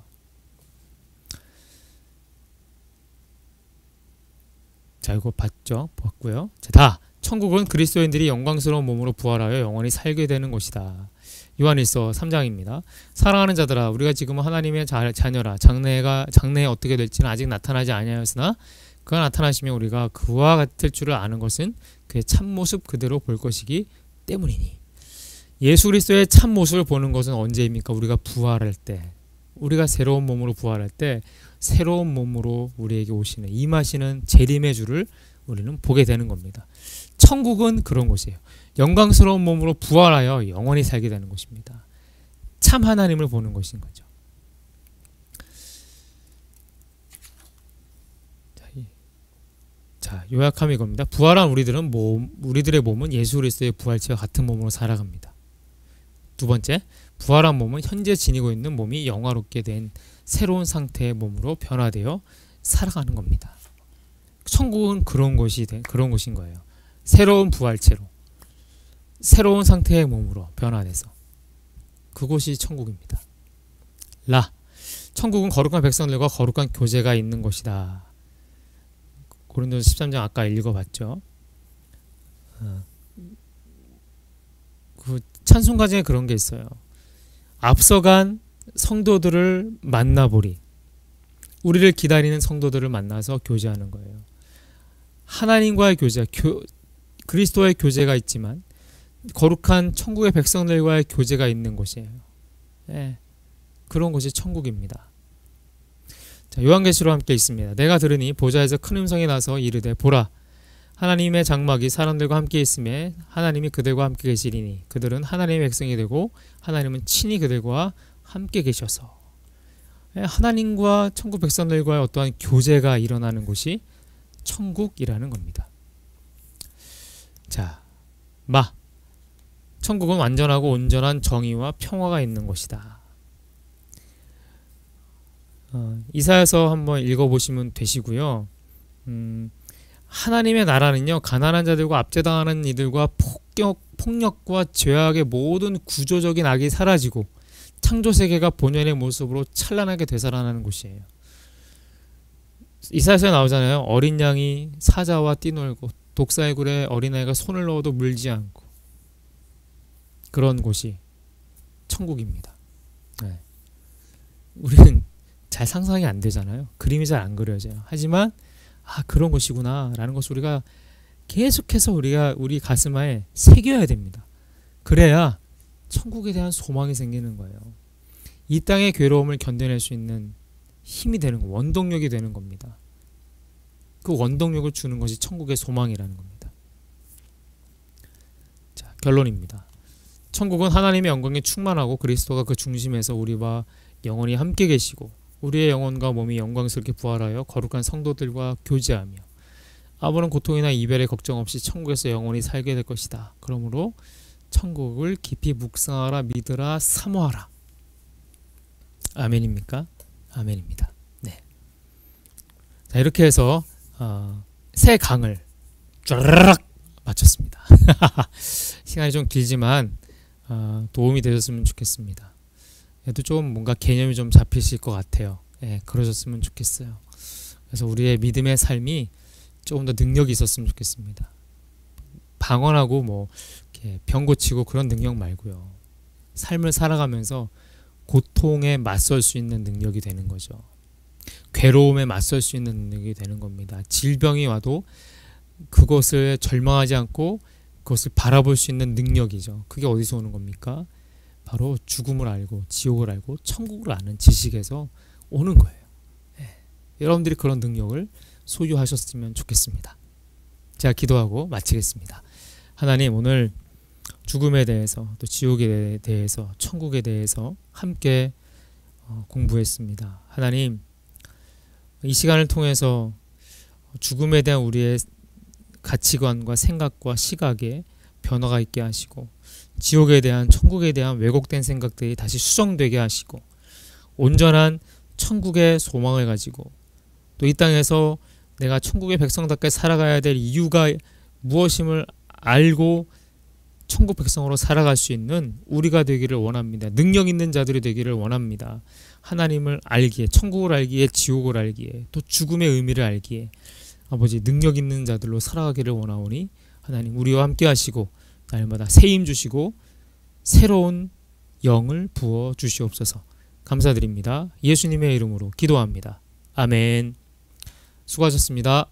자, 이거 봤고요. 자, 다 천국은 그리스도인들이 영광스러운 몸으로 부활하여 영원히 살게 되는 것이다. 요한일서 3장입니다. 사랑하는 자들아, 우리가 지금은 하나님의 자녀라. 장래에 어떻게 될지는 아직 나타나지 아니하였으나 그가 나타나시면 우리가 그와 같을 줄을 아는 것은 그의 참모습 그대로 볼 것이기 때문이니. 예수 그리스도의 참모습을 보는 것은 언제입니까? 우리가 부활할 때, 우리가 새로운 몸으로 부활할 때 새로운 몸으로 우리에게 오시는, 임하시는 재림의 주를 우리는 보게 되는 겁니다. 천국은 그런 곳이에요. 영광스러운 몸으로 부활하여 영원히 살게 되는 곳입니다. 참 하나님을 보는 것인 거죠. 자, 요약하면 이겁니다. 부활한 우리들의 몸은 예수 그리스도의 부활체와 같은 몸으로 살아갑니다. 두 번째, 부활한 몸은 현재 지니고 있는 몸이 영화롭게 된 새로운 상태의 몸으로 변화되어 살아가는 겁니다. 천국은 그런 곳인 거예요. 새로운 부활체로, 새로운 상태의 몸으로 변화돼서, 그곳이 천국입니다. 천국은 거룩한 백성들과 거룩한 교제가 있는 것이다. 고린도서 13장 아까 읽어봤죠. 그 찬송가중에 그런 게 있어요. 앞서간 성도들을 만나보리. 우리를 기다리는 성도들을 만나서 교제하는 거예요. 하나님과의 교제, 그리스도의 교제가 있지만 거룩한 천국의 백성들과의 교제가 있는 곳이에요. 네, 그런 곳이 천국입니다. 자, 요한계시록 함께 있습니다. 내가 들으니 보좌에서 큰 음성이 나서 이르되 보라, 하나님의 장막이 사람들과 함께 있음에 하나님이 그들과 함께 계시리니 그들은 하나님의 백성이 되고 하나님은 친히 그들과 함께 계셔서. 하나님과 천국 백성들과의 어떠한 교제가 일어나는 곳이 천국이라는 겁니다. 자, 천국은 완전하고 온전한 정의와 평화가 있는 곳이다. 이사야서 한번 읽어보시면 되시고요. 하나님의 나라는요, 가난한 자들과 압제당하는 이들과 폭력과 죄악의 모든 구조적인 악이 사라지고 창조세계가 본연의 모습으로 찬란하게 되살아나는 곳이에요. 이사야서에 나오잖아요. 어린 양이 사자와 뛰놀고 독사의 굴에 어린아이가 손을 넣어도 물지 않고, 그런 곳이 천국입니다. 네. 우리는 잘 상상이 안 되잖아요. 그림이 잘 안 그려져요. 하지만 그런 것이구나 라는 것을 우리가 계속해서 우리 가슴에 새겨야 됩니다. 그래야 천국에 대한 소망이 생기는 거예요. 이 땅의 괴로움을 견뎌낼 수 있는 힘이 되는 거, 원동력이 되는 겁니다. 그 원동력을 주는 것이 천국의 소망이라는 겁니다. 자, 결론입니다. 천국은 하나님의 영광에 충만하고 그리스도가 그 중심에서 우리와 영원히 함께 계시고 우리의 영혼과 몸이 영광스럽게 부활하여 거룩한 성도들과 교제하며 아무런 고통이나 이별의 걱정 없이 천국에서 영원히 살게 될 것이다. 그러므로 천국을 깊이 묵상하라, 믿으라, 사모하라. 아멘입니까? 아멘입니다. 네. 자, 이렇게 해서 세 강을 쫙 마쳤습니다. 시간이 좀 길지만 도움이 되셨으면 좋겠습니다. 얘도 좀 뭔가 개념이 좀 잡히실 것 같아요. 예, 그러셨으면 좋겠어요. 그래서 우리의 믿음의 삶이 조금 더 능력이 있었으면 좋겠습니다. 방언하고 뭐 이렇게 병 고치고 그런 능력 말고요. 삶을 살아가면서 고통에 맞설 수 있는 능력이 되는 거죠. 괴로움에 맞설 수 있는 능력이 되는 겁니다. 질병이 와도 그것을 절망하지 않고 그것을 바라볼 수 있는 능력이죠. 그게 어디서 오는 겁니까? 바로 죽음을 알고 지옥을 알고 천국을 아는 지식에서 오는 거예요. 네. 여러분들이 그런 능력을 소유하셨으면 좋겠습니다. 제가 기도하고 마치겠습니다. 하나님, 오늘 죽음에 대해서 또 지옥에 대해서 천국에 대해서 함께 공부했습니다. 하나님, 이 시간을 통해서 죽음에 대한 우리의 가치관과 생각과 시각에 변화가 있게 하시고 지옥에 대한 천국에 대한 왜곡된 생각들이 다시 수정되게 하시고 온전한 천국의 소망을 가지고 또 이 땅에서 내가 천국의 백성답게 살아가야 될 이유가 무엇임을 알고 천국 백성으로 살아갈 수 있는 우리가 되기를 원합니다. 능력 있는 자들이 되기를 원합니다. 하나님을 알기에, 천국을 알기에, 지옥을 알기에, 또 죽음의 의미를 알기에 아버지 능력 있는 자들로 살아가기를 원하오니 하나님 우리와 함께 하시고 날마다 새 힘 주시고 새로운 영을 부어 주시옵소서. 감사드립니다. 예수님의 이름으로 기도합니다. 아멘. 수고하셨습니다.